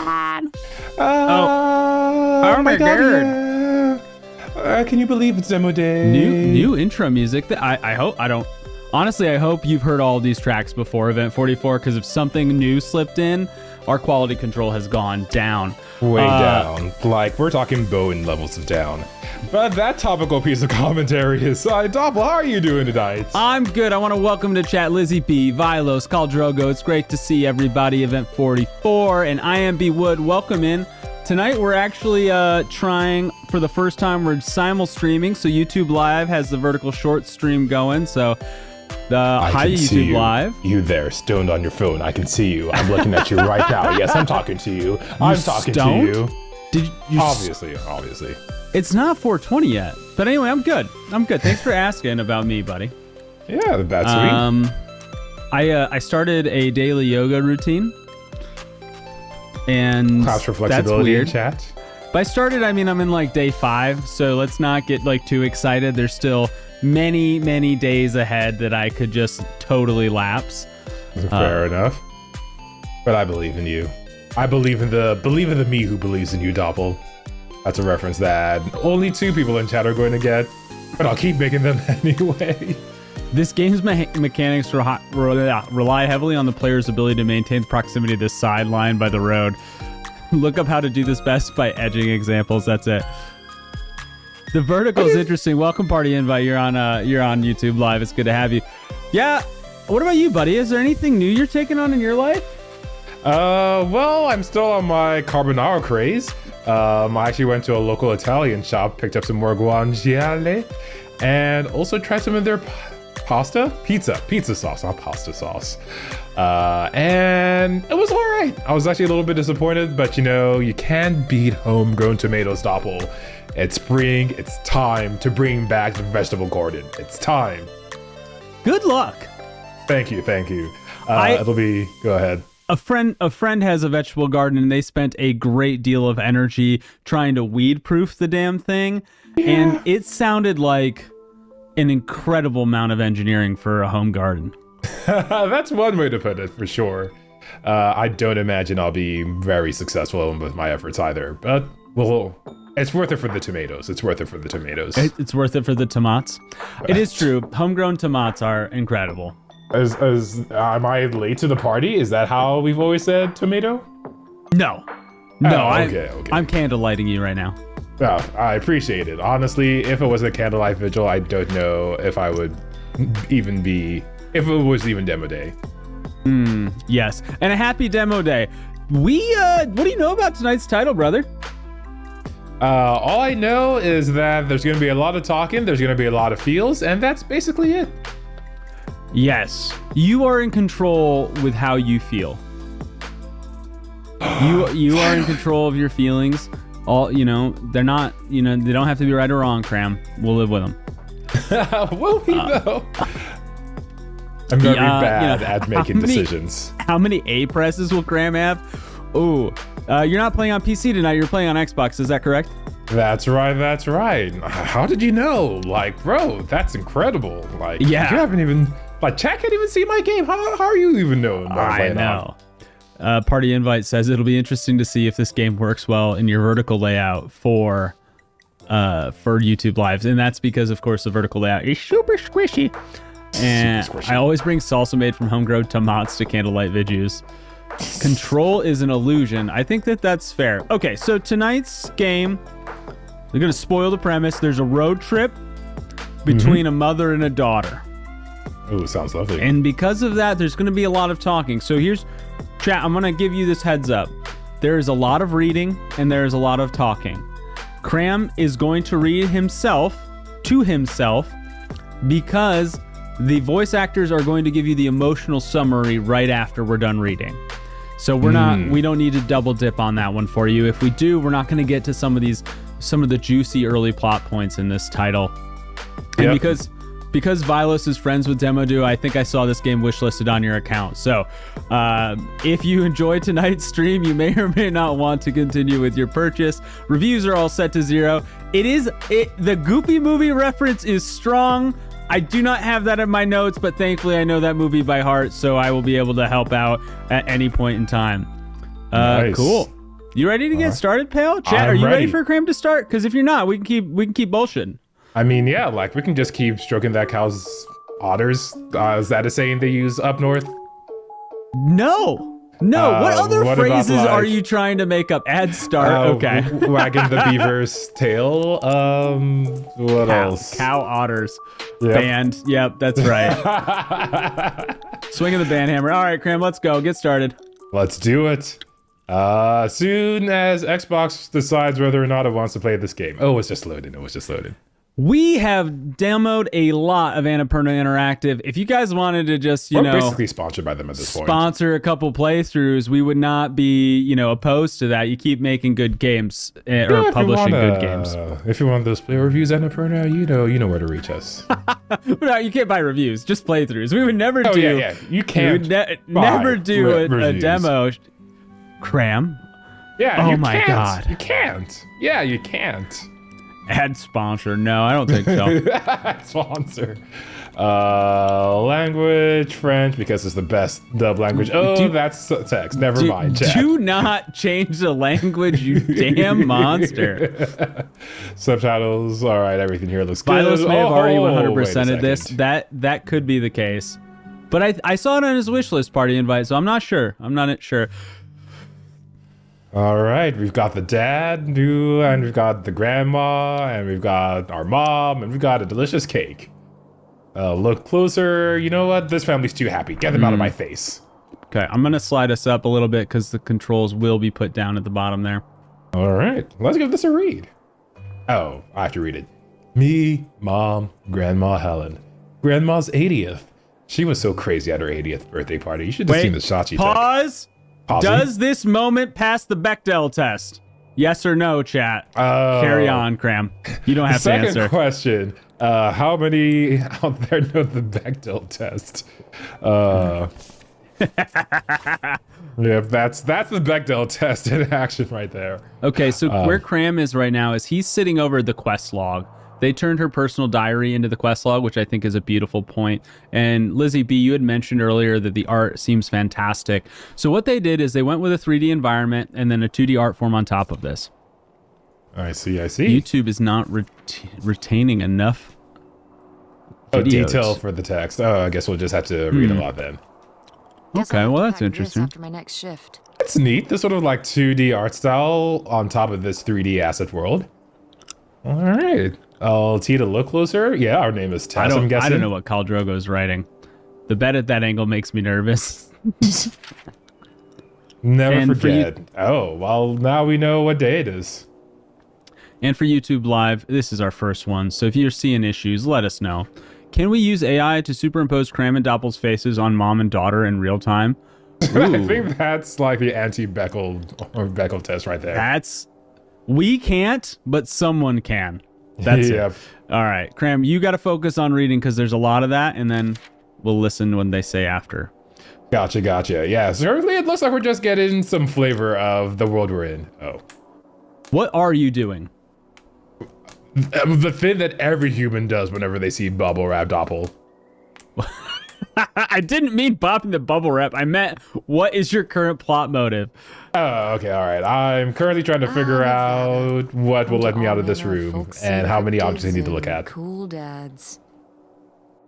on. Oh my god. Can you believe it's demo day? New intro music. That I hope I don't. Honestly, I hope you've heard all these tracks before Event 44, because if something new slipped in, our quality control has gone down. Way down. Like, we're talking Bowen levels of down. But that topical piece of commentary is, Doppel, how are you doing tonight? I'm good. I want to welcome to chat Lizzie B, Vilos, Caldrogo. It's great to see everybody. Event 44 and IMB Wood. Welcome in. Tonight we're actually trying, for the first time, we're simul streaming. So YouTube Live has the vertical short stream going. So hi YouTube Live. You there, stoned on your phone. I can see you. I'm looking at you right now. Yes, I'm talking to you. I'm talking stoned? to you. Did you Obviously. It's not 420 yet. But anyway, I'm good. Thanks for asking about me, buddy. Yeah, that's sweet. I started a daily yoga routine. And Class for flexibility in that's weird. chat. By started, I mean I'm in like day 5, so let's not get like too excited. There's still many days ahead that I could just totally lapse. Fair enough. But I believe in you. I believe in the me who believes in you, Doppel. That's a reference that only 2 people in chat are going to get, but I'll keep making them anyway. This game's mechanics rely heavily on the player's ability to maintain proximity to the sideline by the road. Look up how to do this best by edging examples. That's it. The vertical is interesting. Welcome party invite. You're on YouTube Live. It's good to have you. Yeah. What about you, buddy? Is there anything new you're taking on in your life? Well, I'm still on my carbonara craze. I actually went to a local Italian shop, picked up some more guanciale, and also tried some of their pizza sauce, not pasta sauce. And it was all right. I was actually a little bit disappointed, but you can't beat homegrown tomatoes, Doppel. It's spring. It's time to bring back the vegetable garden. It's time. Good luck. Thank you. Go ahead. A friend has a vegetable garden, and they spent a great deal of energy trying to weed-proof the damn thing, and it sounded like an incredible amount of engineering for a home garden. That's one way to put it, for sure. I don't imagine I'll be very successful with my efforts either, but it's worth it for the tomatoes. It's worth it for the tomatoes. It's worth it for the tomatoes. It is true. Homegrown tomatoes are incredible. Am I late to the party? Is that how we've always said tomato? No. Okay. I'm candlelighting you right now. Well, I appreciate it. Honestly, if it was a candlelight vigil, I don't know if I would even if it was even demo day. Yes, and a happy demo day. What do you know about tonight's title, brother? All I know is that there's going to be a lot of talking, there's going to be a lot of feels, and that's basically it. Yes, you are in control with how you feel. You are in control of your feelings. They're not, they don't have to be right or wrong, Cram. We'll live with them. Will we though? I'm very bad at making decisions. How many A presses will Cram have? Oh, you're not playing on PC tonight. You're playing on Xbox. Is that correct? That's right. How did you know? Like, bro, that's incredible. Like, you haven't even, chat can't even see my game. How are you even knowing? I know. Party invite says it'll be interesting to see if this game works well in your vertical layout for YouTube Lives, and that's because, of course, the vertical layout is super squishy. And I always bring salsa made from homegrown tomatoes to candlelight vidus. Control is an illusion. I think that's fair. Okay, so tonight's game, they're gonna spoil the premise. There's a road trip between a mother and a daughter. Ooh, sounds lovely. And because of that, there's gonna be a lot of talking. So here's, chat, I'm gonna give you this heads up. There is a lot of reading and there is a lot of talking. Cram is going to read himself to himself because the voice actors are going to give you the emotional summary right after we're done reading. So we don't need to double dip on that one for you. If we do, we're not going to get to some of the juicy early plot points in this title. And because Vilos is friends with Demodu, I think I saw this game wishlisted on your account. So if you enjoy tonight's stream, you may or may not want to continue with your purchase. Reviews are all set to 0. The Goofy movie reference is strong. I do not have that in my notes, but thankfully I know that movie by heart, so I will be able to help out at any point in time. Nice. Cool. You ready to get started, Pale? Chat, are you ready for Cram to start? Because if you're not, we can keep bullshitting. I mean, yeah, like we can just keep stroking that cow's otters. Is that a saying they use up north? No. What other phrases are you trying to make up? Add start. Okay. Wagging the beaver's tail. What else? Cow otters. Yep. Band. Yep, that's right. Swinging the band hammer. All right, Cram, let's go. Get started. Let's do it. Soon as Xbox decides whether or not it wants to play this game. Oh, it's just loading. We have demoed a lot of Annapurna Interactive. If you guys wanted to just, We're basically sponsored by them at this point. Sponsor a couple playthroughs, we would not be, opposed to that. You keep making good games or publishing good games. If you want those play reviews, Annapurna, you know where to reach us. No, you can't buy reviews, just playthroughs. We would never do. Yeah. You can't. Never do a demo. Cram. Yeah. Oh my God. You can't. Yeah, you can't. Add sponsor. No, I don't think so. Sponsor. Language, French, because it's the best dub language. Oh, that's text. Never mind, chat. Do not change the language, you damn monster. Subtitles. All right, everything here looks good. Philos may have already 100%ed this. That could be the case. But I saw it on his wish list party invite, so I'm not sure. All right, we've got the dad, and we've got the grandma, and we've got our mom, and we've got a delicious cake. Look closer. You know what? This family's too happy. Get them out of my face. Okay, I'm going to slide us up a little bit because the controls will be put down at the bottom there. All right, let's give this a read. Oh, I have to read it. Me, Mom, Grandma Helen. Grandma's 80th. She was so crazy at her 80th birthday party. You should have seen the shot she took. Pause. Does this moment pass the Bechdel test? Yes or no, chat? Carry on, Cram. You don't have to answer. Second question. How many out there know the Bechdel test? Yep, that's the Bechdel test in action right there. Okay, so where Cram is right now is he's sitting over the quest log. They turned her personal diary into the quest log, which I think is a beautiful point. And Lizzie B, you had mentioned earlier that the art seems fantastic. So what they did is they went with a 3D environment and then a 2D art form on top of this. I see. YouTube is not retaining enough detail for the text. Oh, I guess we'll just have to read a lot then. Okay, well that's interesting. After my next shift. It's neat, this sort of like 2D art style on top of this 3D asset world. All right. LT to look closer. Yeah, our name is Tess, I'm guessing. I don't know what Khal Drogo's writing. The bed at that angle makes me nervous. Never forget. Oh, well, now we know what day it is. And for YouTube Live, this is our first one. So if you're seeing issues, let us know. Can we use AI to superimpose Cram and Doppel's faces on mom and daughter in real time? I think that's like the anti-Bechdel or Bechdel test right there. We can't, but someone can. That's it. All right, Cram, you got to focus on reading because there's a lot of that, and then we'll listen when they say after. Gotcha. Yeah, certainly it looks like we're just getting some flavor of the world we're in. Oh. What are you doing? The thing that every human does whenever they see bubble wrap Doppel. I didn't mean popping the bubble wrap. I meant, what is your current plot motive? Oh, okay, all right. I'm currently trying to figure out what will let me out of this room and how many objects I need to look at. Cool dads.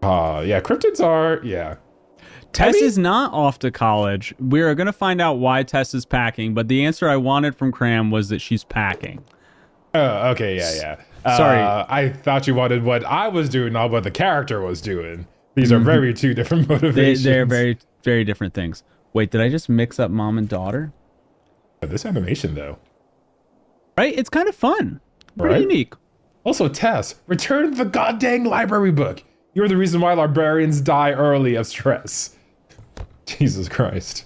Yeah, cryptids are, yeah. Tess is not off to college. We're going to find out why Tess is packing, but the answer I wanted from Cram was that she's packing. Oh, okay, yeah. Sorry. I thought you wanted what I was doing, not what the character was doing. These are very two different motivations. They're very, very different things. Wait, did I just mix up mom and daughter? This animation, though. Right? It's kind of fun. Pretty unique. Also, Tess, return the goddamn library book. You're the reason why librarians die early of stress. Jesus Christ.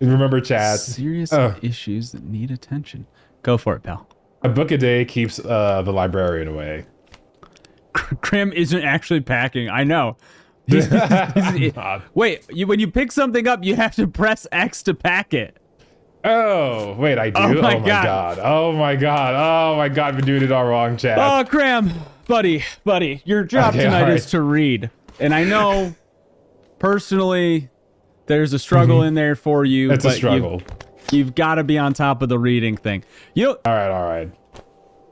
Remember, chat. Serious issues that need attention. Go for it, pal. A book a day keeps the librarian away. Cram isn't actually packing. I know. Wait, when you pick something up, you have to press X to pack it. Oh, wait, I do? Oh my god. Oh my god. I've been doing it all wrong, chat. Oh, Cram. Buddy, your job tonight is to read. And I know, personally, there's a struggle in there for you. It's a struggle. You've got to be on top of the reading thing. You know, All right.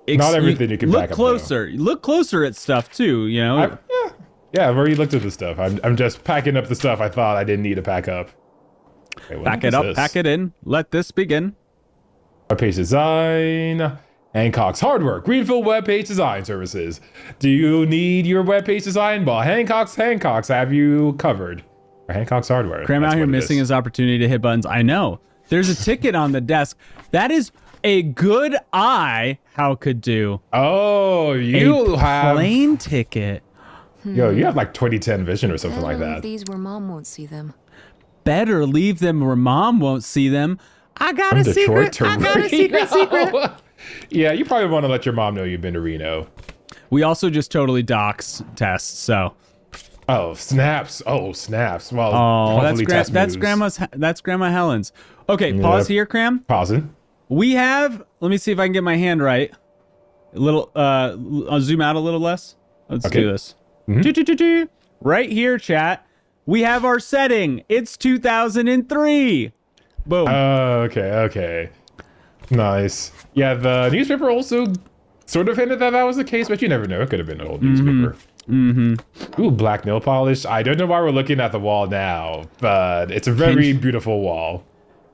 Not everything you can back up. Look closer at stuff too. You know. Yeah, I've already looked at this stuff. I'm just packing up the stuff I thought I didn't need to pack up. Okay, Pack it up, pack it in. Let this begin. Webpage design. Hancock's Hardware, Greenfield Webpage Design Services. Do you need your webpage design? Well, Hancock's have you covered. Or Hancock's Hardware. Cram out here missing his opportunity to hit buttons. I know. There's a ticket on the desk. That is a good eye. How could do? Oh, you have plane ticket. Yo, you have like 2010 vision or something like Better that. leave these where mom won't see them. Better leave them where mom won't see them. I got a secret. I got a secret. Yeah, you probably want to let your mom know you've been to Reno. We also just totally dox tests, so. Oh, snaps. Well, that's Grandma Helen's. Okay, pause here, Cram. Pausing. We have, let me see if I can get my hand right. A little, I'll zoom out a little less. Let's do this. Mm-hmm. Right here, chat. We have our setting. It's 2003. Boom. Okay. Nice. Yeah, the newspaper also sort of hinted that was the case, but you never know. It could have been an old newspaper. Ooh, black nail polish. I don't know why we're looking at the wall now, but it's a very beautiful wall.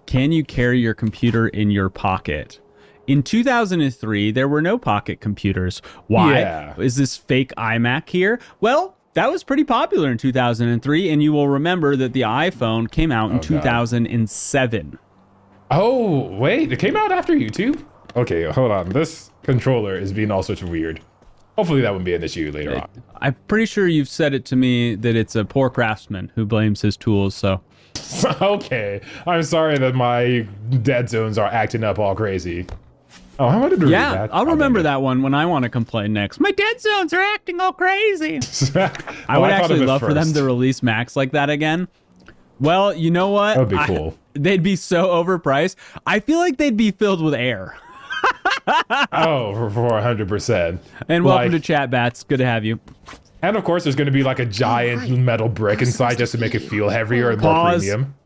Can you carry your computer in your pocket? In 2003, there were no pocket computers. Why? Yeah. Is this fake iMac here? Well, that was pretty popular in 2003, and you will remember that the iPhone came out in 2007. Oh, wait, it came out after YouTube? Okay, hold on. This controller is being all sorts of weird. Hopefully that won't be an issue later on. I'm pretty sure you've said it to me that it's a poor craftsman who blames his tools, so. Okay, I'm sorry that my dead zones are acting up all crazy. Oh, I wanted to read that. I'll remember that one when I want to complain next. My dead zones are acting all crazy. I would actually love for them to release Macs like that again. Well, you know what? That would be cool. They'd be so overpriced. I feel like they'd be filled with air. Oh, for 100%. And welcome to Chat Bats. Good to have you. And of course, there's going to be like a giant metal brick inside just to make it feel heavier and more premium.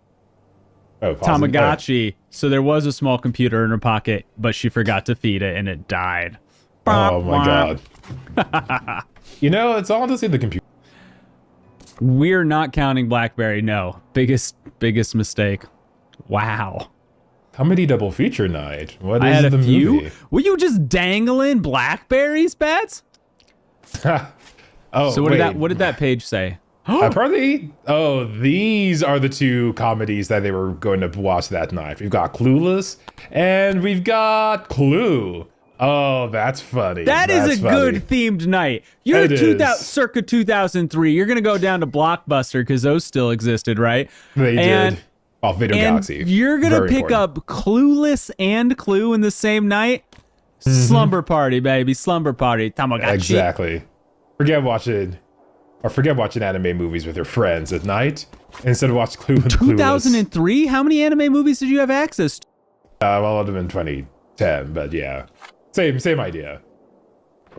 Oh, Tamagotchi. So there was a small computer in her pocket, but she forgot to feed it and it died. Oh my god. You know, it's all to see the computer. We're not counting BlackBerry. No. Biggest mistake. Wow. Comedy double feature night. What is I had the a few. movie? Were you just dangling Blackberries, Bats? Oh, so what did that page say? Apparently, these are the two comedies that they were going to watch that night. We've got Clueless and we've got Clue. Oh, that's funny. That's a good themed night. You're circa 2003. You're going to go down to Blockbuster because those still existed, right? They did. Oh, Video Galaxy. You're going to pick up Clueless and Clue in the same night? Slumber party, baby. Slumber party. Tamagotchi. Exactly. Forget watching anime movies with your friends at night. Instead, watch Clue and 2003? How many anime movies did you have access to? Well, it would have been 2010, but yeah. Same idea.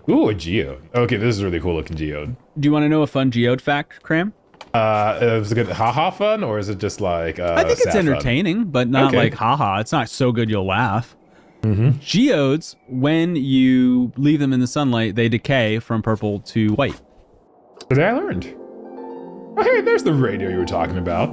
Ooh, a geode. Okay, this is really cool looking geode. Do you want to know a fun geode fact, Cram? Is it good haha fun, or is it just like I think it's entertaining, but not like haha. It's not so good you'll laugh. Geodes, when you leave them in the sunlight, they decay from purple to white. Today I learned. Oh, hey, there's the radio you were talking about.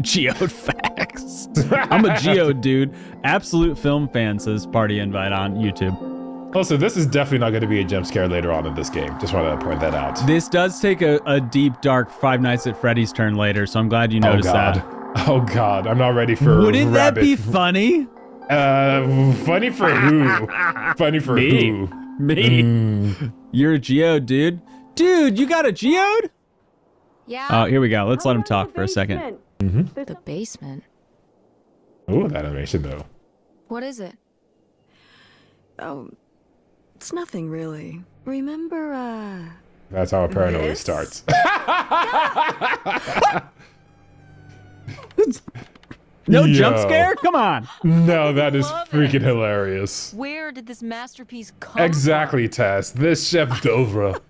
Geode facts. I'm a geode dude. Absolute film fan, says Party Invite on YouTube. Also, this is definitely not going to be a jump scare later on in this game. Just want to point that out. This does take a deep, dark Five Nights at Freddy's turn later, so I'm glad you noticed that. Oh, God. I'm not ready for Wouldn't that be funny? Funny for who? Funny for who? Me. You're a geode, dude. Dude, you got a geode? Yeah. Oh, here we go. Let's let him talk for a second. The basement. Ooh, that animation, though. What is it? Oh, it's nothing really. Remember, That's how apparently it starts. No jump scare? Come on. No, that is freaking hilarious. Where did this masterpiece come Exactly, Tess. This chef d'oeuvre.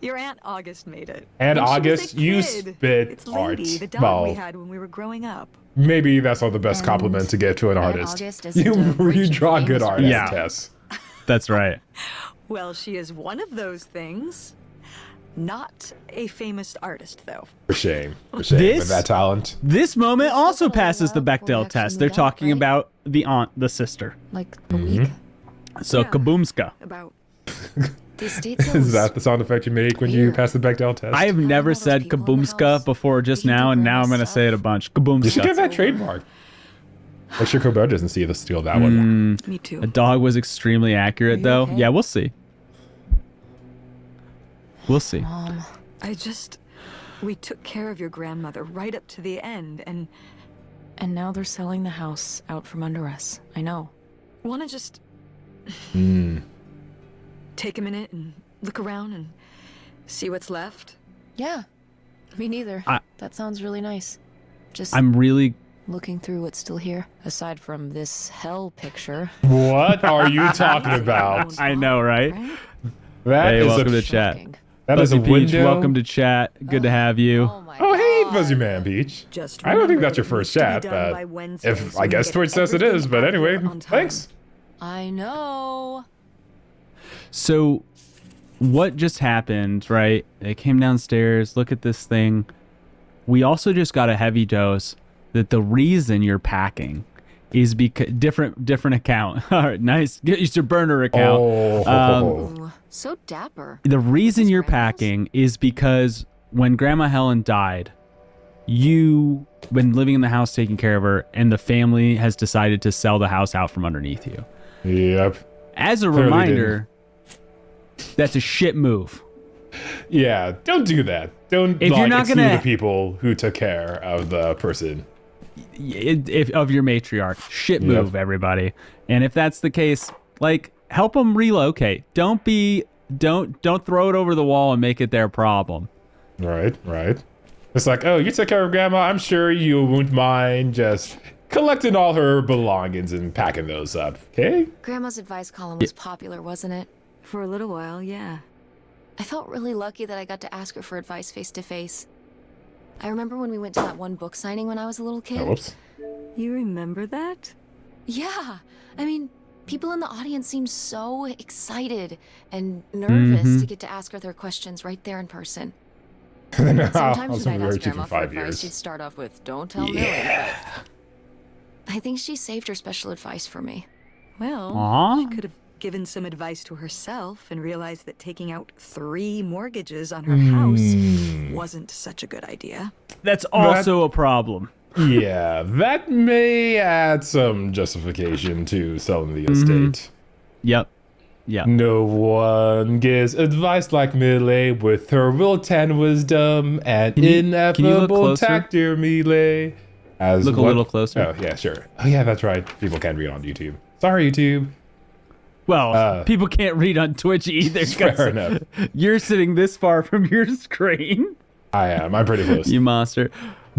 Your Aunt August made it. And When she was a August, you kid. spit It's art. Lady, the dog Well, we had when we were growing up. maybe that's not the best And compliment to give to an Aunt artist. August isn't You a rich you and draw good famous art, artist. Yeah. Tess. That's right. Well, she is one of those things. Not a famous artist, though. For shame. For shame. This- With that talent. This moment still also got a passes the while before we Bechdel actually test. They're meet up, talking right? about the aunt, the sister. Like a week. So Yeah. kaboomska. About The estate sale Is was that the sound effect you make when you weird. pass the Bechdel test? I have Having never all those said people in the kaboomska house, before just digging now, through and now I'm grandma's going to say it a stuff. bunch. You should get Kaboomska. that trademark. Make sure Kobo doesn't steal that one. me too. A dog was extremely accurate, Are you though. okay? Yeah, we'll see. We'll see. We took care of your grandmother right up to the end, and And now they're selling the house out from under us. I know. want to just take a minute and look around and see what's left. Yeah. Me neither. I- That sounds really nice. Just I'm really... looking through what's still here. Aside from this hell picture. What are you talking about? I know, right? Right? That Hey, is welcome a to chat. Shocking. that is a Fuzzy Peach, window. welcome to chat. Good to have you. Oh my Oh, hey, God. Fuzzy Man Peach. Just I don't think remember that's your that it first needs to be chat, done by but Wednesday if so I we guess get Twitch says it everything is, but out here anyway, on time. thanks. I know. So, what just happened, right? They came downstairs, look at this thing. We also just got a heavy dose that the reason you're packing is because different account. All right, nice. Get your burner account. Ooh, so dapper. The reason This you're grandma's? packing is because when Grandma Helen died, you been living in the house taking care of her, and the family has decided to sell the house out from underneath you. Yep. As a Clearly reminder, that's a shit move. Yeah, don't do that. Don't If you're not exclude gonna- the people who took care of the person. If of your matriarch, shit Yep. move, everybody. And if that's the case, like, help them relocate. Don't throw it over the wall and make it their problem. Right. It's like, oh, you took care of Grandma. I'm sure you won't mind just collecting all her belongings and packing those up. Okay? Grandma's advice column was popular, wasn't it? For a little while, yeah. I felt really lucky that I got to ask her for advice face to face. I remember when we went to that one book signing when I was a little kid. Oh, whoops. You remember that? Yeah. I mean, people in the audience seemed so excited and nervous to get to ask her their questions right there in person. I Sometimes was when I'd very ask cheap Grandma for for 5 advice, years. she'd start off with, "Don't tell Millie," but I think she saved her special advice for me. Well, Aw. she could have given some advice to herself and realized that taking out 3 mortgages on her house wasn't such a good idea. That's also a problem. Yeah, that may add some justification to selling the estate. Yep. No one gives advice like Millie with her wit and wisdom and Can you look ineffable closer? tact, dear Millie. As Look a what- little closer. Oh, yeah, sure. Oh, yeah, that's right. People can't read on YouTube. Sorry, YouTube. Well, people can't read on Twitch either. 'cause Fair enough. You're sitting this far from your screen, I am. I'm pretty close. you monster.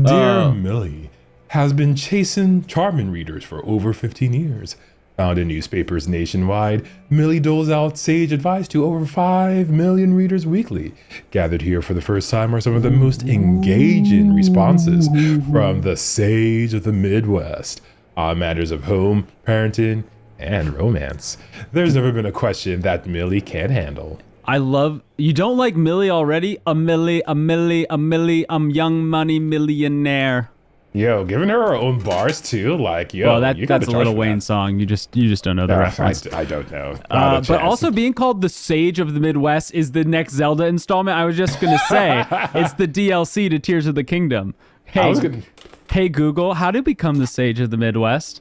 Dear Millie has been chasing Charmin readers for over 15 years. Found in newspapers nationwide, Millie doles out sage advice to over 5 million readers weekly. Gathered here for the first time are some of the most engaging responses from the sage of the Midwest on matters of home, parenting, and romance. There's never been a question that Millie can't handle. I love you. Don't like Millie already? A Millie, young money millionaire. Yo, giving her own bars too, like, yo, Well, you gotta that's a charge Little for Wayne that. song. You just don't know the reference. I don't know. Not a But chance. also being called the Sage of the Midwest is the next Zelda installment. I was just gonna say it's the DLC to Tears of the Kingdom. Hey, was gonna- hey Google, how to become the Sage of the Midwest?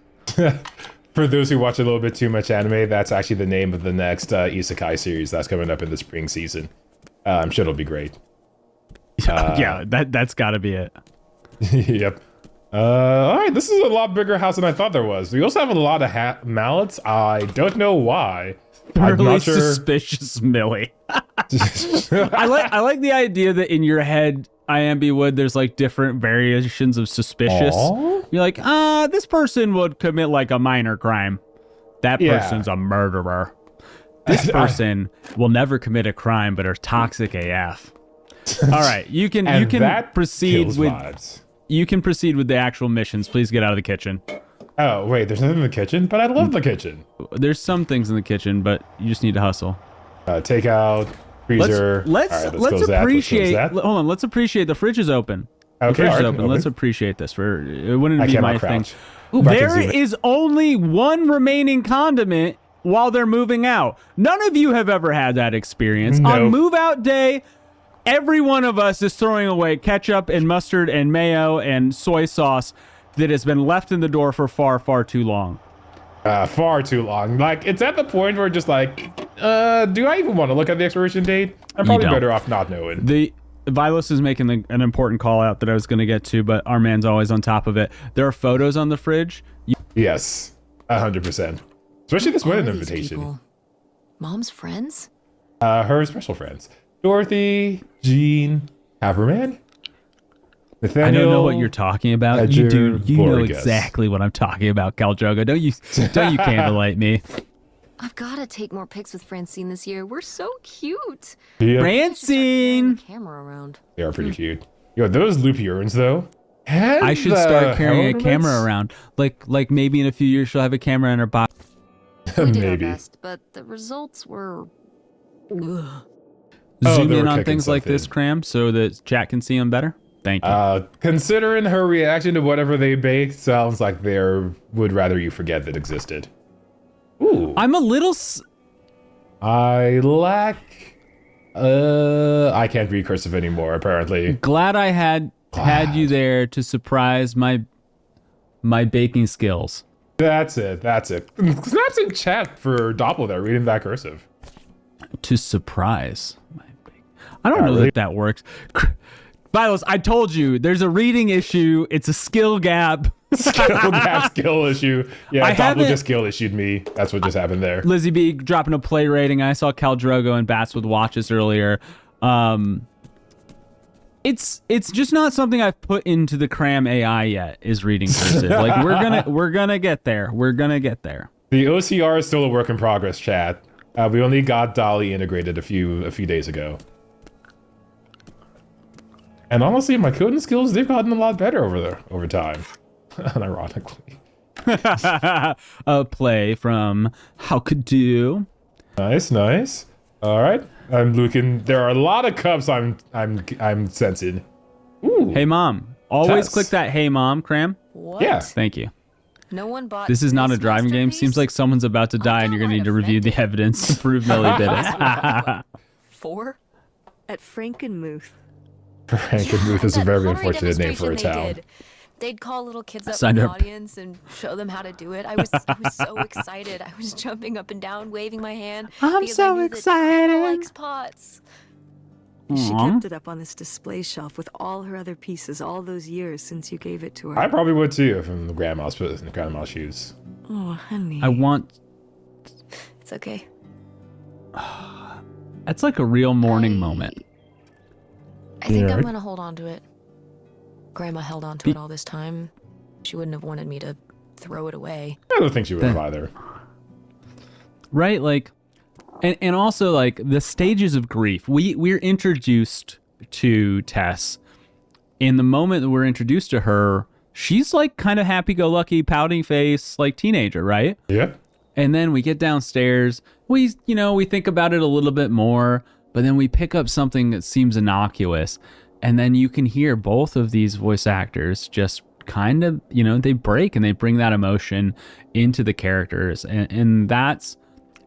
For those who watch a little bit too much anime, that's actually the name of the next isekai series that's coming up in the spring season. I'm sure it'll be great. Yeah, that's got to be it. Yep. All right, this is a lot bigger house than I thought there was. We also have a lot of mallets. I don't know why. I'm Really not sure. suspicious, Millie. I like the idea that in your head, IMB Wood, there's like different variations of suspicious. Aw. You're like, this person would commit like a minor crime. That Yeah. person's a murderer. This person will never commit a crime, but are toxic AF. All right, you can that proceed kills with vibes. you can proceed with the actual missions. Please get out of the kitchen. Oh wait, there's nothing in the kitchen, but I love the kitchen. There's some things in the kitchen, but you just need to hustle. Takeout, freezer. Let's All right, let's close that, appreciate. Let's close that. Hold on, let's appreciate the fridge is open. The Okay, fridge is alright, open. open. Let's appreciate this. It wouldn't I be cannot my thing. crouch. Ooh, I can There zoom in. is only one remaining condiment while they're moving out. None of you have ever had that experience. On Nope. move out day, every one of us is throwing away ketchup and mustard and mayo and soy sauce that has been left in the door for far, far too long. Far too long. Like, it's at the point where just like, do I even want to look at the expiration date? I'm probably don't. better off not knowing. The Vilos is making an important call out that I was going to get to, but our man's always on top of it. There are photos on the fridge. Yes, 100%. Especially this Who are wedding these invitation. people? Mom's friends? Her special friends. Dorothy, Jean, Haverman, Nathaniel. I don't know what you're talking about. Edger, You do. You know Borges. exactly what I'm talking about, Cal Drogo. Don't you candlelight me. I've got to take more pics with Francine this year. We're so cute. Yeah, I should start carrying Francine! the camera around. they are pretty cute. Yo, those loopy urns though. I should start carrying a camera around. Like maybe in a few years she'll have a camera in her box. We did our Maybe. best, but the results were... Ugh. Oh, Zoom they in were on kicking things like stuff this, in. Cram, so that chat can see them better. Thank you. Considering her reaction to whatever they baked, sounds like they would rather you forget that existed. Ooh. I'm a little... I lack. I can't read cursive anymore. Apparently. glad I had you there to surprise my baking skills. That's it. That's it. Snaps in chat for Doppel there reading that cursive. To surprise my baking. I don't Yeah, know really? that works. Vilos, I told you, there's a reading issue. It's a skill gap. Skill issue. Yeah, I Doppel haven't- just skill issued me. That's what just happened there. Lizzie B dropping a play rating. I saw Cal Drogo and Bats with watches earlier. It's just not something I've put into the Cram AI yet. Is reading cursive. Like we're gonna get there. We're gonna get there. The OCR is still a work in progress, chat. We only got Dolly integrated a few days ago. And honestly, my coding skills, they've gotten a lot better over time. Unironically. A play from How Could Do. Nice, nice. All right. I'm looking. There are a lot of cups I'm sensing. Ooh. Hey mom. Always Tess. click that hey mom, Cram. What? Yeah. Thank you. No one bought This is not a driving game. masterpiece? Seems like someone's about to die and you're gonna need to review the evidence to prove Millie did it. 4? At Frankenmuth. Frankenmuth is a that very pottery unfortunate name for a demonstration they town. did. They'd call little kids up Signed in the up. audience and show them how to do it. I was so excited. I was jumping up and down, waving my hand. I'm because so I knew that excited. Grandma likes pots. She Aw. kept it up on this display shelf with all her other pieces all those years since you gave it to her. I probably would too from the grandma's shoes. Oh, honey. I want. It's okay. That's like a real mourning moment. I think Yeah. I'm gonna hold on to it. Grandma held on to it all this time. She wouldn't have wanted me to throw it away. I don't think she would have either. Right? Like, and also like the stages of grief. We're introduced to Tess. In the moment that we're introduced to her, she's like kind of happy-go-lucky, pouting face, like teenager, right? Yeah. And then we get downstairs. We think about it a little bit more, but then we pick up something that seems innocuous. And then you can hear both of these voice actors just kind of, they break and they bring that emotion into the characters. And that's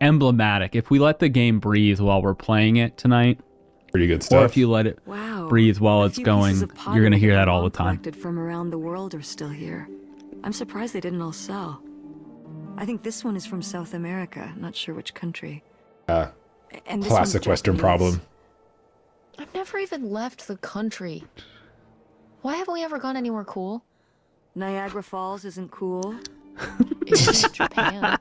emblematic. If we let the game breathe while we're playing it tonight, Pretty good stuff. or if you let it Wow. breathe while A it's few going, pieces of you're going to pottery hear my that all the mom time. collected from around the world are still here. I'm surprised they didn't all sell. I think this one is from South America. Not sure which country. And this Classic one's Western Japanese. problem. I've never even left the country. Why haven't we ever gone anywhere cool? Niagara Falls isn't cool. It's Japan.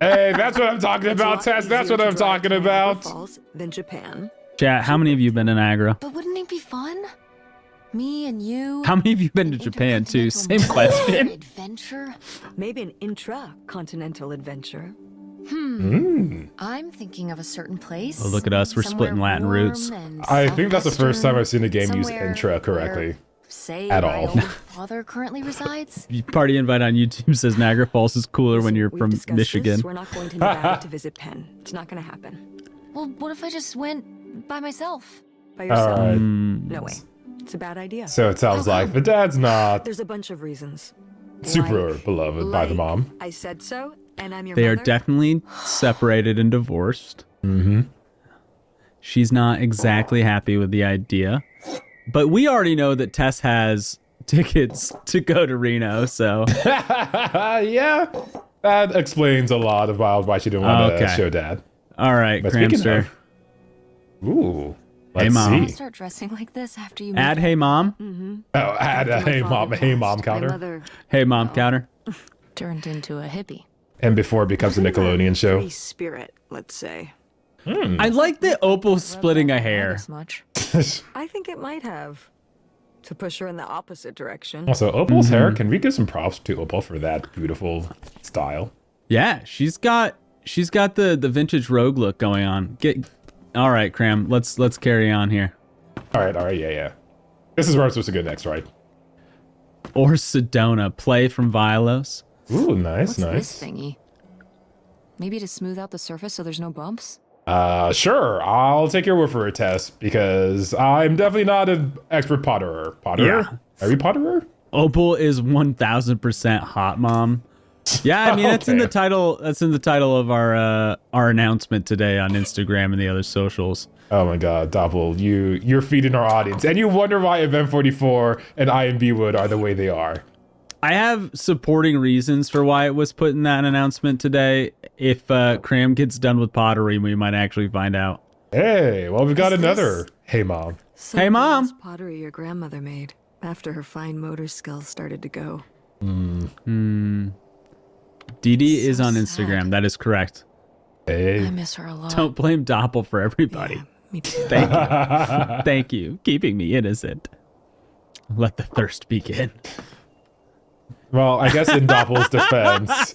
Hey, that's what I'm talking It's a about, lot Tess. That's easier what to I'm drive talking to Niagara about. Falls than Japan. Chat, how many of you been to Niagara? But wouldn't it be fun? Me and you. How many of you been to an Japan too? Same intercontinental question. Adventure. Maybe an intra-continental adventure. I'm thinking of a certain place. Oh, look at us. We're splitting somewhere Latin warm roots. and I think that's the first time southwestern, I've seen a game use somewhere intro correctly. where, say, At my all. old father currently resides. Party invite on YouTube says Niagara Falls is cooler when you're We've from discussed Michigan. This. We're not going to Nevada to visit Penn. It's not going to happen. Well, what if I just went by myself? By yourself? All right. No way. It's a bad idea. So it sounds like the dad's not There's a bunch of reasons. super Like- beloved by the mom. I said so, and I'm your They are mother. definitely separated and divorced. Mm-hmm. She's not exactly happy with the idea. But we already know that Tess has tickets to go to Reno, so... Yeah, that explains a lot about why she didn't want to Okay. show dad. All right, But speaking Cramster. of, ooh, Hey, let's Mom. I'll see. start dressing like this after you Add meet Hey Mom. Oh, add a After hey my mom, father hey mom passed, counter. My mother, Hey Mom counter. turned into a hippie. And before it becomes a Nickelodeon show. free spirit, let's say. I like that Opal's splitting a hair. As much. I think it might have. To push her in the opposite direction. Also, Opal's hair, can we give some props to Opal for that beautiful style? Yeah, she's got the vintage rogue look going on. All right, Cram. Let's carry on here. All right, yeah. This is where I'm supposed to go next, right? Or Sedona, play from Vilos. Ooh, nice, What's nice. this thingy? Maybe to smooth out the surface so there's no bumps? Sure. I'll take your word for a test because I'm definitely not an expert potterer. Potterer? Yeah. Are you potterer? Opal is 1000% hot mom. Yeah, I mean that's in the Okay. title. That's in the title of our announcement today on Instagram and the other socials. Oh my God, Doppel, you're feeding our audience, and you wonder why Event 44 and IMB Wood are the way they are. I have supporting reasons for why it was put in that announcement today. If Cram gets done with pottery, we might actually find out. Hey, well, we've got Is another. this- Hey, Mom. Some Hey, of the Mom. last pottery your grandmother made after her fine motor skills started to go. Dee Dee So is on sad. Instagram. That is correct. I Hey. miss her a lot. Don't blame Doppel for everybody. Yeah, me too. Thank you. Thank you. Keeping me innocent. Let the thirst begin. Well, I guess in Doppel's defense.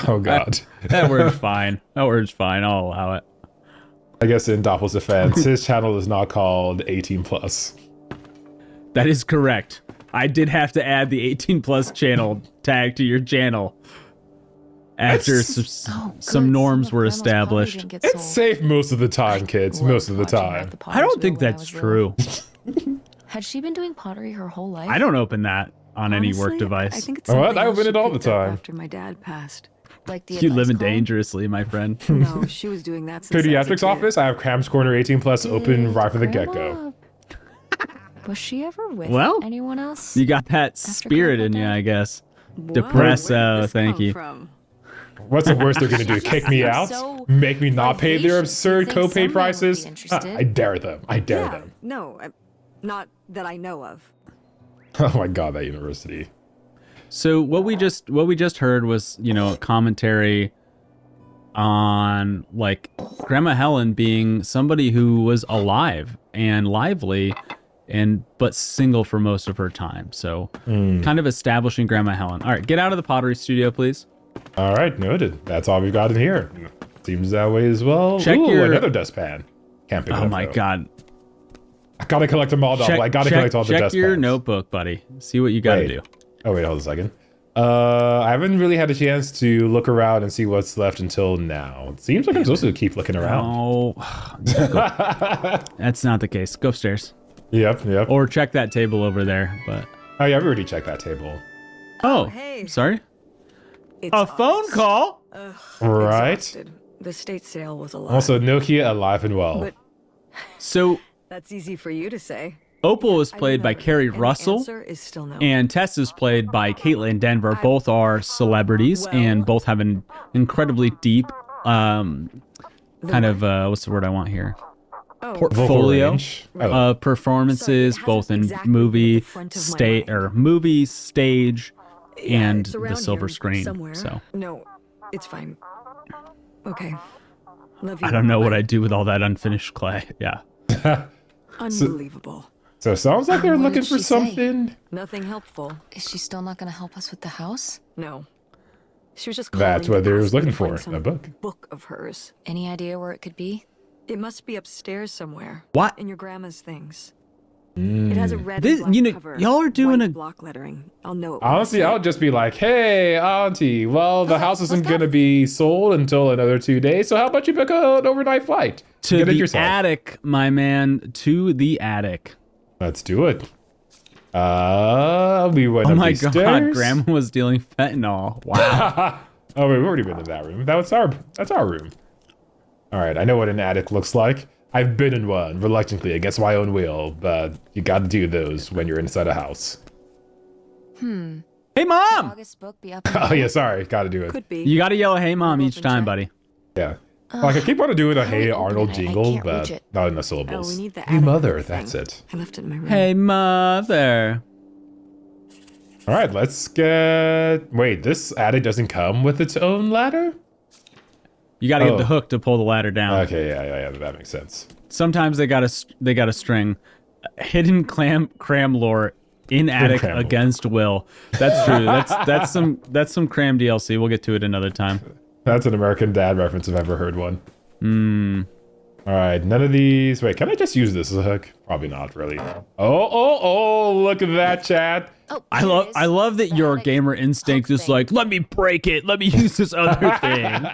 Oh, God. That word's fine. That word's fine. I'll allow it. I guess in Doppel's defense, his channel is not called 18 plus. That is correct. I did have to add the 18 plus channel tag to your channel after It's- some good. norms of were Grandma's pottery established. didn't get It's sold. safe most of the time, kids. Loved Most of the watching her time. at the I don't Potter's think Wheel when I that's was true. little. Had she been doing pottery her whole life? I don't open that on any work Honestly, device. I think it's What? something I else open she it all the picked up time. After my dad passed. Like the You advice living column? dangerously, my friend. No, she was doing that since I was a Pediatrics kid. office, I have Cram's Corner 18 plus open Did right from the Grandma- get-go. Was she ever with Well, anyone else? You got that spirit Grandpa in you, died? I guess. Whoa, Depresso, where did this thank come you. from? What's the worst they're gonna do? Kick me Seems out? so Make me not pay their vivacious. You absurd think copay somebody would be prices? interested? I dare them. I dare Yeah, them. no, not that I know of. Oh my God, that university. So what we just heard was, a commentary on like Grandma Helen being somebody who was alive and lively but single for most of her time. So kind of establishing Grandma Helen. All right, get out of the pottery studio, please. All right, noted. That's all we've got in here. Seems that way as well. Check Ooh, your- another dustpan. Can't pick it Oh up, my though. God. I gotta collect them all, though. I gotta collect all the check dustpans. your notebook, buddy. See what you got to Wait. do. Oh wait, hold a second. I haven't really had a chance to look around and see what's left until now. It seems like I'm supposed to keep looking around. Oh, that's not the case. Go upstairs Yep. or check that table over there. But Oh yeah, I've already checked that table. oh, hey. sorry. It's A phone us. call. Right. Exhausted. The state sale was a lot. Also, Nokia alive and well. But So that's easy for you to say. Opal is I played by remember, Carrie and the Russell. answer is still no. And Tess is played by Caitlin Denver. Both are celebrities and both have an incredibly deep, kind of, what's the word I want here? Oh, Portfolio range. Oh. of performances, Sorry, it both in hasn't exactly been at movie, the front of my mind. movie, stage, yeah, and it's the around silver here screen. somewhere. So No, it's fine. Okay. Love you. I don't know what Bye. I'd do with all that unfinished clay. Yeah. Unbelievable. So it sounds like they're What looking did for she say? something. Nothing helpful. Is she still not going to help us with the house? No. She was just calling That's what to they ask was me looking to find for, some a book. book of hers. Any idea where it could be? It must be upstairs somewhere. What? In your grandma's things. It has a red This- and black you know, cover. y'all are doing white a- block lettering. I'll know it when I Honestly, see I'll it. just be like, hey, Auntie, well, the house isn't let's go. going to be sold until another 2 days, so how about you book an overnight flight? To Get it the yourself. attic, my man. To the attic. Let's do it. We went Oh up my these god, stairs. Grandma was dealing fentanyl. Wow. Oh, wait, we've already been in that room. That's our room. All right, I know what an attic looks like. I've been in one, reluctantly, against my own will, but you got to do those when you're inside a house. Hey, Mom! August's book be up in Oh, yeah, sorry. Got to do it. Could be. You gotta yell, hey, Mom, Go each up and time, check. buddy. Yeah. Like, I keep wanting to do the How do we Hey open Arnold it? I jingle, can't but reach it. not enough Oh, syllables. we need the Hey, attic mother, thing. that's it. I left it in my room. Hey, Mother. All right, let's get... Wait, this attic doesn't come with its own ladder? You gotta get Oh. the hook to pull the ladder down. Okay, yeah, that makes sense. Sometimes they got a string. Hidden cram lore in attic cram lore. against will. That's true. That's some cram DLC. We'll get to it another time. That's an American Dad reference if I've ever heard one. All right, none of these... Wait, can I just use this as a hook? Probably not, really. Oh, look at that, chat. Oh, I here it is. love that The your attic gamer instinct hook is thing. like, let me break it. Let me use this other thing.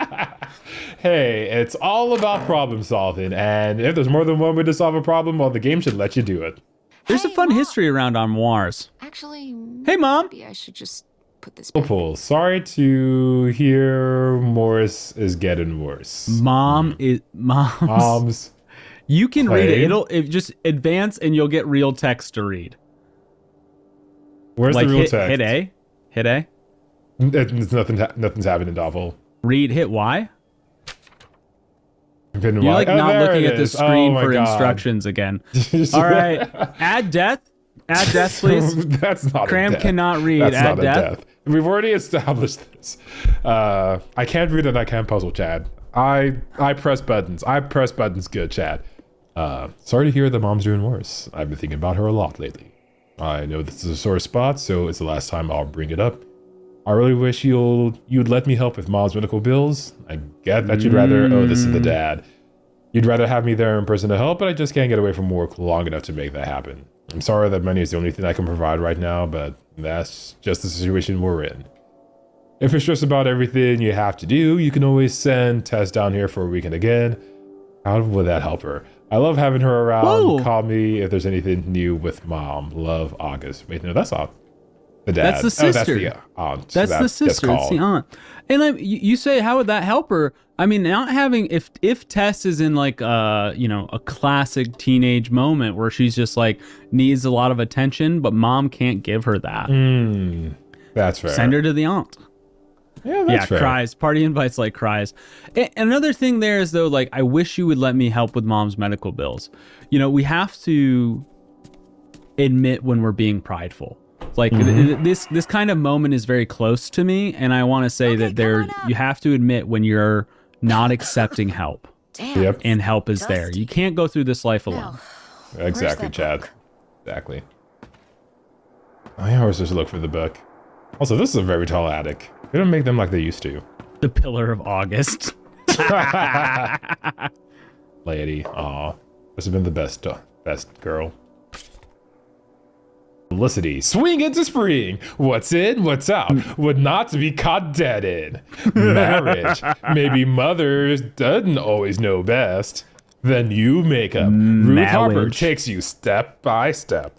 Hey, it's all about problem solving, and if there's more than one way to solve a problem, well, the game should let you do it. There's a Hey, fun Mom. history around armoires. Actually, Hey, Mom. maybe I should just put this back. Pull. Sorry to hear Morris is getting worse. Mom's. Mom's. You can read it. Claim. It just advance and you'll get real text to read. Where's Like the real hit, text? hit A. Hit A. It's nothing's happening, Doffel. Read hit Y. Been You're like oh, not there looking it at the is. screen Oh my for God. instructions again. All right. Add death. Add death, please. That's not Cram a death. cannot read. That's Add not death. a death. We've already established this. I can't read and I can't puzzle, Chad. I press buttons. I press buttons good, Chad. Sorry to hear that Mom's doing worse. I've been thinking about her a lot lately. I know this is a sore spot, so it's the last time I'll bring it up. I really wish you'd let me help with Mom's medical bills. I get that you'd rather... Oh, this is the dad. You'd rather have me there in person to help, but I just can't get away from work long enough to make that happen. I'm sorry that money is the only thing I can provide right now, but that's just the situation we're in. If you're stressed about everything you have to do, you can always send Tess down here for a weekend again. How would that help her? I love having her around. Whoa. Call me if there's anything new with Mom. Love, August. Wait, no, that's not the dad. That's the sister. Oh, that's the aunt. That's the sister. It's the aunt. And you say, how would that help her? I mean, not having if Tess is in like a classic teenage moment where she's just like needs a lot of attention, but Mom can't give her that. That's fair. Send her to the aunt. Yeah, that's fair. Cries. Party invites like cries. Another thing there is though, like I wish you would let me help with Mom's medical bills. You know, we have to admit when we're being prideful. Like this kind of moment is very close to me, and I want to say that you have to admit when you're not accepting help, Damn. Yep. and help is there. You can't go through this life alone. Now, Exactly, that Chad. book? Exactly. I always just look for the book. Also, this is a very tall attic. They don't make them like they used to. The Pillar of August. Lady, aw. This has been the best girl. Felicity, swing into spring. What's in, what's out. Would not to be caught dead in. Marriage. Maybe mother doesn't always know best. Then you make up. Ruth Harper Marriage. takes you step by step.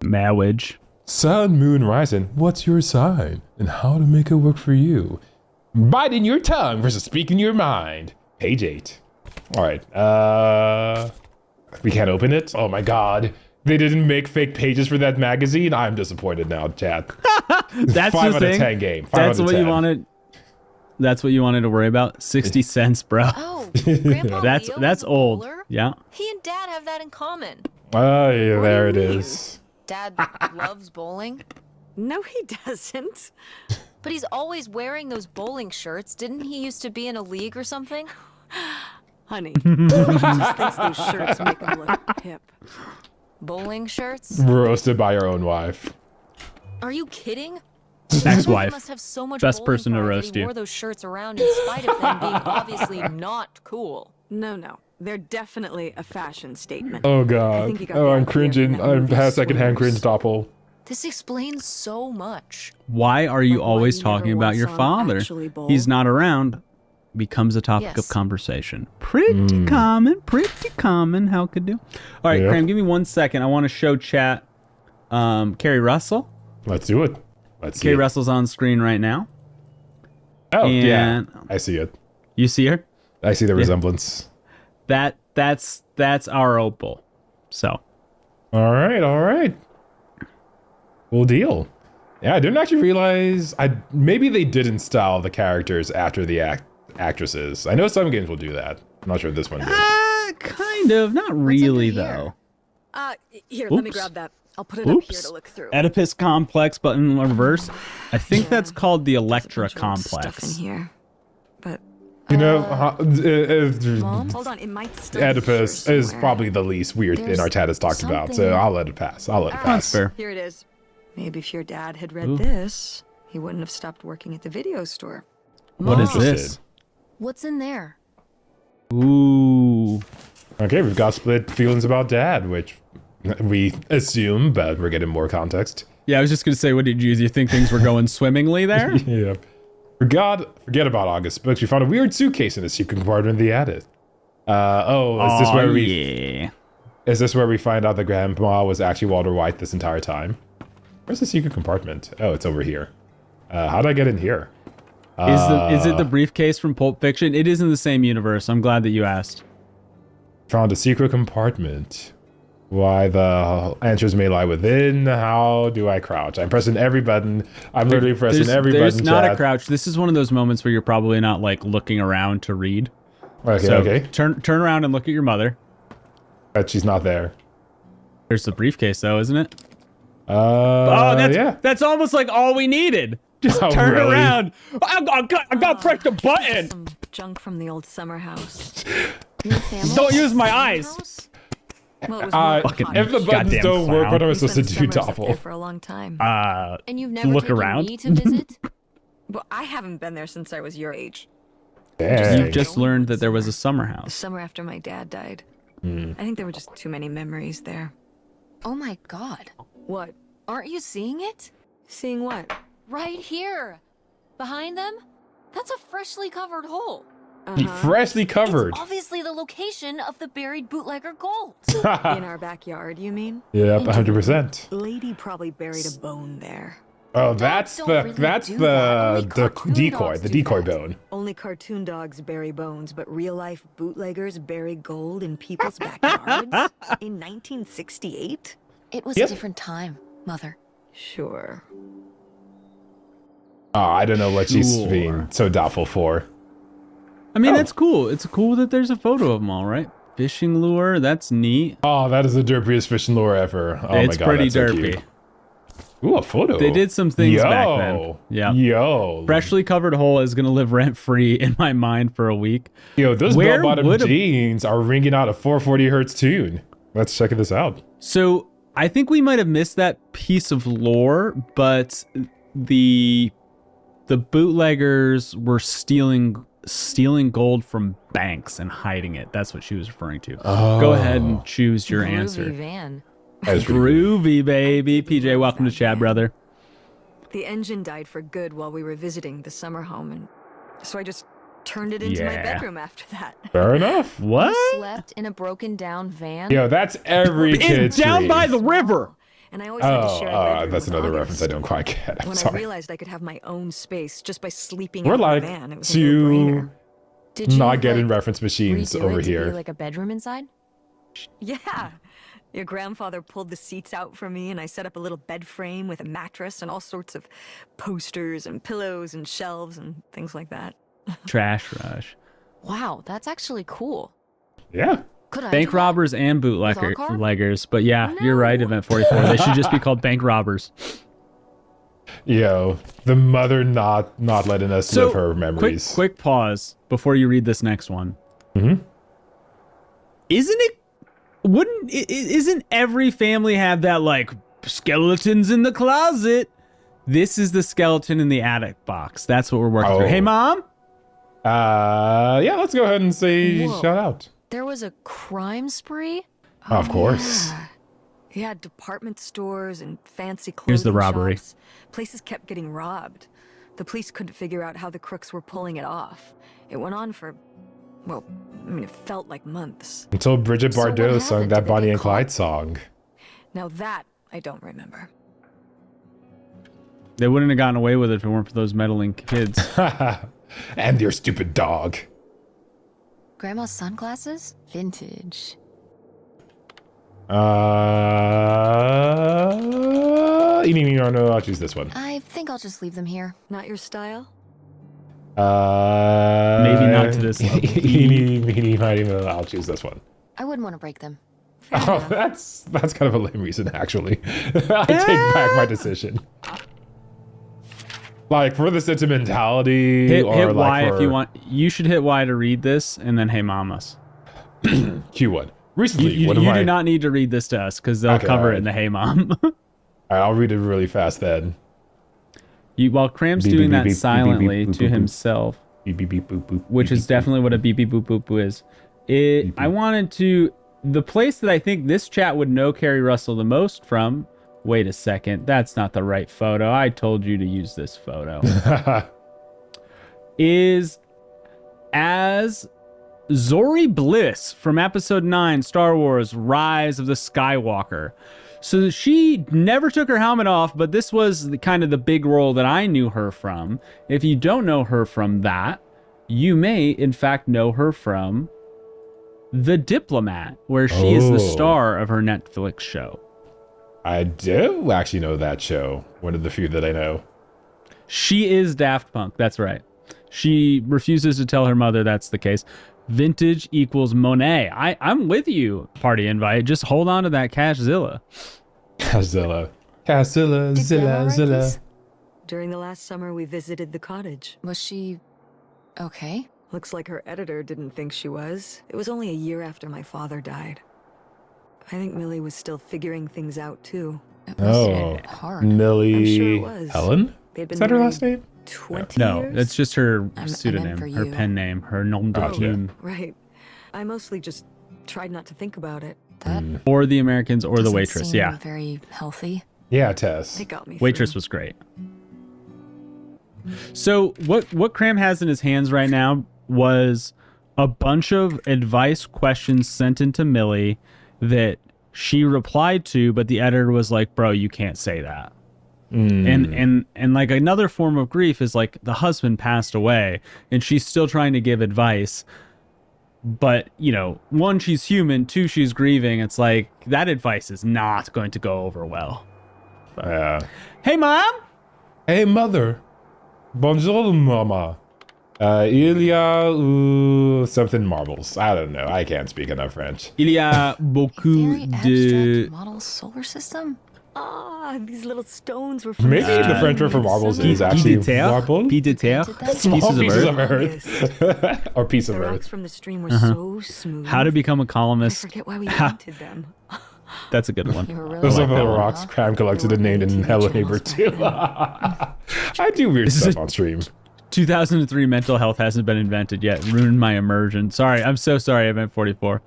Marriage. Sun, moon, rising. What's your sign? And how to make it work for you? Biting your tongue versus speaking your mind. Page 8. All right. We can't open it? Oh my god. They didn't make fake pages for that magazine? I'm disappointed now, Chad. That's 5 the out thing. of 10 game. 5 That's out of what 10. you wanted. That's what you wanted to worry about. 60 cents, bro. Oh, Grandpa That's Leo that's is a old. bowler? Yeah. He and Dad have that in common. Oh, yeah, What there it do you mean? is. Dad loves bowling, No, he doesn't. but he's always wearing those bowling shirts. Didn't he used to be in a league or something? Honey, he just thinks those shirts make him look hip. Bowling shirts? Roasted by your own wife. Are you kidding? Ex-wife. Must have so much Best bowling person to pride that roast he you. wore those shirts around in spite of them being obviously not cool. No. They're definitely a fashion statement. Oh I god. think you got Oh, the I'm idea from cringing. that I'm movie have secondhand cringe Swingers. doppel. This explains so much. Why are you Like why always you never talking about once your saw him father? actually bowl? He's not around. Becomes a topic of Yes. conversation. Pretty common. How could do? All right, Yeah. Graham, give me 1 second. I want to show chat Carrie Russell. Let's do it. Let's see Carrie it. Russell's on screen right now. Oh, yeah. and- I see it. You see her? I see the resemblance. That's our Opal. So All right. Cool deal. Yeah, I didn't actually realize. Maybe they didn't style the characters after the actresses. I know some games will do that. I'm not sure this one did. kind of, not really under here? though. Here, let me Oops. grab that. I'll put it up here Oops. to look through. Oedipus complex, but in reverse. I think that's called the There's a Electra bunch of old stuff in complex. here. But You know, Mom? hold on, it might still Oedipus be here is somewhere. probably the least weird thing There's our chat has talked about, so something- I'll let it pass. That's pass. fair. Here it is. Maybe if your dad had read Ooh. this, he wouldn't have stopped working at the video store. What is Mom, this? What's in there? Ooh. Okay, we've got split feelings about dad, which we assume, but we're getting more context. Yeah, I was just gonna say, what did you? Do you think things were going swimmingly there? Yeah. Forget about August books. We found a weird suitcase in the secret compartment of the attic. Is this where we? Yeah. Is this where we find out that Grandma was actually Walter White this entire time? Where's the secret compartment? Oh, it's over here. How did I get in here? Is it the briefcase from Pulp Fiction? It is in the same universe. I'm glad that you asked. Found a secret compartment. Why the answers may lie within. How do I crouch? I'm pressing every button. I'm literally pressing every There's button. not chat. a crouch. This is one of those moments where you're probably not like looking around to read. Okay, So okay. turn around and look at your mother. But she's not there. There's the briefcase though, isn't it? Yeah. That's almost like all we needed. Just Oh, turn really? around. I got to press the button. Some junk from the old summer house. Your family? Don't use my Summer eyes. house? Well, it was more Fucking cottage. If the buttons Goddamn don't work, clown. what am I We supposed to spent do, summers up there Doppel? for a long time. And you've never Look taken around. me to visit? Well, I haven't been there since I was your age. Dang. You just learned that there was a summer The house. summer after my dad died. Hmm. I think there were just too many memories there. Oh my god. What? Aren't you seeing it? Seeing what? Right here. Behind them? That's a freshly covered hole. Freshly covered. It's obviously the location of the buried bootlegger gold. In our backyard, you mean? Yep, 100%. Lady probably buried a bone there. Oh, that's don't the really that's do that. Only the cartoon decoy, dogs the do decoy that. bone. Only cartoon dogs bury bones, but real-life bootleggers bury gold in people's backyards? In 1968? It was Yep. a different time, Mother. Sure. Oh, I don't know what she's Sure. being so doubtful for. I mean, Oh. that's cool. It's cool that there's a photo of them all, right? Fishing lure, that's neat. Oh, that is the derpiest fishing lure ever. Oh It's my god, pretty that's so derpy. cute. Ooh, a photo. They did some things back then. Yeah. Yo. Freshly covered hole is gonna live rent free in my mind for a week. Yo, those Where bell-bottom would a- jeans are ringing out a 440 hertz tune. Let's check this out. So I think we might have missed that piece of lore, but the bootleggers were stealing gold from banks and hiding it. That's what she was referring to. Go ahead and choose your Groovy answer. van. That is pretty cool. Groovy, baby. PJ, welcome to chat, brother. The engine died for good while we were visiting the summer home, and so I just turned it into my Yeah. bedroom after that. Fair enough. What? Slept in a broken down van. Yo, that's every kid's It's down dream. by the river. And I always had to share a bedroom that's with another August. reference I don't quite get. I'm When I sorry. realized I could have my own space just by sleeping We're out in like the van, it was a two no-brainer. Did you not getting like, reference machines redo over it to here. Be like a bedroom inside? Yeah. Your grandfather pulled the seats out for me, and I set up a little bed frame with a mattress and all sorts of posters and pillows and shelves and things like that. Trash rush. Wow, that's actually cool. Yeah. Could I Bank do that? robbers and With our car? bootleggers. But yeah, you're right, No. Event 44. They should just be called bank robbers. Yo, the mother not letting us live her quick, memories. quick pause before you read this next one. Mhm. Isn't every family have that like skeletons in the closet? This is the skeleton in the attic box. That's what we're working through. Oh. Hey, Mom? Yeah, let's go ahead and say Whoa. shout out. There was a crime spree? Of course. Yeah. Yeah, department stores and fancy clothing Here's the robbery. shops. Places kept getting robbed. The police couldn't figure out how the crooks were pulling it off. It went on for, well, I mean, it felt like months. Until Bridget So what Bardot sung happened? that Did they Bonnie get and caught? Clyde song. Now that I don't remember. They wouldn't have gotten away with it if it weren't for those meddling kids. And your stupid dog. Grandma's sunglasses? Vintage. No, I'll choose this one. I think I'll just leave them here. Not your style? Maybe not to this level. Eeny, miny, moe, I'll choose this one. I wouldn't want to break them. Fair Oh, enough. that's kind of a lame reason, actually. I take back my decision. Like, for the sentimentality, Hit or Y like if you want. You should hit Y to read this, and then Hey Mamas. Q1. Recently, You one of my... do not need to read this to us, because they'll Okay, cover alright. it in the Hey Mom. Alright, I'll read it really fast then. While Cram's Beep, doing beep, that beep, beep, beep, silently beep, to boop, boop. himself, Beep, beep, beep, boop, boop, which beep, is beep, definitely what a beep beep boop boop boop is. I wanted to... The place that I think this chat would know Carrie Russell the most from... Wait a second, that's not the right photo. I told you to use this photo. boop. Is as Zori Bliss from Episode 9, Star Wars: Rise of the Skywalker. So she never took her helmet off, but this was kind of the big role that I knew her from. If you don't know her from that, you may, in fact, know her from The Diplomat, where she is the Oh. star of her Netflix show. I do actually know that show. One of the few that I know. She is Daft Punk. That's right. She refuses to tell her mother that's the case. Vintage equals Monet. I'm with you, party invite. Just hold on to that Cashzilla. Cazilla, Did Zilla, Grandma write Zilla. these? During the last summer, we visited the cottage. Was she okay? Looks like her editor didn't think she was. It was only a year after my father died. I think Millie was still figuring things out, too. It was Oh, hard. Millie I'm sure it was. Helen? They'd been Is that her married last name? 20 No, years? it's just her I meant pseudonym, for her you. pen name, her nom de Gotcha. plume. Right. I mostly just tried not to think about it. That Or the Americans or the doesn't waitress. seem Yeah. very healthy. Yeah, Tess. It got me Waitress through. was great. So what Cram has in his hands right now was a bunch of advice questions sent into Millie that she replied to, but the editor was like, "Bro, you can't say that." And like another form of grief is like the husband passed away and she's still trying to give advice. But, you know, one, she's human, two, she's grieving. It's like that advice is not going to go over well. Hey, Mom. Hey, mother. Bonjour, mama. Il y a something marbles. I don't know. I can't speak enough French. Il y a beaucoup Very de... abstract model solar system? Ah, these little stones were from Maybe the the French word for marbles is actually marble. Pied de terre. Did that? Small Pieces of pieces of earth. earth. Or piece The of rocks earth. from the stream were so smooth. How to become a I columnist. forget why we painted them. That's a good one. You were really Those are like the that one, rocks huh? Cram collected and named in TV Hello channels Neighbor back 2. I do weird This is stuff on stream. 2003 mental health hasn't been invented yet. Ruined my immersion. Sorry. I'm so sorry. I meant 44.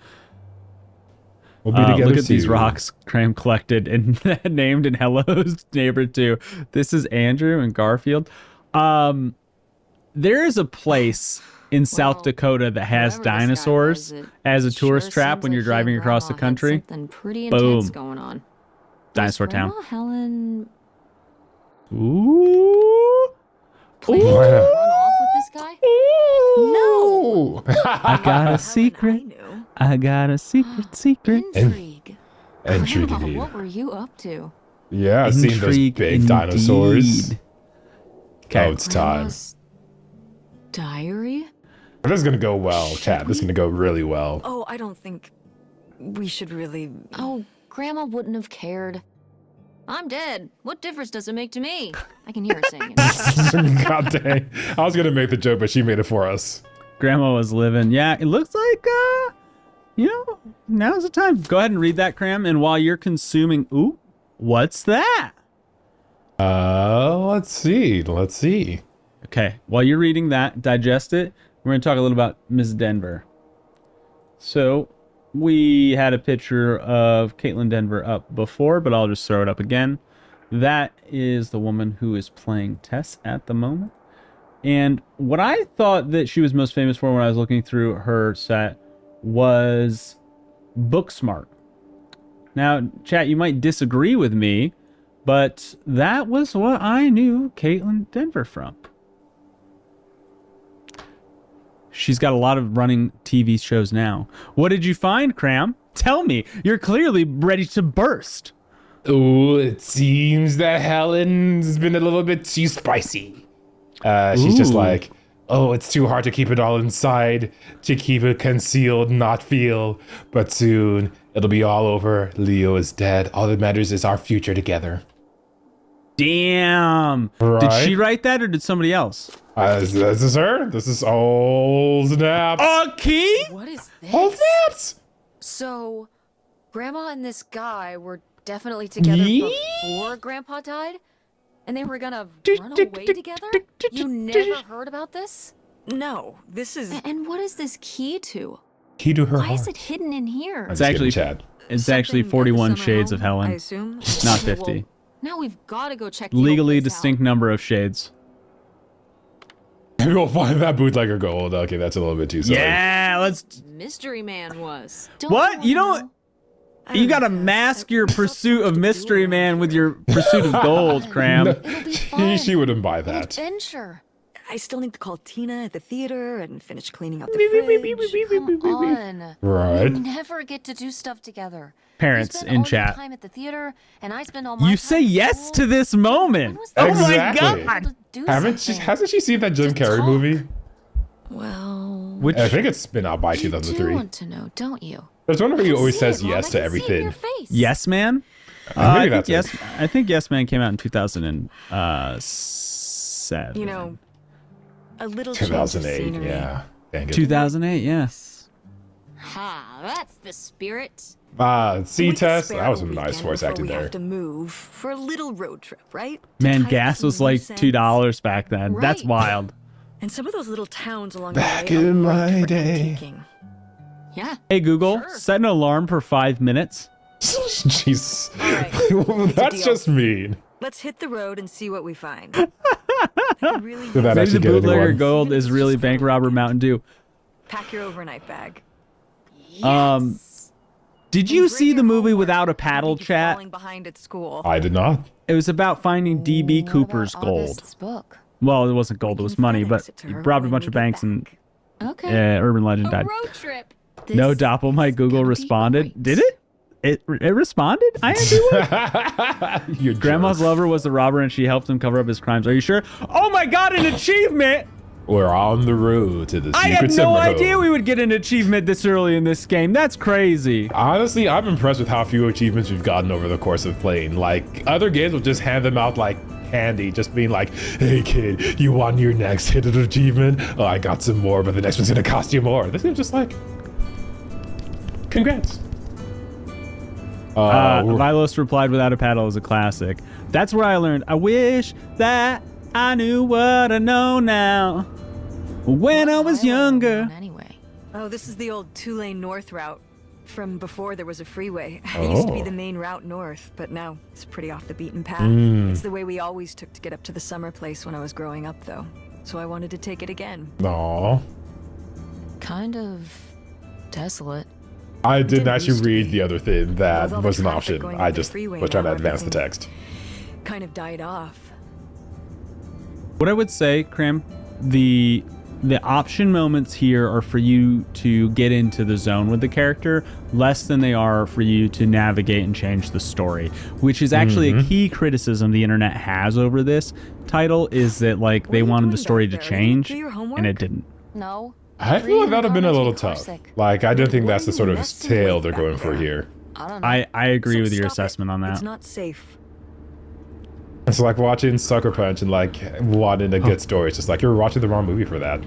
We'll be together Look at these soon. rocks Cram collected and named in Hello's Neighbor 2. This is Andrew and Garfield. There is a place in South Well, Dakota that has whatever this guy dinosaurs was, it as a tourist sure trap seems when you're like he driving and across the Grandma had country. Something pretty Boom. intense going on. Dinosaur Was town. Grandma Helen Ooh. planning to Why not? run off with this guy? No. I got a secret. I knew. I got a secret. Intrigue. Intrigue Grandma, indeed. what were you up to? Yeah, I've seen those Intrigue big dinosaurs. indeed. Oh, Okay. it's time. Grandma's diary? This is gonna go well, chat. This is gonna go really well. Oh, I don't think we should really. Oh, Grandma wouldn't have cared. I'm dead. What difference does it make to me? I can hear her saying it. God dang. I was gonna make the joke, but she made it for us. Grandma was living. Yeah, it looks like, you know, now's the time. Go ahead and read that, Cram. And while you're consuming, ooh, what's that? Let's see. Let's see. Okay, while you're reading that, digest it. We're going to talk a little about Ms. Denver. So, we had a picture of Caitlin Denver up before, but I'll just throw it up again. That is the woman who is playing Tess at the moment. And what I thought that she was most famous for when I was looking through her set was Booksmart. Now, chat, you might disagree with me, but that was what I knew Caitlin Denver from. She's got a lot of running TV shows now. What did you find, Cram? Tell me. You're clearly ready to burst. Oh, it seems that Helen's been a little bit too spicy. She's just like, oh, it's too hard to keep it all inside, to keep it concealed, not feel. But soon, it'll be all over. Leo is dead. All that matters is our future together. Damn. Right? Did she write that or did somebody else? This is her. This is old snaps. A key? What is this? Old snaps. So, Grandma and this guy were definitely together before Grandpa died? And they were gonna run away together? You never heard about this? No, this is... And what is this key to? Key to her Why heart. is it hidden in here? It's actually Chad. It's actually something at the 41 summer shades of home, I Helen, assume. not Okay, 50. well, now we've got to go check the Legally old place distinct number of shades. Maybe we'll find that bootlegger gold. Okay, that's a little bit too silly. Yeah, let's... out. Mystery Man was. What? You don't... I You gotta guess. mask your There's all pursuit sorts of to do Mystery around Man with here. your pursuit of gold, Cram. It'll be fun. She wouldn't buy An that. adventure. I still need to call Tina at the theater and finish cleaning out the fridge. Come on. Right. We never get to do stuff together. Parents You spend in all your chat. time at the theater, and I spend all my You time say at yes school. to this moment. When was the Oh last my Exactly. time we were god. able to do something? Hasn't she seen that Jim To Carrey talk. movie? Well, Which I think it's been out by you do 2003. want to know, don't you? There's one where he I can always see says it, Mom. yes I to can see it in everything. your face. Yes Man? Maybe I think that's yes. it. I think Yes Man came out in 2007. You know, a little change of 2008, scenery. yeah. Dang it. 2008. Yeah. Ha, that's the spirit. See, We could Tess, spare that was a some nice weekend voice before acting we there. have to move for a little road trip, right? To Man, tie up gas some was like loose ends. $2 back then. That's Right. wild. And some of those little towns along Back the way in are ripe my for day. taking. Yeah. Hey Google, Sure. set an alarm for 5 minutes. Jeez. right. That's deal. just mean. Let's hit the road and see what we find. I could really Did that Maybe actually the get bootlegger anyone? gold is really bank robber Mountain Dew. pack your overnight bag. Yes. Did And you bring see your the movie homework. without a Don't paddle, make you chat? falling behind at school. I did not. It was about finding DB What Cooper's about gold. August's book? Well, it wasn't gold, it We was can money, FedEx but it to he her robbed a when bunch we of get banks and back. Okay. Urban Legend A died. road trip. No, This Doppel, my is Google gonna be responded. great. Did it? It responded? I do it. You Grandma's jerk. lover was the robber and she helped him cover up his crimes. Are you sure? Oh my god, an achievement! We're on the road to the I secret had no summer idea home. we would get an achievement this early in this game. That's crazy. Honestly, I'm impressed with how few achievements we've gotten over the course of playing. Like, other games will just hand them out like candy, just being like, hey kid, you want your next hidden achievement? Oh, I got some more, but the next one's gonna cost you more. This is just like, congrats. Vilos replied without a paddle is a classic. That's where I learned. I wish that I knew what I know now. When I was younger. Anyway. Oh, this is the old 2-lane north route from before there was a freeway. It used to be Oh. the main route north, but now it's pretty off the beaten path. Mm. It's the way we always took to get up to the summer place when I was growing up, though. So I wanted to take it again. Aw. Kind of desolate. I didn't Didn't actually used to read be. the other thing. That With all the was an traffic option. going I up the just freeway was trying to now, advance the everything text. Kind of died off. What I would say, Cram, the option moments here are for you to get into the zone with the character, less than they are for you to navigate and change the story, which is actually a key criticism the internet has over this title, is that like What they are you wanted doing the story to back there? Did you change do your homework? and it didn't. No. I feel like that'd have been a little tough. Like, I didn't think What that's are the you sort of messing tale with they're back going for there? here. I don't know. I agree So with your stop it. assessment on that. It's not safe. It's like watching Sucker Punch and like wanting a good story. It's just like you're watching the wrong movie for that.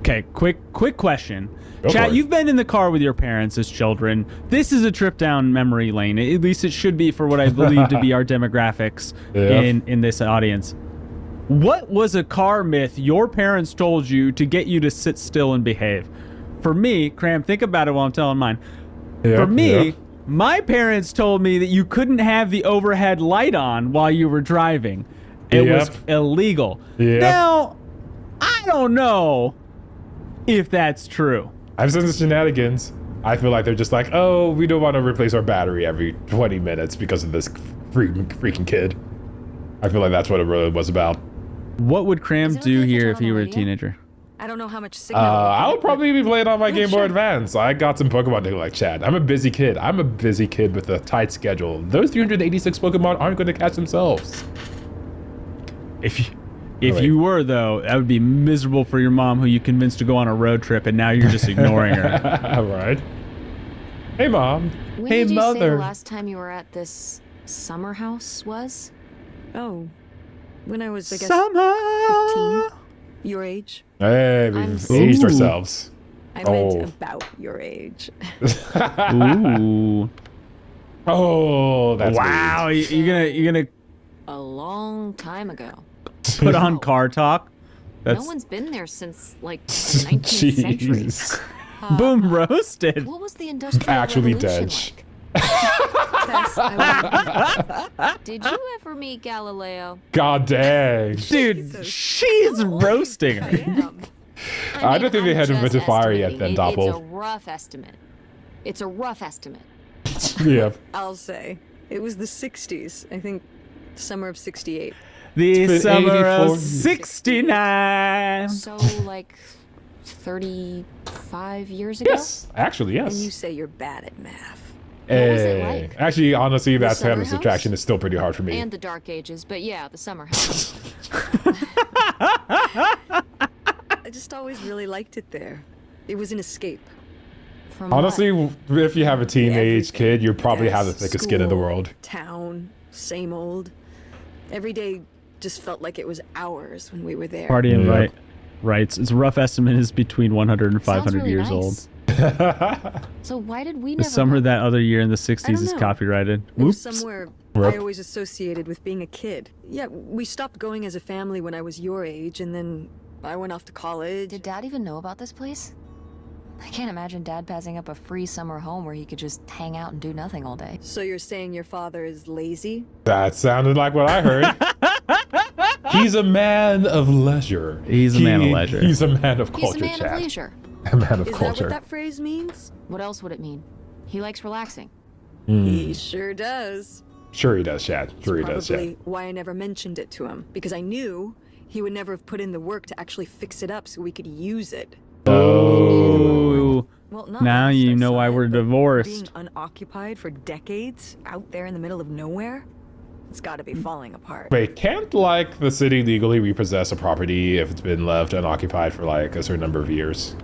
Okay, quick question. Go Chat, for it. you've been in the car with your parents as children. This is a trip down memory lane. At least it should be for what I believe to be our demographics Yep. in this audience. What was a car myth your parents told you to get you to sit still and behave? For me, Cram, think about it while I'm telling mine. Yeah, For me, yeah. my parents told me that you couldn't have the overhead light on while you were driving. It was Yep. illegal. Yep. Now, I don't know if that's true. I've seen the shenanigans. I feel like they're just like, oh, we don't want to replace our battery every 20 minutes because of this freaking kid. I feel like that's what it really was about. What would Cram Is it do okay if I here turn if on he the were a radio? teenager? I don't know how much signal. I would probably be playing on my Game Boy sure. Advance. I got some Pokemon to like Chad. I'm a busy kid. I'm a busy kid with a tight schedule. Those 386 Pokemon aren't going to catch themselves. If wait. you were, though, that would be miserable for your mom, who you convinced to go on a road trip, and now you're just ignoring her. Right. Hey, Mom. When Hey, did you say Mother. the last time you were at this summer house was? Oh, when I was, I guess, Summer. 15, your age. Hey, I'm we've so- aged Ooh. ourselves. I Oh. meant about your age. Ooh. Oh, that's Wow. weird. You're gonna A long time ago. put on car talk? That's No one's been there since, like, the 19th century. Jeez. boom roasted. What was the Industrial Actually Revolution dead. Tess, I like? Did you ever meet Galileo? God dang. Dude, Jesus. she's roasting her. am. I don't think they I'm had just invented fire yet estimating. then, It's a Doppel. rough estimate. It's a rough estimate. Yeah. I'll say. It was the 60s. I think summer of 68. The been summer 84 of '69. So, like, 35 years ago? Yes. Actually, And you yes. say you're bad at math. What was it like? Actually, honestly, that summer kind of house? subtraction is still pretty hard for me. And the Dark Ages, but yeah, the summer house. I just always really liked it there. It was an escape. From Honestly, what? if you have a teenage Everything. kid, you probably have the Yes, thickest skin in the school, world. Town, same old. Every day just felt like it was hours when we were there. Party and Yeah. writes. Its rough estimate is between 100 and Sounds 500 really years old. nice. So why did we The never summer go? that other year in the I 60s don't is know. copyrighted. It was Whoops. somewhere Rip. I always associated with being a kid. Yeah, we stopped going as a family when I was your age, and then I went off to college. Did Dad even know about this place? I can't imagine Dad passing up a free summer home where he could just hang out and do nothing all day. So you're saying your father is lazy? That sounded like what I heard. He's a man of leisure. He's a man of leisure. He's a man of He's culture, a man Chad. of leisure. A man of Is that culture. what that phrase means? What else would it mean? He likes relaxing. He sure does. Sure he does, Chad. Sure he does, Probably Chad. why I never mentioned it to him, because I knew he would never have put in the work to actually fix it up so we could use it. Oh. Well, not Now last you I know saw why it, we're but divorced. Being unoccupied for decades out there in the middle of nowhere, it's got to be falling apart. Wait, can't like the city legally repossess a property if it's been left unoccupied for like a certain number of years?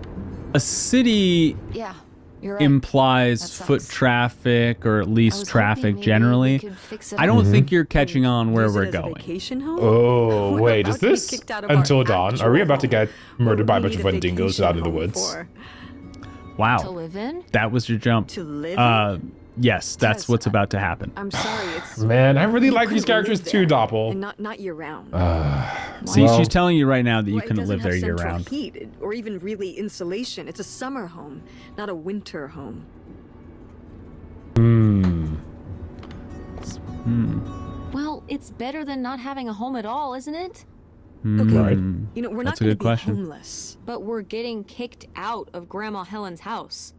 A city Yeah, you're right. implies That foot sucks. traffic, or at I least was hoping traffic maybe generally. we could fix it I don't up. think you're catching on where Use it we're as a going. vacation home? Oh, We're wait, about is to be this kicked out of our until dawn? Are we actual about to get home. murdered by a What bunch would of we need a Wendigos vacation out in the home woods? for? To Wow. live in? That was your jump. To live in? Yes, that's Tess, what's about to happen. I'm sorry, it's... Man, I really you like these couldn't characters live too, there, Doppel. And not year round. See, Well- she's telling you right now that you Well, it couldn't doesn't live there have year central round. heat or even really insulation. It's a summer home, not a winter home. Well, it's better than not having a home at all, isn't it? Okay, Right. you know, we're That's not a going to good be question. homeless. But we're getting kicked out of Grandma Helen's house.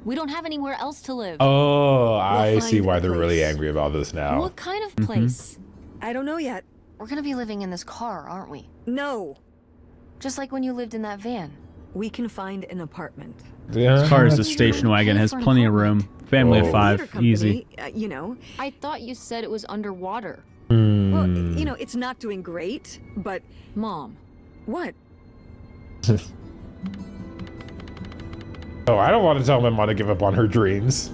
We don't have anywhere else to live. Oh, I see find why a they're really place. angry about this now. What kind of place? I don't know yet. We're gonna be living in this car, aren't we? No, Just like when you lived in that van. we can find an apartment. Yeah. Car is a That's station true. wagon, Pay has for an plenty of room. apartment. Family of Whoa. five, Theater company, easy. you know. I thought you said it was underwater. Well, you know, it's not doing great, but Mom, what? Oh, I don't want to tell my mom to give up on her dreams.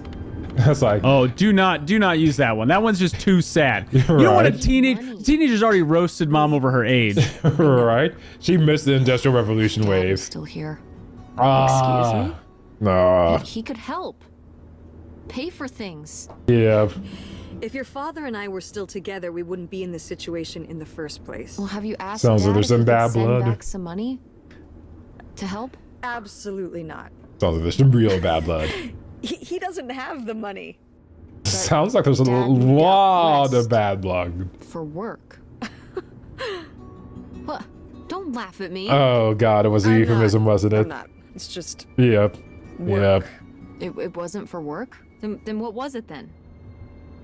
That's like, Oh, do not use that one. That one's just too sad. You don't want a Right. teenager's already roasted mom over her age. right? She missed the Industrial Revolution Dad wave. is still here. Ah, Excuse me? no. He could help. Pay for things. Yeah. If your father and I were still together, we wouldn't be in this situation in the first place. Well, have you asked Sounds like Dad there's if some he could bad send blood. back some money to help? Absolutely not. Sounds like there's some real bad blood. He doesn't have the money. Sounds like there's a Dad moved out lot of west. bad blood. For work. What? Don't laugh at me. Oh god, it was a I'm euphemism, not. wasn't I'm it? not. It's just Yep. work. It wasn't for work? Then what was it then?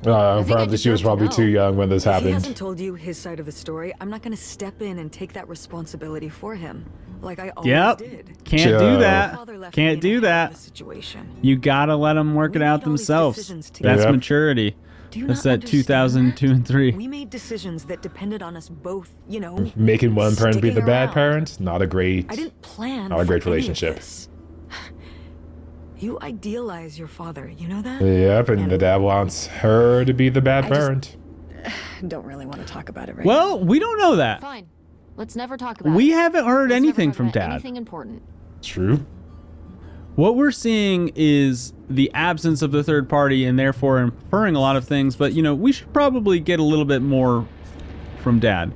Yep. I think I Apparently she was deserve to probably too know. young when this If he happened. hasn't told you his side of the story, I'm not going to step in and take that responsibility for him, like I always Yep. did. Can't Joe. do My that. father left Can't me do in a hell of that. a situation. You gotta let them work We it out made all these themselves. decisions together. That's Yep. maturity. Do you That's not that understand 2002 and 3. We made decisions that depended on us both, you know. Making one parent be the sticking bad around. parent, not a great. I didn't plan Not a for great any of relationship. this. You idealize your father, you know that? Yep, and the dad wants her to be the bad I just- parent. Don't really want to talk about it right Well, we don't know that. Fine. Let's never talk about We it. haven't heard Let's never anything talk from about Dad. Anything important. True. What we're seeing is the absence of the third party and therefore inferring a lot of things, but we should probably get a little bit more from Dad.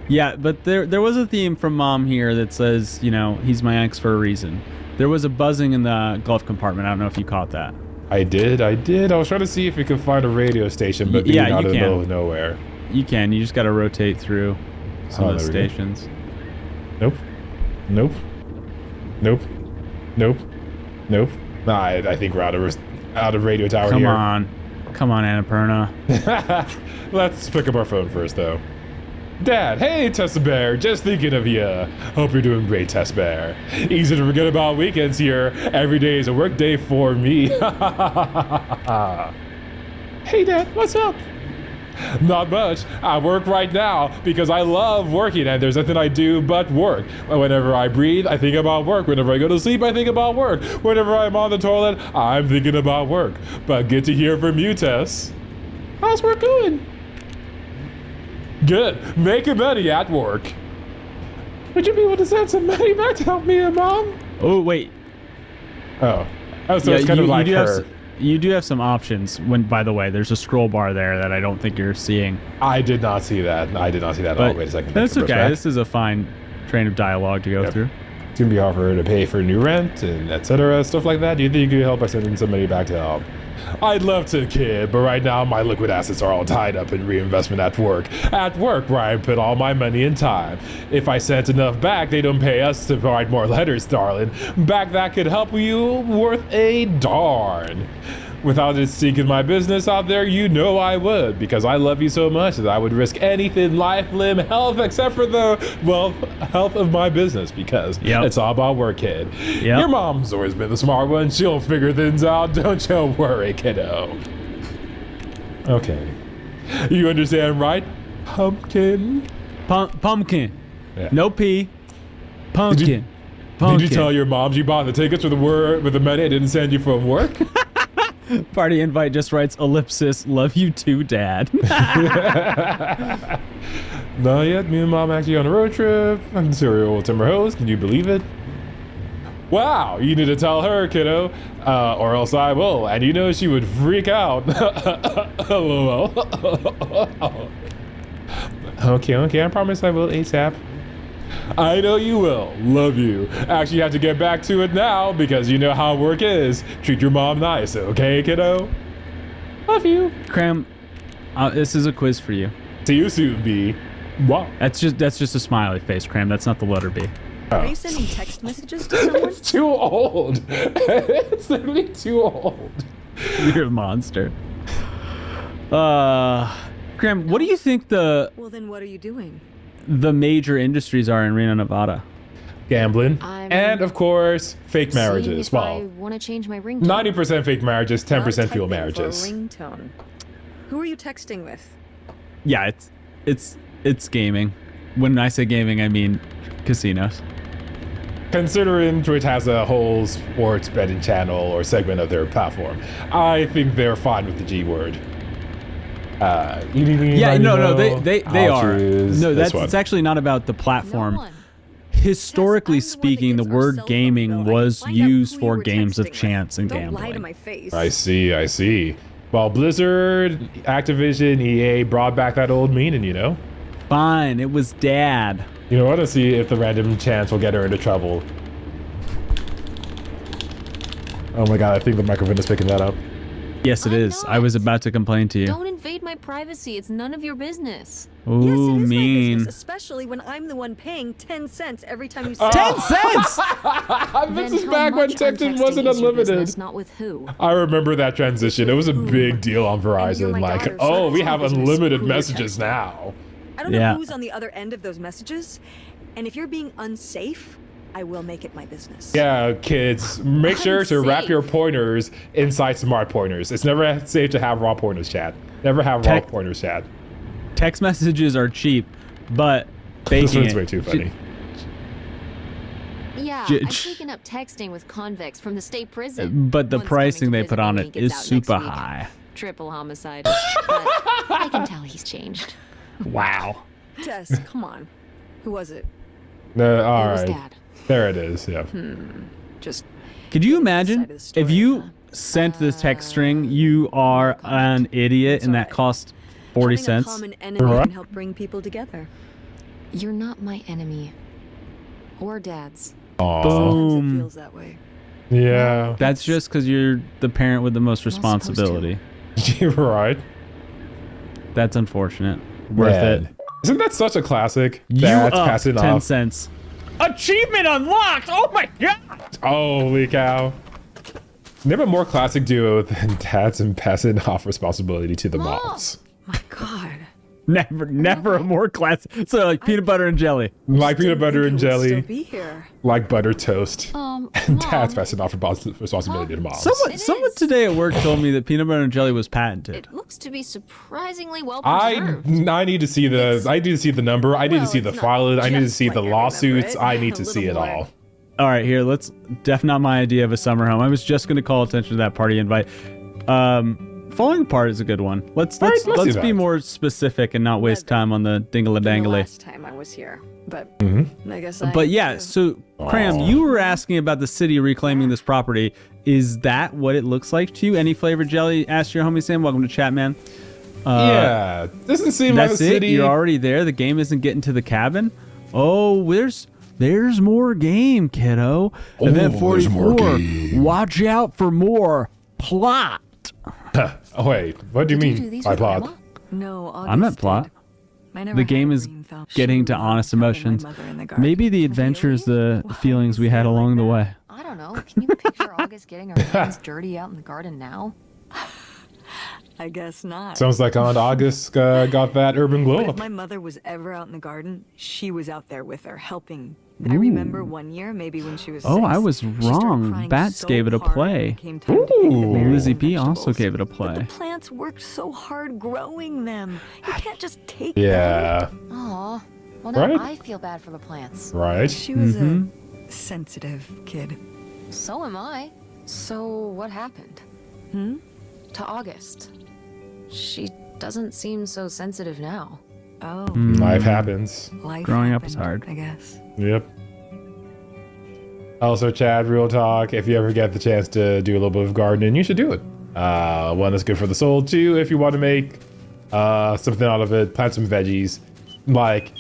Yeah, but there was a theme from Mom here that says, he's my ex for a reason. There was a buzzing in the glove compartment. I don't know if you caught that. I did. I was trying to see if we could find a radio station, but being Yeah, out you in the can. middle of nowhere. You just got to rotate through some Oh, of the there we go. stations. Nope. Nope. Nope. Nope. Nope. Nah, I think we're out of radio tower Come here. on, Annapurna. Let's pick up our phone first, though. Dad, hey, Tessa Bear, just thinking of ya. Hope you're doing great, Tess Bear. Easy to forget about weekends here. Every day is a work day for me. Hey, Dad, what's up? Not much. I work right now because I love working and there's nothing I do but work. Whenever I breathe, I think about work. Whenever I go to sleep, I think about work. Whenever I'm on the toilet, I'm thinking about work. But good to hear from you, Tess. How's work going? Good. Making money at work. Would you be able to send some money back to help me and Mom? Oh wait, Oh, so it's kind of like her. You do have some options. By the way, there's a scroll bar there that I don't think you're seeing. I did not see that. I did not see that. But Oh, wait a second. that's Goes okay. back. This is a fine train of dialogue to go Yep. through. It's gonna be hard for her to pay for new rent and etc. Stuff like that. Do you think you could help by sending some money back to help? I'd love to, kid, but right now my liquid assets are all tied up in reinvestment at work. At work, where I put all my money and time. If I sent enough back, they don't pay us to write more letters, darling. Back that could help you worth a darn. Without it sinking my business out there, you know I would, because I love you so much that I would risk anything, life, limb, health, except for the, health of my business, because it's all about work, kid. Yep. Your mom's always been the smart one. She'll figure things out. Don't you worry, kiddo. Okay. You understand, right? Pumpkin? Pumpkin. Yeah. No P. Pumpkin. Did Pumpkin. you tell your mom you bought the tickets with the money I didn't send you from work? Party invite just writes ellipsis. Love you too, Dad. Not yet. Me and Mom actually on a road trip. I'm serial timber hose. Can you believe it? Wow, you need to tell her, kiddo, or else I will. And you know she would freak out. LOL. Okay, I promise I will ASAP. I know you will. Love you. Actually, you have to get back to it now because you know how work is. Treat your mom nice, okay, kiddo? Love you. Cram, this is a quiz for you. See you soon, B. Wow. That's just a smiley face, Cram. That's not the letter B. Are you sending text messages to someone? It's too old. It's literally too old. You're a monster. Cram, what do you think the Well, then what are you doing? major industries are in Reno, Nevada? Gambling. I'm And, of course, fake Seeing marriages. if I Well, want to change my ringtone. 90% fake marriages, 10% Not fuel typing marriages. For a ringtone. Who are you texting with? Yeah, it's gaming. When I say gaming, I mean casinos. Considering Twitch has a whole sports betting channel or segment of their platform, I think they're fine with the G word. Yeah, no, they are. No, this it's actually not about the platform. No one. Historically Tess, I'm the one that speaking, the gets our word cell phone gaming bill. I can was find out used who for you were games of texting with. chance and Don't lie to gambling. my face. I see. Well, Blizzard, Activision, EA brought back that old meaning, you know? Fine, it was Dad. You know what? Let's see if the random chance will get her into trouble. Oh my god, I think the microphone is picking that up. Yes, it I'm is. I was not. about to complain to you. Don't invade my privacy. It's none of your business. Ooh, Yes, it is my mean. business, especially when I'm the one paying 10 cents every time you say 10 cents! This Then is how back when much I'm Texting texting wasn't is your unlimited. business, not with who. I remember that transition. It was a big deal on And you're Verizon. my Like, daughter, so oh, it's we my have business unlimited who you're messages texting. now. I don't Yeah. know who's on the other end of those messages, and if you're being unsafe, I will make it my business. Yeah, kids, make sure to wrap Unsafe. your pointers inside smart pointers. It's never safe to have raw pointers, Chad. Never have raw Tech- pointers, Chad. Text messages are cheap, but This baking one's it. way too funny. Yeah, J- I've ch- taken up texting with convicts from the state prison. But the One's pricing coming to they visit put me on when he it gets is out next super week. high. Triple homicide. But I can tell he's changed. Wow. Tess, come on. Who was it? No, It all was right. Dad. There it is. Yeah. Just Could you Getting this side imagine of the story, if you huh? sent this text string, you are an idiot and that alright. cost 40 having a cents? common enemy Right. can help bring people together. You're not my enemy. Or Dad's. Aw. Sometimes Boom. it feels that way. Yeah. That's just because you're the parent with the most Not supposed to. responsibility. You're right. That's unfortunate. Worth Man. it. Isn't that such a classic? You That's up passing 10 off. cents. Achievement unlocked! Oh my god! Holy cow. Never more classic duo than dads and passing off responsibility to the Mom. moms. My God. Never a more classic. So like peanut butter and jelly. Like peanut Didn't butter think and it would still jelly, be here. like butter toast. And dads Mom, passing off responsibility to moms. Someone is. today at work told me that peanut butter and jelly was patented. it looks to be surprisingly well I preserved. need to see the number. I need to Well, see the it's not file. I need to just see like the I remember lawsuits. it. I need A to see it little more. all. All right, here, let's definitely not my idea of a summer home. I was just going to call attention to that party invite. Falling apart is a good one. Let's All right, let's do be that. more specific and not waste time on the dingala The dangly. last time I was here, but I guess I. But yeah, so Cram, you were asking about the city reclaiming this property. Is that what it looks like to you? Any flavored jelly? Ask your homie Sam. Welcome to chat, man. Yeah, doesn't seem like a That's it. city. You're already there. The game isn't getting to the cabin. Oh, there's more game, kiddo. Event there's more 44. game. Watch out for more plot. Oh wait, what do you Did you mean do these by with plot? Grandma? No, August I'm at plot. did. I never The had game a is green thumb. getting She to honest loved helping my emotions. mother in the garden. Maybe the adventure is the Why feelings we is had it along like the that? way. I don't know. Can you picture August getting her hands dirty out in the garden now? I guess not. Sounds like Aunt August got that urban glow But if up. my mother was ever out in the garden, she was out there with her, helping. I remember one year, maybe when she was Oh, 6, I was she started wrong. crying Bats so gave it a hard when play. it came time to pick the Ooh. berries Lizzie and P also vegetables. gave it a But play. the plants worked so hard growing them. You can't just take Yeah, Aw. Well, now Right? I feel bad for the plants. them. right. She was Mm-hmm. a sensitive kid. So am I. So what happened? To August. She doesn't seem so sensitive now. Oh, Life happens. life Growing up is happened, hard. I guess. Yep. Also, Chad, real talk. If you ever get the chance to do a little bit of gardening, you should do it. One, that's good for the soul. Two, if you want to make something out of it, plant some veggies. Like,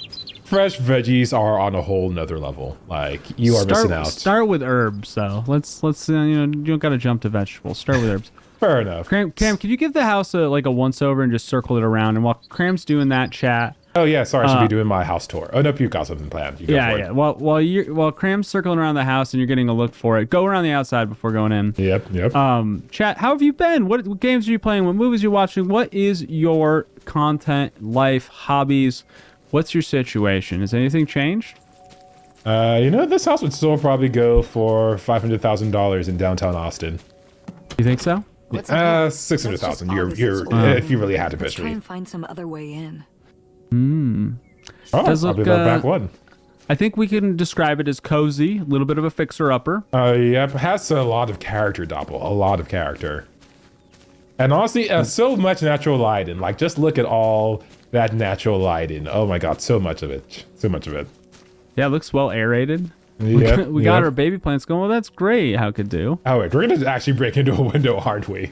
fresh veggies are on a whole nother level. Like, you are missing out. Start with herbs, though. Let's you don't gotta jump to vegetables. Start with herbs. Fair enough. Cram, could you give the house a once over and just circle it around? And while Cram's doing that, chat. Oh yeah, sorry, I should be doing my house tour. Oh nope, you've got something planned. You go for Yeah. it. While Cram's circling around the house and you're getting a look for it, go around the outside before going in. Yep. Chat, how have you been? What games are you playing? What movies are you watching? What is your content, life, hobbies? What's your situation? Has anything changed? This house would still probably go for $500,000 in downtown Austin. You think so? What's in here? 600,000. Let's just You're August is if you really had to Let's pitch try me. and find some other way in. Oh, Does I'll look, be that back one. I think we can describe it as cozy, a little bit of a fixer-upper. Yep, has a lot of character, Doppel. A lot of character. And honestly, so much natural lighting. Like, just look at all that natural lighting. Oh my god, so much of it. So much of it. Yeah, it looks well aerated. Yep, We got our baby plants going. Well, that's great. How could do? Oh wait, we're gonna actually break into a window, aren't we?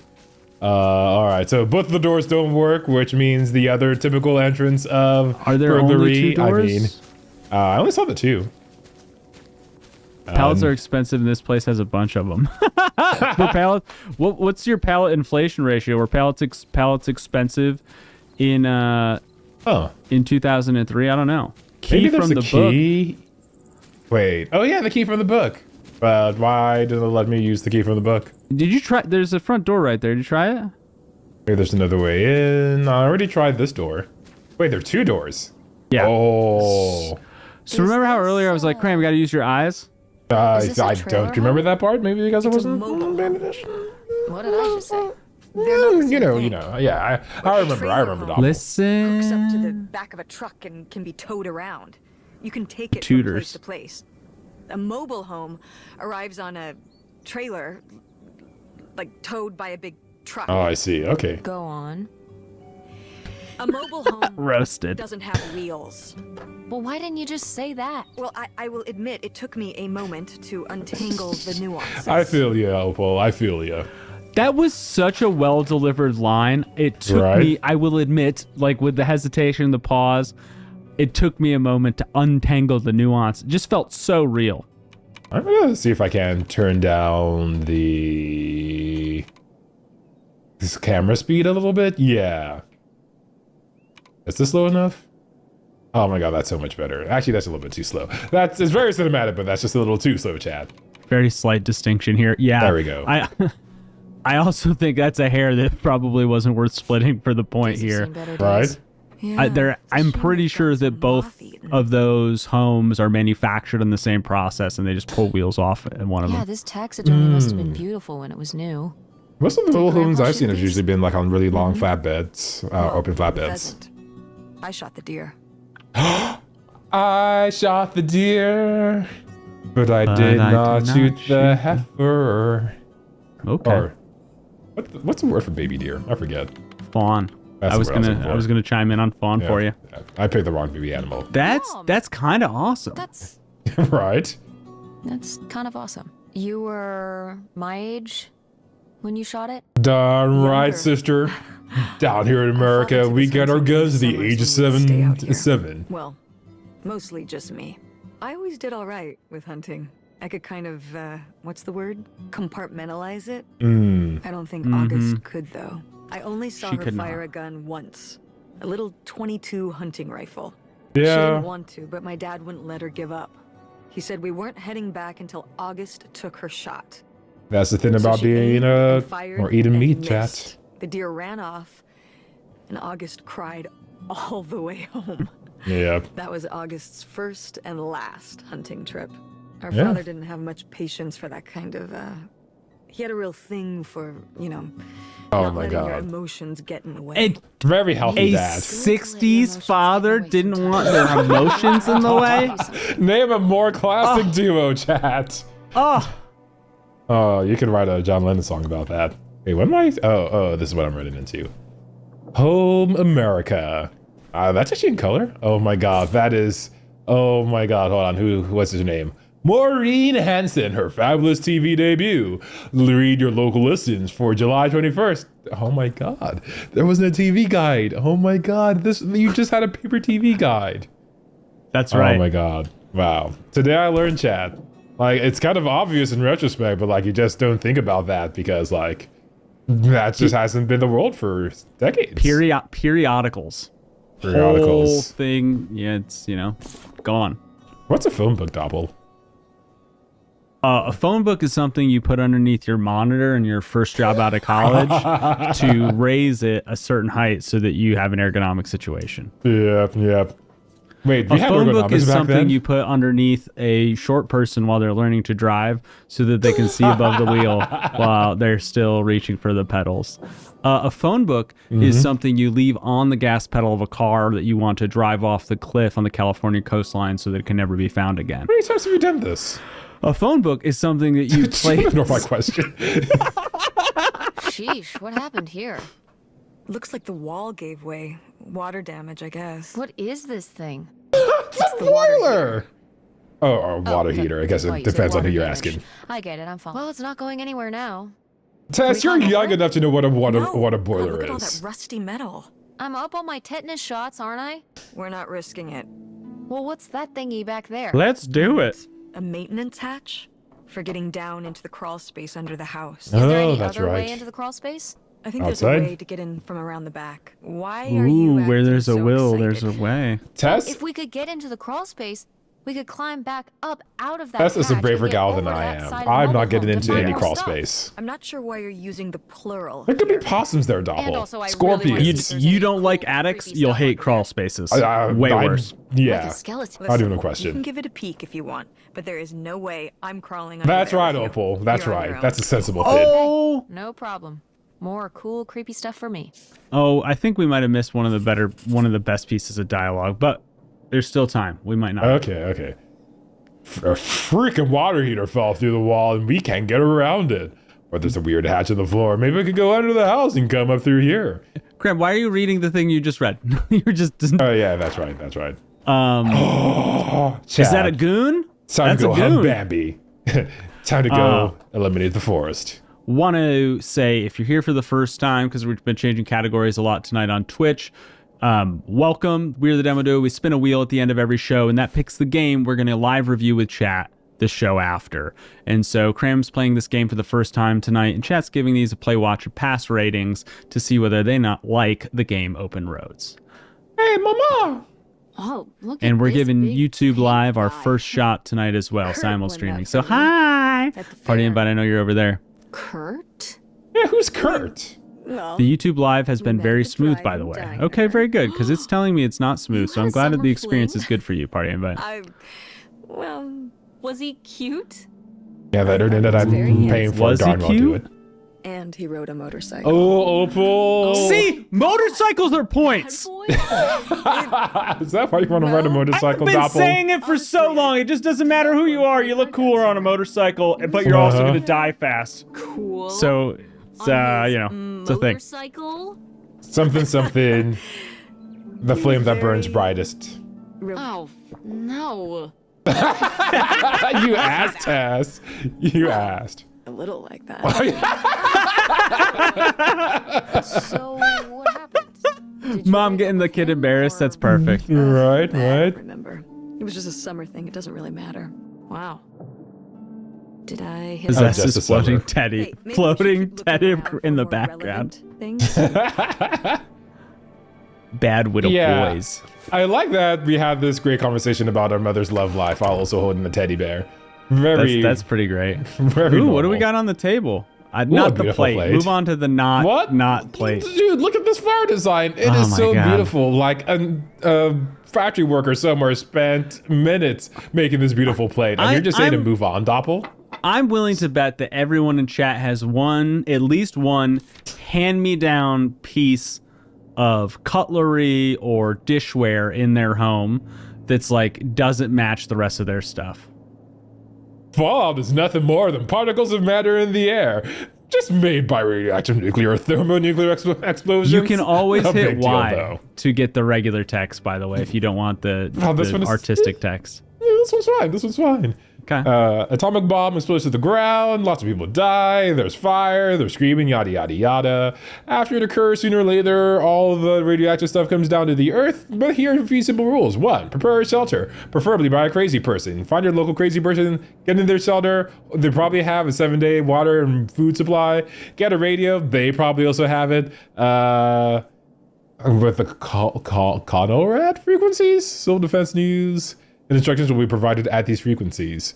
All right, so both of the doors don't work, which means the other typical entrance of Are there burglary. only 2 doors? I mean, I only saw the 2. Pallets are expensive, and this place has a bunch of them. For pallet, what's your pallet inflation ratio? Were pallets expensive in 2003? I don't know. Key Maybe from the key. Wait. Oh yeah, the key from the book. But why didn't it let me use the key from the book? book. Did you try? There's a front door right there. Did you try it? Maybe there's another way in. I already tried this door. Wait, there are 2 doors. Yeah. Oh. So remember how earlier I was like, "Cram, you got to use your eyes." I this a don't. trailer Do you remember home? that part? Maybe because it It's a wasn't. mobile home. What did I just say? They're not the same You thing. know. Yeah, I remember. I remember. Doppel. Hooks up to the Listen. back of a truck and can be towed around. You can take it Tutors. from place to place. A mobile home arrives on a trailer, like towed by a big truck. Oh, I see. Okay. Go on. A mobile home Roasted. doesn't have wheels. Well, why didn't you just say that? Well, I will admit it took me a moment to untangle the nuances. I feel you, Opal. I feel you. That was such a well-delivered line. It took Right. me, I will admit, like with the hesitation, the pause, it took me a moment to untangle the nuance. It just felt so real. I'm gonna see if I can turn down this camera speed a little bit. Yeah. Is this low enough? Oh my god, that's so much better. Actually, that's a little bit too slow. It's very cinematic, but that's just a little too slow, Chad. Very slight distinction here. Yeah. There we go. I also think that's a hair that probably wasn't worth splitting for the point Guess you've here. seen better Right? days. Yeah, I'm it's a shame pretty it sure got so that both moth-eaten. of those homes are manufactured in the same process, and they just pull wheels off in one of Yeah, them. this taxidermy must have been beautiful when it was new. Most of the little homes Grandpa I've seen shoot have these? usually been like on really long flatbeds, open flatbeds. Pheasant. I shot the deer. I shot the deer, but I did not shoot the heifer. Okay. Or what's the word for baby deer? I forget. Fawn. That's I was the word gonna looking for. chime in on fawn Yeah, for you. yeah. I picked the wrong baby animal. That's kind of awesome. That's Right? kind of awesome. You were my age when you shot it? Darn right, Younger. sister. Down here in America, took we us get our hunting guns at the summers age of when we'd stay out here. 7. Well, mostly just me. I always did all right with hunting. I could kind of, what's the word? Compartmentalize it. I don't think August could, though. I only saw She her could fire not. a gun once. A little .22 hunting rifle. She Yeah. didn't want to, but my dad wouldn't let her give up. He said we weren't heading back until August took her shot. That's the thing So about she being aimed and fired or eating and meat, chat. missed. The deer ran off, and August cried all the way home. Yeah. That was August's first and last hunting trip. Our Yeah. father didn't have much patience for that kind of, he had a real thing for, Oh not my letting your god. emotions get in the way. And Very healthy a dad. 60s father didn't want their emotions in the way. Name a more classic duo, chat. Oh, Oh, you could write a John Lennon song about that. Wait, what am I? Oh, this is what I'm running into. Home America. That's actually in color. Oh my god, that is. Oh my god, hold on. What's his name? Maureen Hansen, her fabulous TV debut. Read your local listings for July 21st. Oh my god, there wasn't a TV guide. Oh my god, you just had a paper TV guide. that's right. Oh my god. Wow. Today I learned, chat. Like, it's kind of obvious in retrospect, but like you just don't think about that because like that just hasn't been the world for decades. Periodicals. Whole Periodicals. thing, yeah, it's gone. What's a phone book, Doppel? A phone book is something you put underneath your monitor in your first job out of college to raise it a certain height so that you have an ergonomic situation. Yep. Wait, A we had phone book ergonomics is back something then? you put underneath a short person while they're learning to drive so that they can see above the wheel while they're still reaching for the pedals. A phone book is something you leave on the gas pedal of a car that you want to drive off the cliff on the California coastline so that it can never be found again. How many times have you done this? A phone book is something that you I play. don't know my question. Sheesh, what happened here? Looks like the wall gave way. Water damage, I guess. What is this thing? It's the water boiler. Oh, water okay. heater. I guess Oh, it you said depends on who water you're damage. asking. I get it, I'm fine. Well, it's not going anywhere now. Tess, we you're climb young over it? enough to know what a No, boiler look at all is. that rusty metal. I'm up on my tetanus shots, aren't I? We're not risking it. Well, what's that thingy back there? Let's do it. A maintenance hatch for getting down into the crawl space under the house. Is there Oh, any that's other right. way into the crawl space? I think Outside? there's a way to get in from around the back. Why are you Ooh, where acting there's a so will, excited? there's a way. Tess, If we could get into the crawl space, we could climb back up out of that Tess is a hatch and braver get gal over than to I that am. side of the I'm mobile not getting home to into find any more crawl stuff. space. I'm not sure why you're using the plural. There could be here. possums there, And Doppel. also, I really Scorpions. wanna see You, if there's you any don't like cool, attics, creepy you'll stuff hate up crawl there. spaces. I'm- Way worse. Like Yeah. a skeleton. I do have no You can question. give it a peek if you want, but there is no way I'm crawling under That's there right, with you. Opal. That's You're on your right. own. That's a sensible thing. Oh, No problem. More cool, creepy stuff for me. oh! I think we might have missed one of the best pieces of dialogue, but there's still time. We might not. Okay. A freaking water heater fell through the wall and we can't get around it. Or there's a weird hatch in the floor. Maybe we could go under the house and come up through here. Cram, why are you reading the thing you just read? You're just. Oh, yeah, that's right. That's right. Oh, is that a goon? Time That's to go a hunt goon. Bambi. Time to go eliminate the forest. Want to say, if you're here for the first time, because we've been changing categories a lot tonight on Twitch, welcome. We're the Demo Duo. We spin a wheel at the end of every show, and that picks the game we're going to live review with chat the show after. And so Cram's playing this game for the first time tonight, and chat's giving these a play, watch, or pass ratings to see whether they not like the game Open Roads. Hey, mama! Oh, look And at we're this giving big YouTube pink Live our guy. first shot tonight as well, Kurt simul won streaming. that So for me. hi! At the Party fair. invite, I know you're over there. Kurt? Yeah, who's Kurt? Well, The YouTube Live has been met very the smooth, by the Dragon way. Diner. Okay, very good, because it's telling me it's not smooth, so had I'm a glad that summer the experience fling. is good for you, Party invite. well, Was he cute? Yeah, that internet I'm very paying for Was he darn well do cute? it. and he rode a motorcycle. Oh, Opal! See, motorcycles are points. Boy? Is that why you want to ride a I've motorcycle, been Doppel? saying it for so long. It just doesn't matter who you are. You look cooler on a motorcycle, but you're also going to die fast. Cool. So, it's, you know, it's a thing. Motorcycle? Something. The flame that burns brightest. Oh, no. You asked, Tess. You asked. A little like that. So, what happened? Did you Mom break getting up the with kid him, embarrassed. or- That's perfect. Right, I right. remember. It was just a summer thing. It doesn't really matter. Wow. Did I hit Oh, Possesses just a floating summer. teddy. Hey, maybe we should Floating keep looking teddy around in the for more background. relevant Things. Bad widow Yeah. boys. I like that we had this great conversation about our mother's love life while also holding a teddy bear. Very, That's pretty great. very Ooh, what do we normal. got on the table? a Not the beautiful plate. plate. Move on to the not plate. Dude, look at this flower design. It Oh is my so God. beautiful. Like a factory worker somewhere spent minutes making this beautiful plate. And you're just saying to I'm- move on, Doppel? I'm willing to bet that everyone in chat has at least one hand-me-down piece of cutlery or dishware in their home that's like doesn't match the rest of their stuff. Fallout is nothing more than particles of matter in the air, just made by radioactive nuclear or thermonuclear explosions. You can always No hit big deal, Y though. to get the regular text, by the way, if you don't want the this one is- artistic text. Yeah, this one's fine. This one's fine. Okay. Atomic bomb explodes to the ground. Lots of people die. There's fire. They're screaming. Yada yada yada. After it occurs, sooner or later, all the radioactive stuff comes down to the Earth. But here are a few simple rules. 1. Prepare a shelter, preferably by a crazy person. Find your local crazy person. Get in their shelter. They probably have a 7-day water and food supply. Get a radio. They probably also have it. With the CONORAD frequencies, Civil Defense News, and instructions will be provided at these frequencies.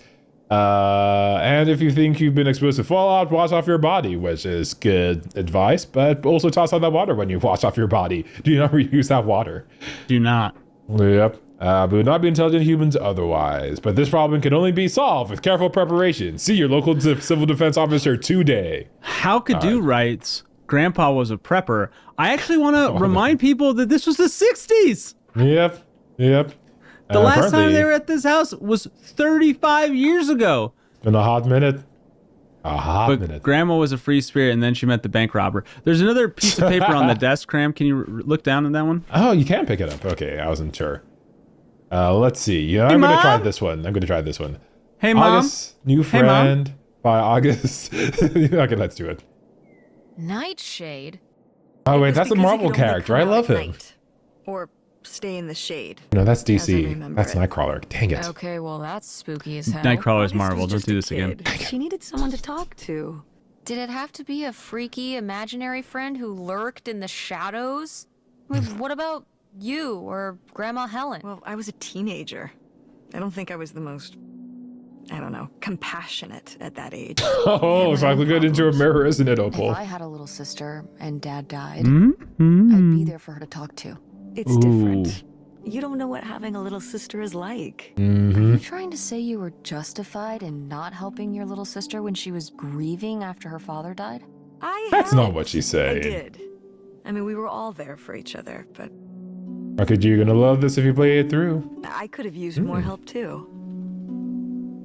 And if you think you've been exposed to fallout, wash off your body, which is good advice, but also toss out that water when you wash off your body. Do not reuse that water. Do not. Yep. We would not be intelligent humans otherwise. But this problem can only be solved with careful preparation. See your local civil defense officer today. How Kadu writes, Grandpa was a prepper. I actually want to remind people that this was the 60s. Yep. The last time they were at this house was 35 years ago. Been a hot minute. But Grandma was a free spirit, and then she met the bank robber. There's another piece of paper on the desk, Cram. Can you look down at that one? Oh, you can pick it up. Okay, I wasn't sure. Let's see. Yeah, I'm going to try this one. Hey, Mom. August, new friend by August. Okay, let's do it. Nightshade? Oh, wait, It's that's a because he Marvel could only character. come I out love at him. night, or stay in the shade. No, that's As I DC. remember That's it. Nightcrawler. Dang it. Okay, well, that's spooky as hell. Nightcrawler's August Marvel. was Don't just do a this again. kid. She needed someone to talk to. Did it have to be a freaky imaginary friend who lurked in the shadows? I mean, what about you or Grandma Helen? Well, I was a teenager. I don't think I was the most, I don't know, compassionate at that age. Oh, it's like looking into a mirror, isn't it, If Opal? I had a little sister and Dad died, Mm-hmm. I'd be there for her to talk to. It's different. You don't know what having a little sister is like. Are you trying to say you were justified in not helping your little sister when she was grieving after her father died? That's not helped. what she's I saying. did. I mean, we were all there for each other, but How could you gonna love this if you play it through? I could have used more help too.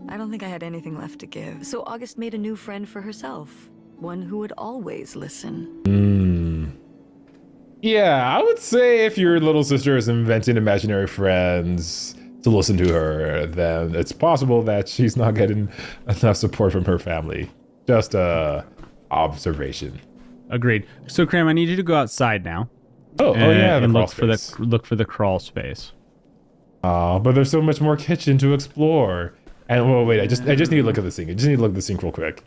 I don't think I had anything left to give. So August made a new friend for herself. One who would always listen. Yeah, I would say if your little sister is inventing imaginary friends to listen to her, then it's possible that she's not getting enough support from her family. Just a observation. Agreed. So, Cram, I need you to go outside now. Oh yeah, the and crawl look for space. look for the crawl space. But there's so much more kitchen to explore. And well, wait, I just need to look at the sink. I just need to look at the sink real quick.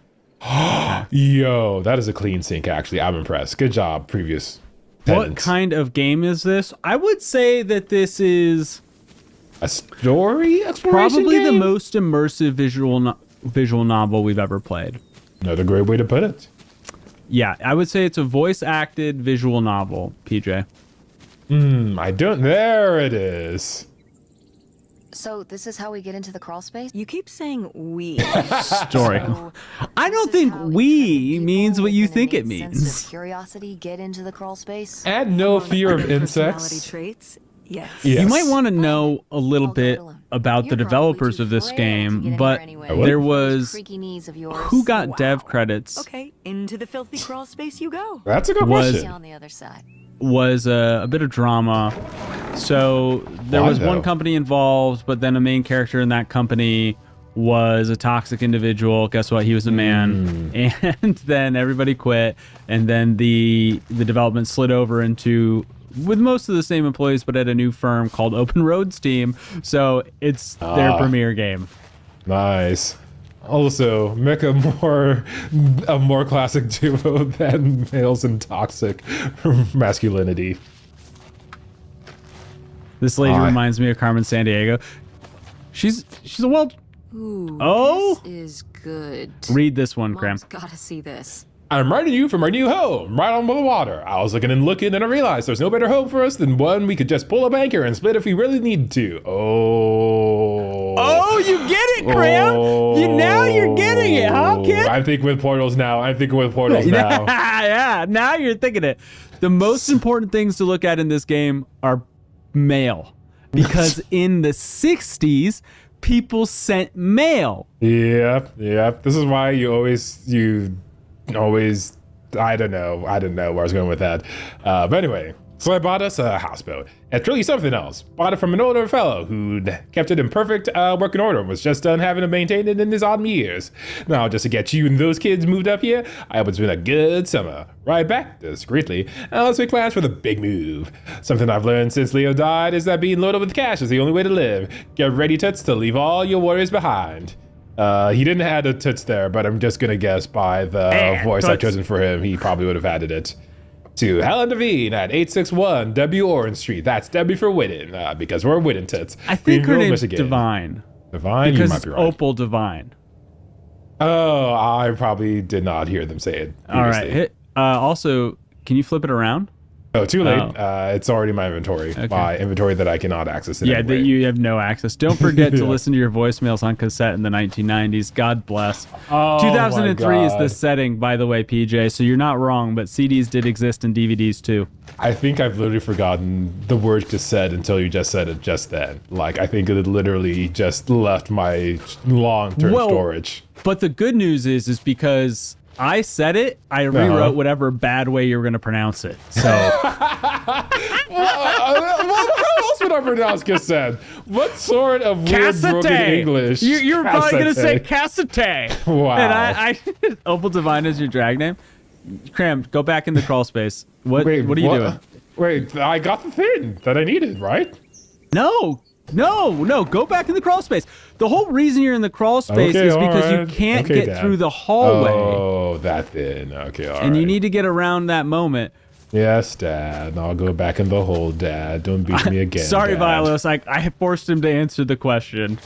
Yo, that is a clean sink. Actually, I'm impressed. Good job, previous. What tenants. kind of game is this? I would say that this is A story exploration probably the game? most immersive visual novel we've ever played. Another great way to put it. Yeah, I would say it's a voice-acted visual novel, PJ. I don't. There it is. So this is how we get into the crawl space? You keep saying we. Story. So I this don't is think how we intrepid means people what you with an think it innate sense means. of curiosity get into the crawl space? And no Among fear of other personality insects. traits. Yes. Yes. You might want to know a little I'll go it bit alone. about the You're developers probably of too this frail to get in game, here but anyway. I would. there Those was creaky knees of yours. who got dev Wow. credits Okay, into the filthy crawl space you go. That's a good Was- question. On the other side. was a bit of drama. So there Why, was one though? company involved, but then a main character in that company was a toxic individual. Guess what? He was a man. And then everybody quit. And then the development slid over into, with most of the same employees, but at a new firm called Open Roads Team. So it's their premiere game. Nice. Also, make a more classic duo than males and toxic masculinity. This lady Hi. reminds me of Carmen Sandiego. She's a well. Ooh, Oh! this is good. Read this one, Cram. Mom's gotta see this. I'm writing you from our new home, right on the water. I was looking and looking, and I realized there's no better home for us than one we could just pull up anchor and split if we really need to. Oh. Oh, you get it, Cram. Now you're getting it, huh, kid? I'm thinking with portals now. Yeah, now you're thinking it. The most important things to look at in this game are mail. Because in the 60s, people sent mail. Yep. This is why you always I don't know where I was going with that. But anyway, so I bought us a houseboat. It's really something else. Bought it from an older fellow who'd kept it in perfect working order and was just done having to maintain it in his autumn years. Now, just to get you and those kids moved up here, I hope it's been a good summer. Right back discreetly. Now let's make plans for the big move. Something I've learned since Leo died is that being loaded with cash is the only way to live. Get ready, Toots, to leave all your worries behind. He didn't add a toots there, but I'm just gonna guess by the voice I've toots. chosen for him, he probably would have added it. To Helen Devine at 861 W Orange Street. That's Debbie for Whitten, because we're Whitten tits. I think her Greenville, name's Michigan. Divine. Divine, you Because might it's be right. Opal Divine. Oh, I probably did not hear them say it All right. previously. Also, can you flip it around? Oh, too late. Oh. It's already in my inventory. Okay. My inventory that I cannot access in Yeah, any that way. you have no access. Don't forget to Yeah. listen to your voicemails on cassette in the 1990s. God bless. Oh, 2003 my is the God. setting, by the way, PJ. So you're not wrong, but CDs did exist and DVDs too. I think I've literally forgotten the word cassette until you just said it just then. Like, I think it literally just left my long-term Well, storage. But the good news is because I said it, I rewrote whatever bad way you were going to pronounce it. So How else would I pronounce cassette? What sort of weird broken English? You're probably going to say cassette. Wow. And I Opal Divine is your drag name. Cram, go back in the crawl space. What are you doing? Wait, I got the thing that I needed, right? No. Go back in the crawl space. The whole reason you're in the crawl space is because you can't get Dad. through the hallway. Oh, that thing. Okay, all right. And you need to get around that moment. Yes, Dad. I'll go back in the hole, Dad. Don't beat me again. Sorry, Dad. Violos. I forced him to answer the question.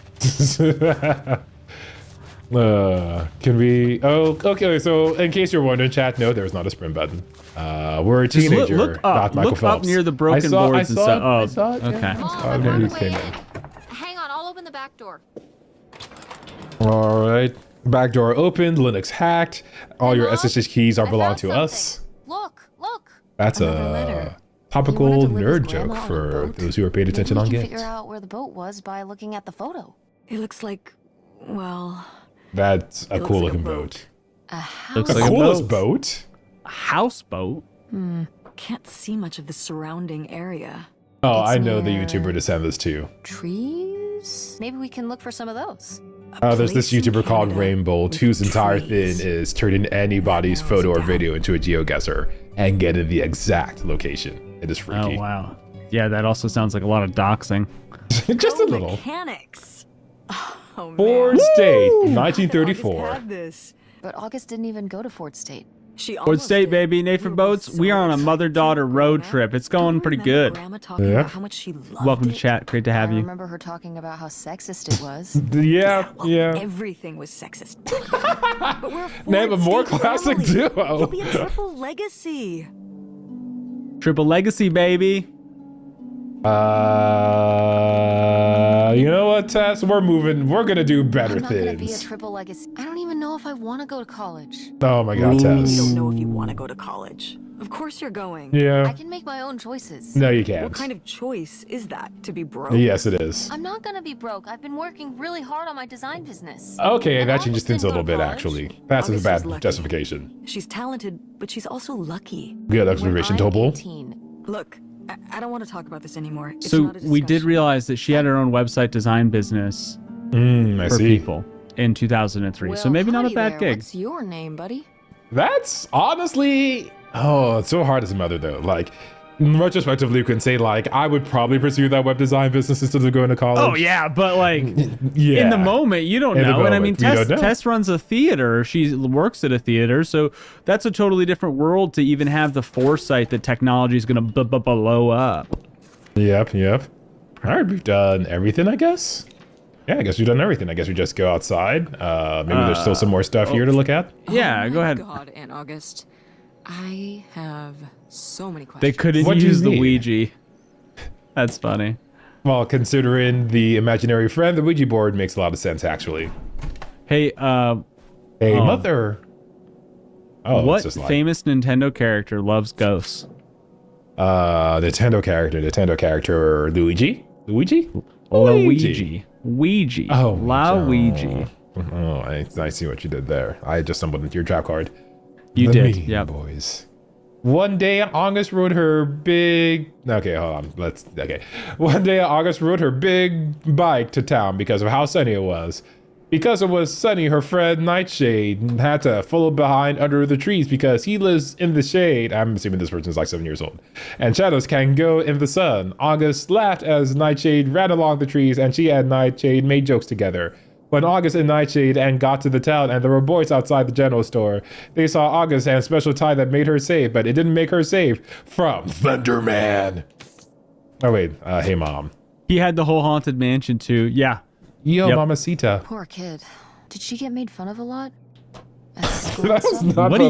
Can we? Oh, okay. So, in case you're wondering, chat, no, there's not a sprint button. We're a Just teenager, look up. not Michael Look Phelps. up near the broken I saw, boards and I saw stuff. It, Oh, I saw it, okay. Yeah. Mom, I I'm know on you the came way. in. Hang on, I'll open the back door. All right. Back door opened. Linux hacked. All your Mom, SSH keys are I belong found to something. us. Look. That's Another a letter. topical You wanted to live nerd with Grandma joke on a for boat? those who are paying attention Maybe on we can games. figure out where the boat was by looking at the photo. It looks like, well, That's a It looks cool like a looking boat. boat. A house. Looks The like a coolest boat. boat? A houseboat? can't see much of the surrounding area. Oh, It's I know the near- YouTuber to send this to. Trees? Maybe we can look for some of those. A There's this place in YouTuber called Canada Rainbow, with whose entire trees. thing is turning anybody's That narrows photo it or down. video into a geoguesser and getting the exact location. It is Oh, freaky. wow. Yeah, that also sounds like a lot of doxing. Just a Go little. Mechanics. Oh, Ford man. State, I thought 1934. August had this. But August didn't even go to Fort State. She Ford almost State, did. baby. Nate We for were both Boats. so We are on a excited mother-daughter growing road up. trip. It's Don't going you pretty remember good. Grandma talking Yeah. about how much she loved Welcome to it? chat. Great to have I you. remember her talking about how sexist it was. Yeah, Well, yeah. everything was sexist. But we're a Name a Ford more State classic family. duo. You'll be a triple legacy. Triple Legacy, baby. You know what, Tess? We're moving. We're gonna do better I'm not gonna be a things. triple legacy. I don't even know if I want to go to college. Oh my God, Ooh. Tess. You don't know if you want to go to college. Of course you're going. I Yeah. can make my own choices. No, you can't. What kind of choice is that? To be broke? Yes, it is. I'm not gonna be broke. I've been working really hard on my design business. Okay, And that changes August things a didn't little go to bit, college. actually. That's a August bad was lucky. justification. She's talented, but she's also lucky. Good When observation, I'm Tobal. 18, Look, I don't want to talk about this anymore. It's So not a we did discussion. realize that she had her own website design business I for see. people in 2003. so well, maybe not a howdy bad there. gig. What's your name, buddy? That's honestly, it's so hard as a mother though. Like, retrospectively, you can say like, I would probably pursue that web design business instead of going to college. Oh yeah, but like yeah. in the moment you don't In the know. And I mean, moment, we don't know. Tess runs a theater. She works at a theater, so that's a totally different world to even have the foresight that technology is going to blow up. Yep. All right, we've done everything, I guess. Yeah, I guess we've done everything. I guess we just go outside. Maybe there's still some more stuff here to look at. Yeah, Oh go my ahead. God, Aunt August. I have so many questions. They couldn't What do you use the need? Ouija. That's funny. Well, considering the imaginary friend, the Ouija board makes a lot of sense, actually. Hey, Hey, mother. Oh, what it's just like, famous Nintendo character loves ghosts? Nintendo character, Luigi? Luigi? Luigi. Ouija. Oh, Luigi. Oh, I see what you did there. I just stumbled into your trap card. You The did, Mean yep. Boys. One day, August rode her big. Okay, hold on. Okay. One day, August rode her big bike to town because of how sunny it was. Because it was sunny, her friend Nightshade had to follow behind under the trees because he lives in the shade. I'm assuming this person is like 7 years old. And shadows can go in the sun. August laughed as Nightshade ran along the trees, and she and Nightshade made jokes together. When August and Nightshade got to the town and there were boys outside the general store, they saw August and a special tie that made her safe, but it didn't make her safe from Thunderman. Oh wait, hey mom. He had the whole haunted mansion too. Yeah. Yo, Yep. mamacita. Poor kid. Did she get made fun of a lot? At school That and was stuff? not What do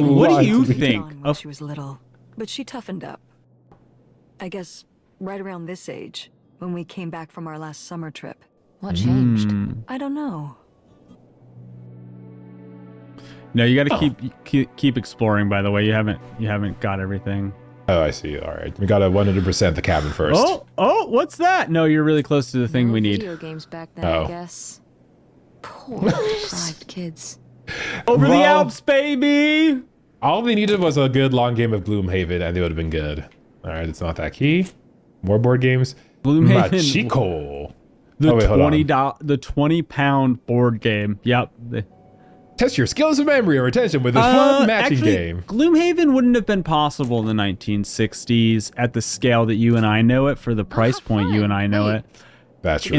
you polite. think On when of she was little, but she toughened up. I guess right around this age, when we came back from our last summer trip. What changed? I don't know. No, you got to keep exploring. By the way, you haven't got everything. Oh, I see. All right, we got to 100% the cabin first. Oh, what's that? No, you're really close to the thing No we need. Video games back then, Oh. I guess. Poor deprived kids. Over the Well- Alps, baby. All they needed was a good long game of Gloomhaven, and they would have been good. All right, it's not that key. More board games. Gloomhaven. Machiko. The Oh, wait, hold on. the 20-pound board game. Yep. Test your skills of memory or attention with this fun matching actually, game. Gloomhaven wouldn't have been possible in the 1960s at the scale that you and I know it, for the price point you and I know it. That's true.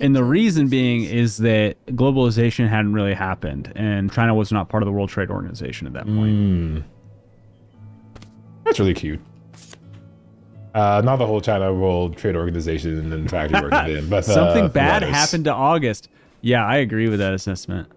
And the reason being is that globalization hadn't really happened, and China was not part of the World Trade Organization at that point. That's really cute. Not the whole China World Trade Organization and factory working in, but Something bad letters. happened to August. Yeah, I agree with that assessment.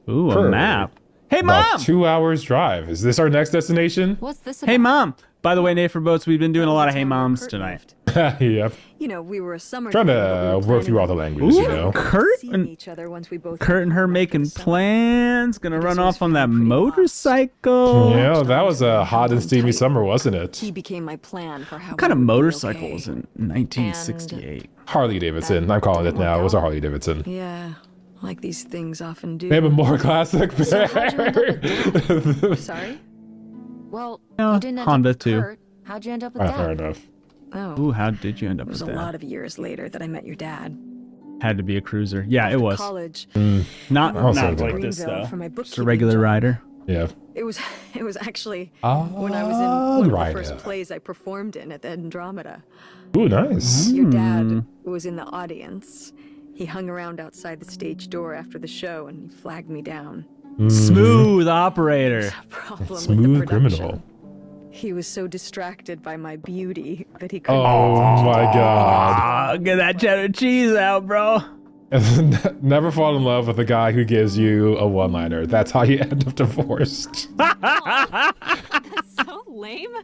Ooh, a Per- map. Hey, About Mom! 2 hours drive. Is this our next destination? What's this about? Hey, Mom! By the way, Nate for Boats, we've been doing a lot of Hey Moms tonight. Yep. You know, we were a summer Trying thing, but we to were work through all the planning languages, you Ooh, know. Kurt seeing and each other once we both Kurt and her came back making for the summer. plans. Gonna This run was off on that feeling pretty lost. motorcycle. Yeah, that was a hot and steamy tight. summer, wasn't it? He became my plan for how What kind of we would be motorcycle okay. was in 1968? Harley Davidson. I'm calling it now. It was a Harley Davidson. Yeah, like these things often do. Maybe more classic. So how'd you end up with Dad? Sorry? Well, Yeah, you didn't end Honda up with too. Kurt. How'd you end up with Fair Dad? enough. Oh, Ooh, how did you end up it was with a that? lot of years later that I met your dad. Had to be a cruiser. Yeah, it After was. college. Not Also not a like Greenville this though. for my Just a bookkeeping regular job. rider. Yeah. It was actually when I was in one of right, the first yeah. plays I performed in at the Andromeda. Ooh, nice. Your dad was in the audience. He hung around outside the stage door after the show and he flagged me down. Smooth operator. Problem with the Smooth production. criminal. He was so distracted by my beauty that he couldn't. Oh my god. Ah, get that cheddar cheese out, bro. Never fall in love with a guy who gives you a one-liner. That's how you end up divorced. So lame.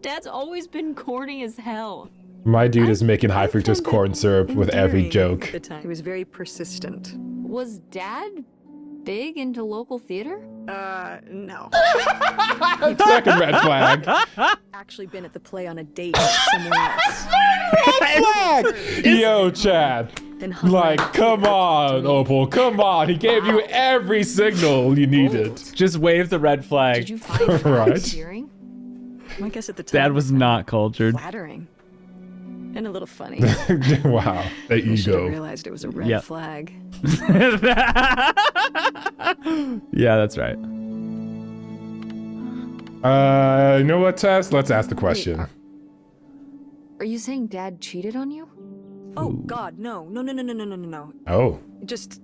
Dad's always been corny as hell. My dude is making high I fructose found it corn syrup with every endearing joke. At the time. He was very persistent. Was Dad big into local theater? No. Second red flag. Actually been at the play on a date with someone else. Yo, Chad. Then hung Like, around come for on, 3. Opal, come on. He gave you every signal you needed. Just wave the red Did flag. you find that Right. endearing? I guess at the time. Dad was not cultured. flattering. And a little funny. Wow, the I should have ego. realized it was a red Yep. flag. Yeah, that's right. You know what, Tess? Let's ask the question. Are you saying Dad cheated on you? Oh God, no. No. Oh. Just,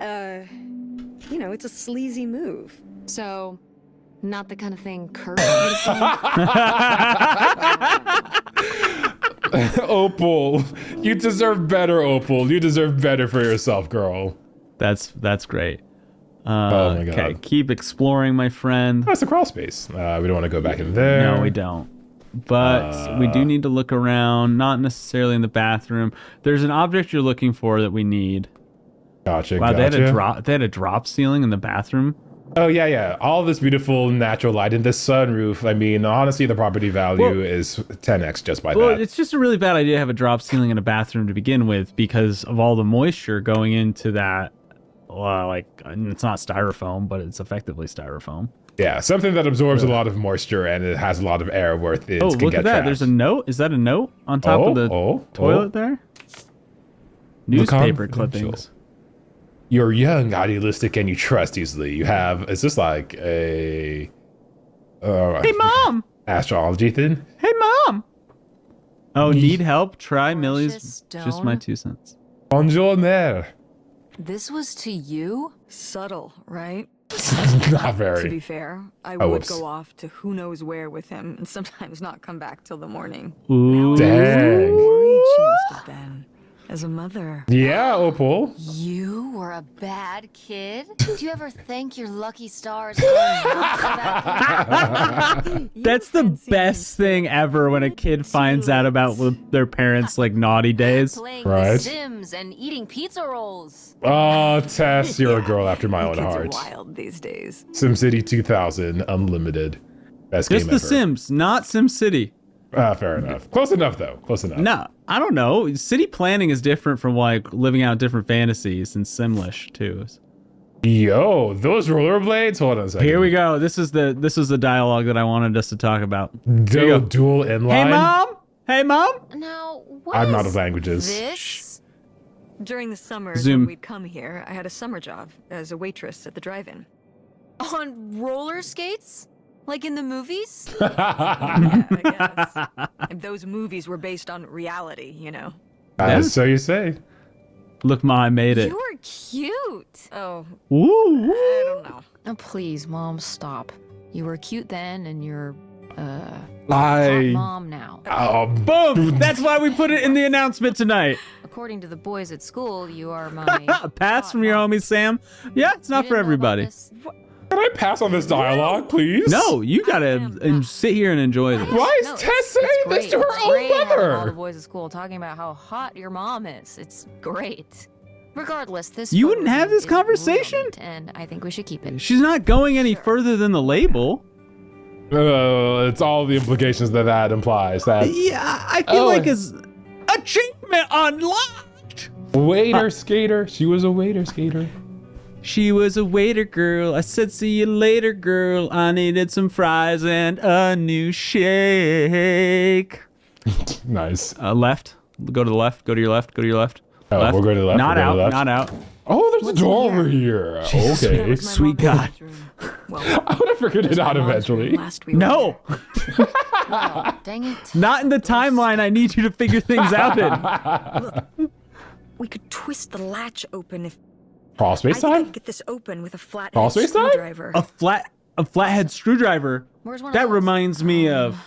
you know, it's a sleazy move. So, not the kind of thing Kurt would have done? Opal, you deserve better, Opal. You deserve better for yourself, girl. That's great. Oh my God. Okay, keep exploring, my friend. That's a crawl space. We don't want to go back in there. No, we don't. But we do need to look around, not necessarily in the bathroom. There's an object you're looking for that we need. Gotcha. Wow, gotcha. they had a drop ceiling in the bathroom. Oh yeah. All this beautiful natural light in this sunroof. I mean, honestly, the property value Well- is 10x just by Well, that. it's just a really bad idea to have a drop ceiling in a bathroom to begin with because of all the moisture going into that. It's not styrofoam, but it's effectively styrofoam. Yeah, something that absorbs a lot of moisture and it has a lot of air where things Oh, can look get at that. trapped. There's a note. Is that a note on top of the toilet there? Newspaper clippings. You're young, idealistic, and you trust easily. You have, is this like a Hey, Mom! astrology thing? Hey, Mom! Oh, need help? Try Precious Millie's. Just my stone. 2 cents. Bonjour, mère. This was to you? Subtle, right? Not To be very. fair, I Oh, would whoops. go off to who knows where with him and sometimes not come back till the morning. Ooh. Dang. Worried she must have been. as a mother. Yeah, Opal. You were a bad kid? Do you ever thank your lucky stars for not so bad? That's the best thing ever when a kid finds out about their parents' like naughty days. Playing Right. The Sims and eating pizza rolls. Oh, Tess, you're a girl after my own Kids heart. are wild these days. SimCity 2000 Unlimited. Best Just game The ever. Sims, not SimCity. Fair enough. Close enough, though. Close enough. No, I don't know. City planning is different from like living out different fantasies and Simlish too. Yo, those rollerblades. Hold on a second. Here we go. This is the dialogue that I wanted us to talk about. Here you go. Dual inline. Hey mom. Hey mom. Now, what I'm out is of languages. this? During the summers Zoom. when we'd come here, I had a summer job as a waitress at the drive-in. On roller skates? Like in the movies? Yeah, I guess. And those movies were based on reality, you know. So you say. Look, Ma, I made it. You were cute. Oh, Ooh. I don't know. Oh, please, Mom, stop. You were cute then, and you're, hot I. mom now. Oh, Boom. That's why we put it in the announcement tonight. According to the boys at school, you are my... Pass from your homie Sam. Yeah, it's not You for didn't know about everybody. this? can I pass on this dialogue, please? No, you gotta sit here and enjoy this. Why is No, Tess it's saying this great. to her It's own great having all the mother? boys at school talking about how hot your mom is. It's great. Regardless, this You photo wouldn't have of you this is conversation? brilliant, and I think we should keep it. She's not going any further than the label. It's all the implications that implies. That Yeah, I feel Oh. like it's achievement unlocked. waiter skater. She was a waiter skater. She was a waiter girl. I said, see you later, girl. I needed some fries and a new shake. Nice. Left. Go to the left. Go to your left. Go to your left. Oh, Left. we'll go to the left, Not we'll go out. to the left. Not out. Oh, there's a door over here. Jesus. Okay. That was my Sweet mom's God. bedroom. Well, I would have figured it out my mom's room eventually. last we were No, Oh, dang it. not in the timeline. I need you to figure things out in. there. We could twist the latch open if Crawl I space think I time? could get this open with a flathead Crawl space time? screwdriver. A flathead screwdriver. Where's one That of those? reminds me of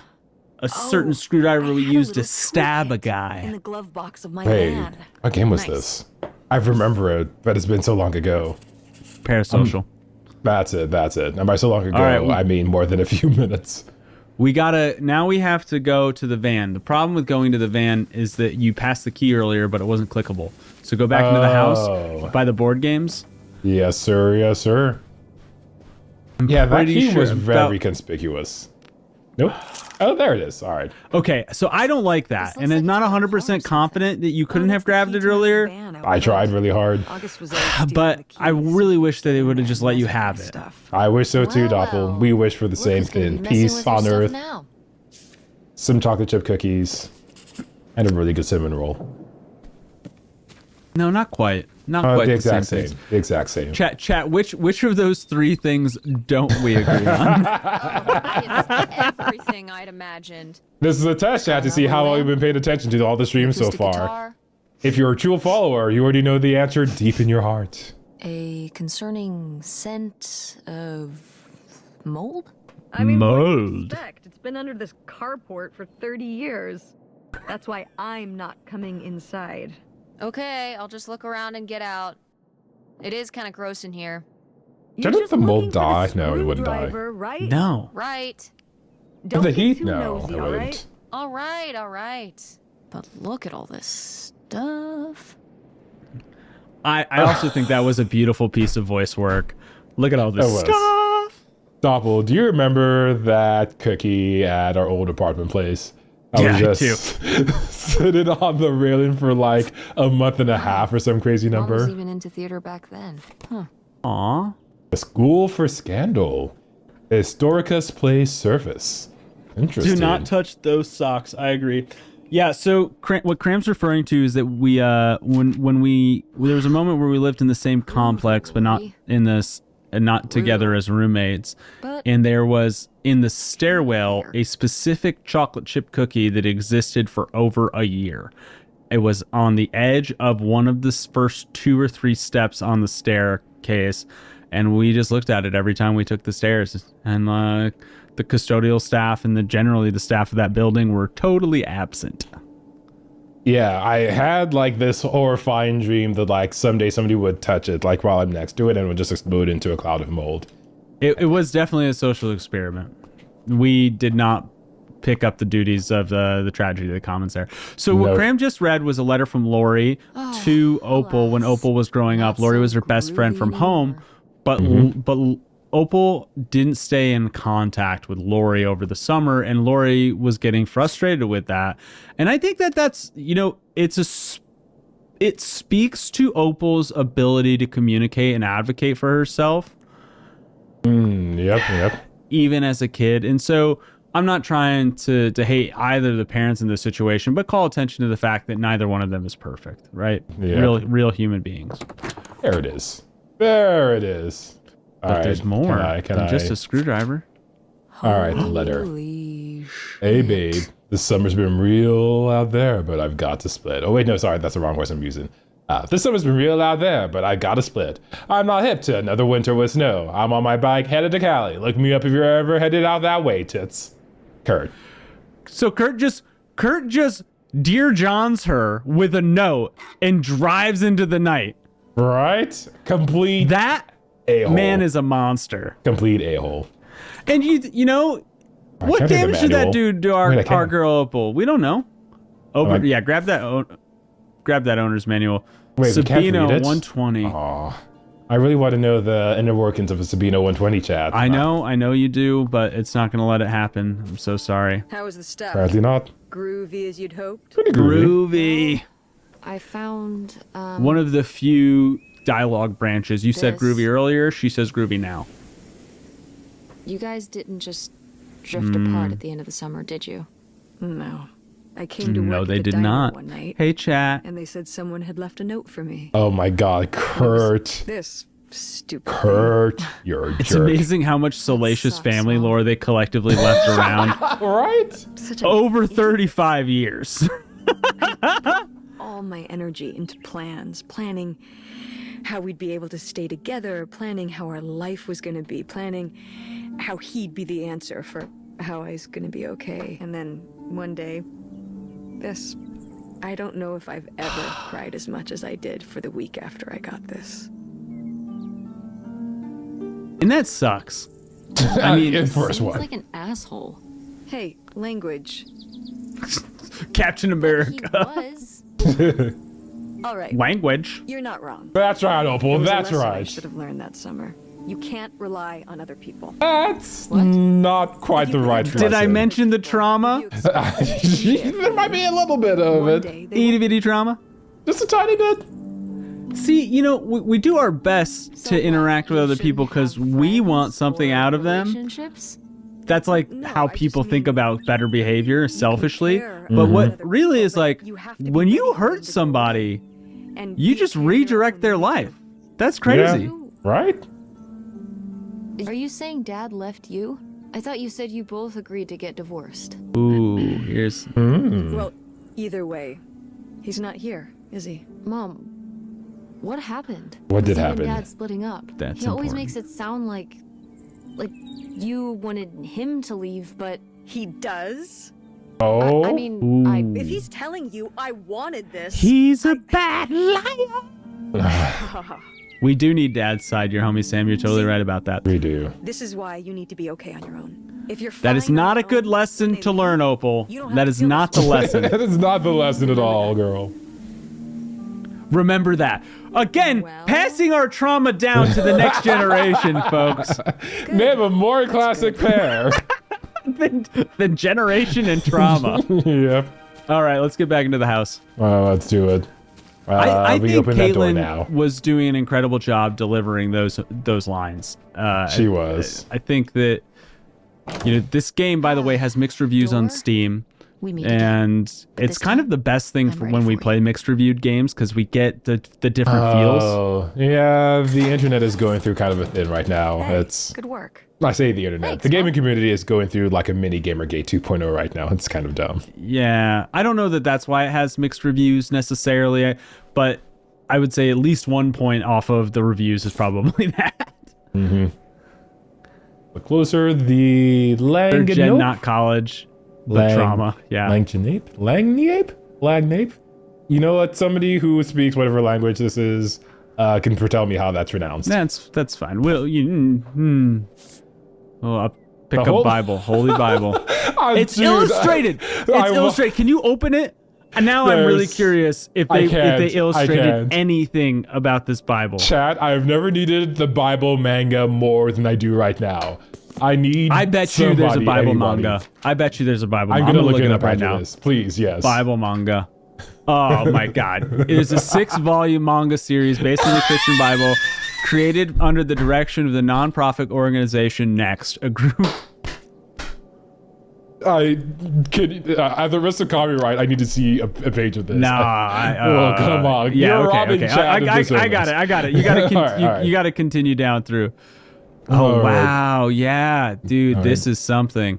a certain screwdriver we I had a used to little stab a toolkit in guy. the glove box of my Hey, van. what game was Nice. this? I remember it, but it's been so long ago. Parasocial. That's it. And by so long ago, All right, I mean more than a few minutes. Now we have to go to the van. The problem with going to the van is that you passed the key earlier, but it wasn't clickable. So go back into the Oh. house, buy the board games. Yes, sir. Yes, sir. Yeah, that pretty key sure was very about- conspicuous. Nope. Oh, there it is. All right. Okay, so I don't like that, This and looks I'm like not it's 100% confident that you couldn't Oh, have that's the grabbed key it to my earlier. van out I tried front. really hard. August was always stealing But the I keys. really wish that they would have just let you Messing have with it. stuff. I wish so too, Well, Doppel. well, We wish for the same Luca's gonna be thing. messing Peace with your on stuff earth. now. Some chocolate chip cookies. And a really good cinnamon roll. No, not quite. Not quite The the same exact same. things. The exact same. Chat. Which of those three things don't we agree on? It's everything I'd imagined. This is a test chat to see how well you've been paying attention to all the streams so Acoustic far. guitar, If you're a true follower, you already know the answer deep in your heart. a concerning scent of mold? I mean, what do you Mold. expect? It's been under this carport for 30 years. That's why I'm not coming inside. Okay, I'll just look around and get out. It is kind of gross in here. You're Didn't just the mold looking for die? the No, it wouldn't die. screwdriver, Right? No. Right. Don't the get heat? too No, nosy, I all wouldn't. right? All right. But look at all this stuff. I also think that was a beautiful piece of voice work. Look at all this It was. stuff. Doppel, do you remember that cookie at our old apartment place? Yeah, I was just sitting on the railing for like a month and a half or some crazy Mom was number. even into theater back then. Huh. Aw. The School for Scandal. Historicus Play Surface. Interesting. Do not touch those socks. I agree. Yeah. So what Cram's referring to is that we when we there was a moment where we lived in the same complex, but not in this and not together as roommates. But And there was in the stairwell a specific chocolate chip cookie that existed for over a year. It was on the edge of one of the first 2 or 3 steps on the staircase, and we just looked at it every time we took the stairs. And the custodial staff and generally the staff of that building were totally absent. Yeah, I had like this horrifying dream that like someday somebody would touch it, like while I'm next to it, and it would just explode into a cloud of mold. It was definitely a social experiment. We did not pick up the duties of the tragedy of the commons there. So what No. Graham just read was a letter from Lori to Opal when alas. Opal was growing up. Not Lori so was her best friend groovy from home, anymore. but Opal didn't stay in contact with Lori over the summer, and Lori was getting frustrated with that. And I think that's, you know, it speaks to Opal's ability to communicate and advocate for herself Yep. even as a kid. And so I'm not trying to hate either of the parents in this situation, but call attention to the fact that neither one of them is perfect, right? Yeah. Real human beings. There it is. There it is. But there's more Can than I? just a screwdriver. All right, letter. Holy Hey, babe. This summer's been real out there, but I've got to split. Oh, wait, no, sorry. That's the wrong voice I'm using. This summer's been real out there, but I got to split. I'm not hip to another winter with snow. I'm on my bike headed to Cali. Look me up if you're ever headed out that way, tits. Kurt. So Kurt just Dear Johns her with a note and drives into the night. Right? Complete That a-hole. man is a monster. Complete a-hole. And you know, what can't read the damage did that manual. do to Wait, I our can't. girl Opal? We don't know. Like- Yeah, grab that owner's manual. Wait, we can't Sabino read it? 120. Aw. I really want to know the inner workings of a Sabino 120 chat. I know you do, but it's not gonna let it happen. I'm so sorry. How was the stuff? Apparently not. Groovy as you'd hoped? Pretty groovy. Groovy. I found One of the few dialogue branches. You said This. groovy earlier. She says groovy now. you guys didn't just drift apart at the end of the summer, did you? No. I came to work No, at they the did diner not. one night, Hey, chat. and they said someone had left a note for me. Oh my god, Kurt. This stupid thing. Kurt, you're a It's jerk. amazing how much salacious sucks, family huh? lore they collectively left around Right? Such a over 35 years. all my energy into planning how we'd be able to stay together, planning how our life was going to be, planning how he'd be the answer for how I was going to be okay. And then one day, this. I don't know if I've ever cried as much as I did for the week after I got this. And that sucks. I mean, in first Seems one. like an asshole. Hey, language. Captain He America. was. All right, Language. you're not wrong. That's right, Opal. It was a That's lesson I right. should have learned that summer. You can't rely on other people. That's not quite the right Did I lesson. mention the trauma? You expect There might be a little bit of one it. day they Itty bitty trauma? Just a tiny bit. See, you know, we do our best So to what, interact with you other shouldn't people because have we want friends something or out of them. relationships? That's like No, how I just people think mean about better behavior selfishly. care But about what other really people, is but like, you have to be when ready you for them hurt to go somebody, and you be just okay on redirect their own. life. That's crazy. Right? Are you saying Dad left you? I thought you said you both agreed to get divorced. Ooh, here's Well, either way, he's not here, is he? Mom, what happened? What did With you happen? and Dad splitting up. That's he always important. makes it sound like you wanted him to leave, but He does? Oh. I mean, I Ooh. If he's telling you I wanted this, He's a bad liar. We do need Dad's side, your homie Sam. You're totally right about that. we do. this is why you need to be okay on your own. If you're That is fine on not a your good own, lesson when they to learn, leave, Opal. you don't have That to is feel not the lesson. That is not the lesson at all, girl. Remember that. Again, Well- passing our trauma down to the next generation, folks. Name a more classic pair. than generation and trauma. Yep. All right, let's get back into the house. Let's do it. I we think open that door Caitlin now. was doing an incredible job delivering those lines. She was. I think that this game, by the way, has mixed reviews on Door? Steam, we meet again. and it's this kind time, of the best thing I'm for ready when we for play mixed reviewed games because we get the different feels. Oh, yeah. The internet is going through kind of a thing right now. Hey, It's. good work. I say the internet. Thanks, The gaming Mom. community is going through like a mini Gamergate 2.0 right now. It's kind of dumb. Yeah, I don't know that that's why it has mixed reviews necessarily, but I would say at least 1 point off of the reviews is probably that. Look closer. The Third gen, not college, but trauma. Yeah. Langnape? Langnape? You know what? Somebody who speaks whatever language this is can tell me how that's pronounced. That's fine. Will you? Oh, I'll pick The up Bible, Holy Bible. It's Dude, illustrated. It's illustrated. Can you open it? And now I'm really curious if they illustrated anything about this Bible. Chat, I've never needed the Bible manga more than I do right now. I bet you there's a Bible manga. I bet you there's a Bible manga. I'm gonna look it it up right now. Please, yes. Bible manga. Oh my God. It is a 6-volume manga series based on the Christian Bible, created under the direction of the nonprofit organization Next, a group. At the risk of copyright, I need to see a page of this. Nah, come on. Yeah, You're okay. robbing chat of this I got it. You gotta you gotta continue down through. Oh wow, yeah, dude, this is something.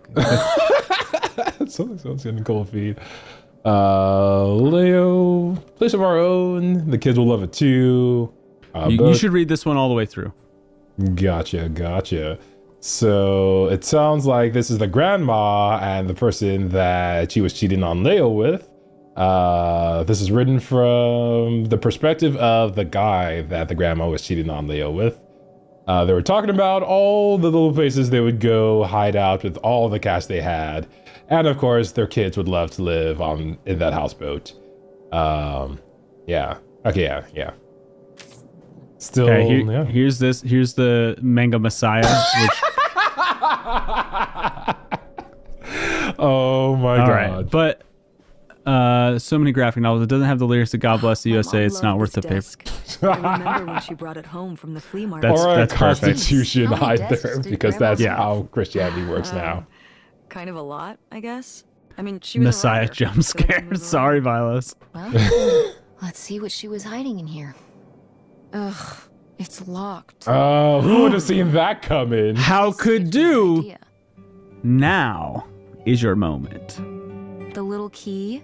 Something sounds in the cold feed. Leo, place of our own. The kids will love it too. You should read this one all the way through. Gotcha. So it sounds like this is the grandma and the person that she was cheating on Leo with. This is written from the perspective of the guy that the grandma was cheating on Leo with. They were talking about all the little places they would go hide out with all the cash they had. And of course, their kids would love to live in that houseboat. Yeah. Okay, yeah. Still, here's the manga Messiah, which... Oh my God. Right. But so many graphic novels. It doesn't have the lyrics to God Bless the USA. It's not worth the paper. I remember when she brought it home from the flea market. That's a Constitution How many either, desks did because Grandma that's have? how Christianity works now. Kind of a lot, I guess. I mean, she was Messiah a writer, jump so I scare. can move Sorry, around. Vilas. Well, let's see what she was hiding in here. Ugh, it's locked. Who would have seen that coming? How could do? Idea. Now is your moment. The little key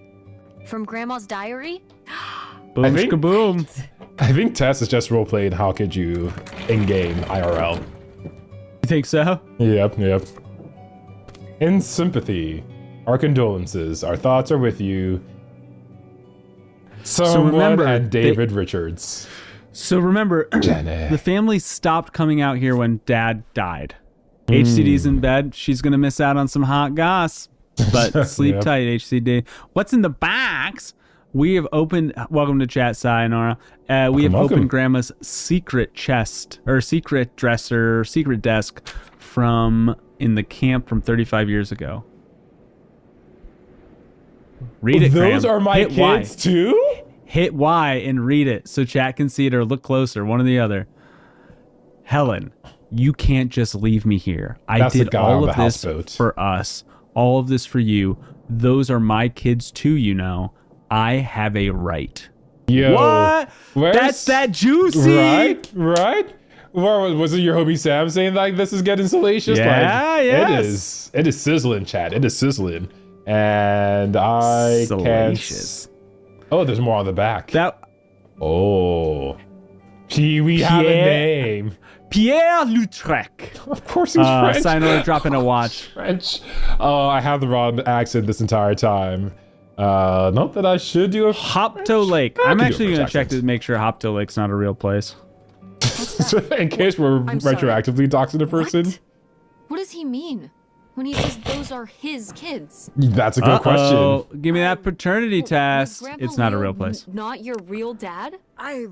from Grandma's diary? Boom, think- kaboom. I think Tess is just roleplaying How Could You in-game IRL. You think so? Yep. In sympathy, our condolences, our thoughts are with you. Someone remember, and David Richards. So remember, Jenny. the family stopped coming out here when Dad died. HCD's in bed. She's going to miss out on some hot goss. But sleep Yep. tight, HCD. What's in the box? We have opened... Welcome to chat, Sayonara. We have Welcome. opened Grandma's secret chest, or secret dresser, secret desk from in the camp from 35 years ago. Read it, Those Graham. are my Hit kids Y. too? Hit Y and read it so chat can see it or look closer, one or the other. Helen, you can't just leave me here. I That's the did guy all on of the this houseboat. for us. All of this for you. Those are my kids too, you know. I have a right. Yo, What? where's- That's that juicy. Right? Or was it your homie Sam saying like this is getting salacious? Yeah, like, yes. It is sizzling, chat. It is sizzling. And I Salacious. can't... Oh, there's more on the back. That Oh. We have a Pierre- name. Pierre Lautrec. Of course he's French. Sayonara dropping a watch. French. Oh, I have the wrong accent this entire time. Not that I should do a Hopto Lake. I I'm can do a actually going French to check accent. to make sure Hopto Lake's not a real place. in case we're I'm sorry. retroactively doxing a person. What? What does he mean when he says those are his kids? That's a good Uh-oh. question. Give me that paternity Was test. Grandpa It's not a Leo real place. Not your real dad? I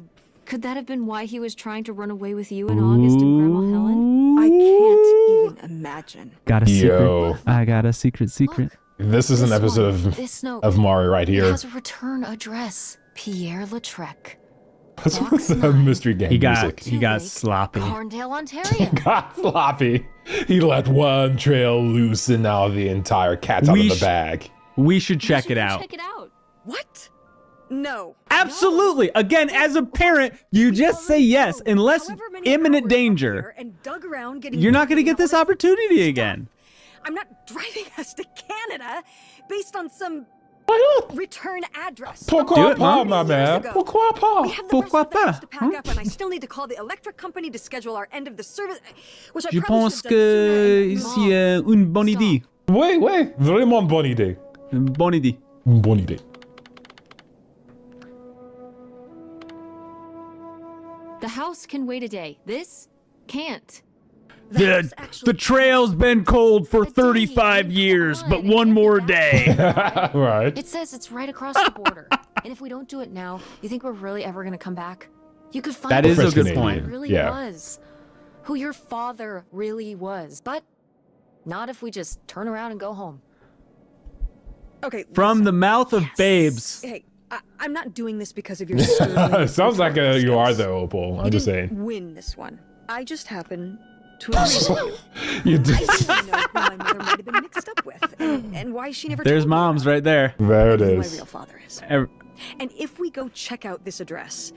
Could that have been why he was trying to run away with you in August and Grandma Helen? can't even imagine. Got a Yo. secret. I got a secret. Look, This is an this episode one, this note, of Mari right it here. has a return address. Pierre Lautrec. What's with Box the 9. mystery game He got music? he got Lake, sloppy. Carndale, Ontario. Got sloppy. He let one trail loose and now the entire cat's out of We the sh- bag. We should check You should it go out. Check it out. What? No. Absolutely. Again, as a parent, you just say yes unless However many imminent hours up danger. here and dug around getting You're not going to get this $1 opportunity stuff. again. I'm not driving us to Canada based on some Why not? return address. Pourquoi Do it, pas, Mom. ma mère? Pourquoi We pas? have the Pourquoi rest of the house pas? to pack up, and I still need to call the electric company to schedule our end of the service, which I Je probably pense should have done que sooner and- c'est une bonne idée. Wait, vraiment bonne idée. Une bonne idée. Bonne idée. house can wait a day. This can't. The trail's been cold for A day, 35 come years, on, but it one can't be more that day. bad. Right. It says it's right across the border. And if we don't do it now, you think we're really ever gonna come back? You could find That is out a good who point. it really Yeah. was. Who your father really was. But not if we just turn around and go home. Okay. From listen. the mouth of Yes. babes. Hey, I'm not doing this because of your sterling Sounds like rhetorical you are skills. though, Opal. You I'm just didn't saying. win this one. I just happen to agree with you. You did. I didn't know who my mother might have been mixed up with, and why she never There's told me mom's about right there. There it who my is. real father is. Ev- And if we go check out this address,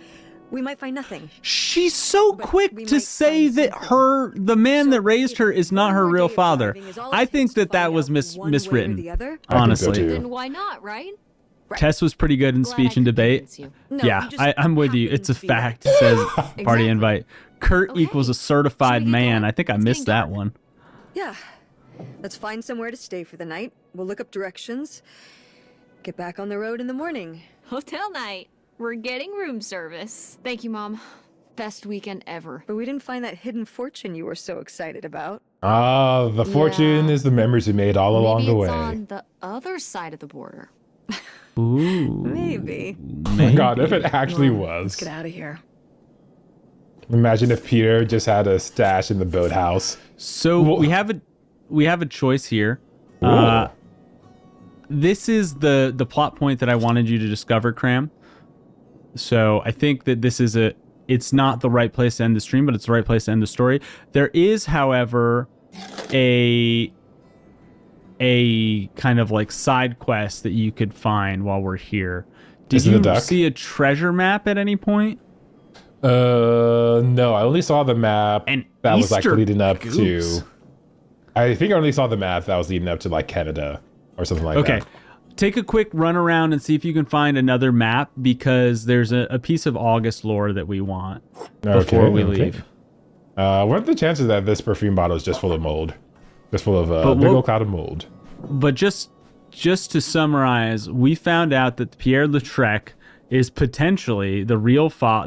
we might find nothing. She's so But quick we to might say find that something. the man So that raised if her is not one her more real day of father. driving is all it I takes think to that find was out one way or miswritten. the other, I think so Honestly. too. Then why not, right? Tess was pretty good in Glad I speech and could debate. convince you. No, Yeah, you just I'm with you. happen It's a to be right. fact. It says party Exactly. invite. Kurt Okay. equals a certified Should we get man. going? I think I It's missed getting that dark. one. Yeah. Let's find somewhere to stay for the night. We'll look up directions. Get back on the road in the morning. Hotel night. We're getting room service. Thank you, Mom. Best weekend ever. But we didn't find that hidden fortune you were so excited about. Ah, the fortune Yeah. is the memories we made all along Maybe the it's way. on the other side of the border. Ooh. Maybe. Oh my God, if it actually Let's was. get out of here. Imagine if Peter just had a stash in the boathouse. So Wha- we have a choice here. Ooh. This is the plot point that I wanted you to discover, Cram. So I think that it's not the right place to end the stream, but it's the right place to end the story. There is, however, a kind of like side quest that you could find while we're here. Did Is it a you duck? see a treasure map at any point? No, I only saw the map An that was like Easter leading up goose. to. I think I only saw the map that was leading up to like Canada or something like Okay. that. Take a quick run around and see if you can find another map, because there's a piece of August lore that we want before we leave. What are the chances that this perfume bottle is just full of mold? Just full of But big we'll- old cloud of mold. But just to summarize, we found out that Pierre Lautrec is potentially the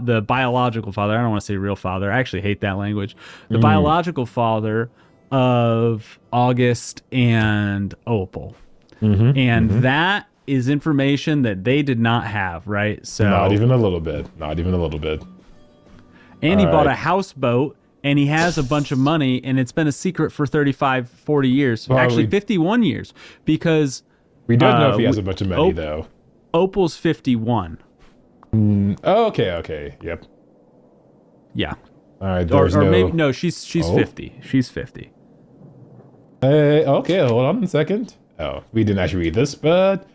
the biological father. I don't want to say real father. I actually hate that language. The biological father of August and Opal. And that is information that they did not have, right? So Not even a little bit. Not even a little bit. and he All bought right. a houseboat, and he has a bunch of money, and it's been a secret for 35, 40 years. Well, Actually, we- 51 years, because We don't know if he has we- a bunch of money Op- though. Opal's 51. Oh, okay. Yep. Yeah. All right. Or There's no. maybe no, she's Oh. 50. She's 50. Okay, hold on a second. Oh, we didn't actually read this, but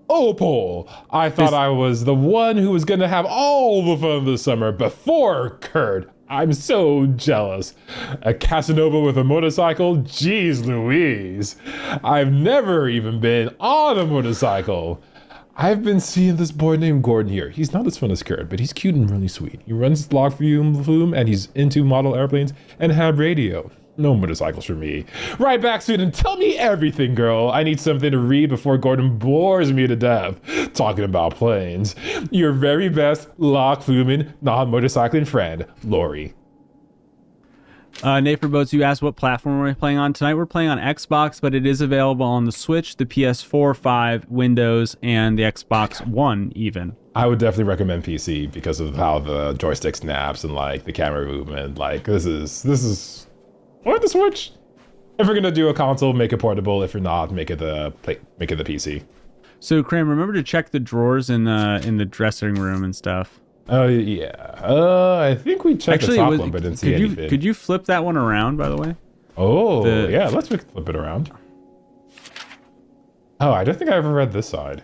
Opal. I thought This- I was the one who was gonna have all the fun this summer before Kurt. I'm so jealous. A Casanova with a motorcycle? Jeez Louise. I've never even been on a motorcycle. I've been seeing this boy named Gordon here. He's not as fun as Kurt, but he's cute and really sweet. He runs log flume and he's into model airplanes and have radio. No motorcycles for me. Right back soon and tell me everything, girl. I need something to read before Gordon bores me to death. Talking about planes. Your very best log fluming, non-motorcycling friend, Lori. Nate for Boats, you asked what platform we're playing on tonight. We're playing on Xbox, but it is available on the Switch, the PS4, 5, Windows, and the Xbox One even. I would definitely recommend PC because of how the joystick snaps and like the camera movement. Like this is or the Switch. If we're gonna do a console, make it portable. If you're not, make it the PC. So, Cram, remember to check the drawers in the dressing room and stuff. Oh yeah. I think we checked the top one, but didn't see anything. Could you flip that one around, by the way? Oh the- yeah, let's flip it around. Oh, I don't think I ever read this side.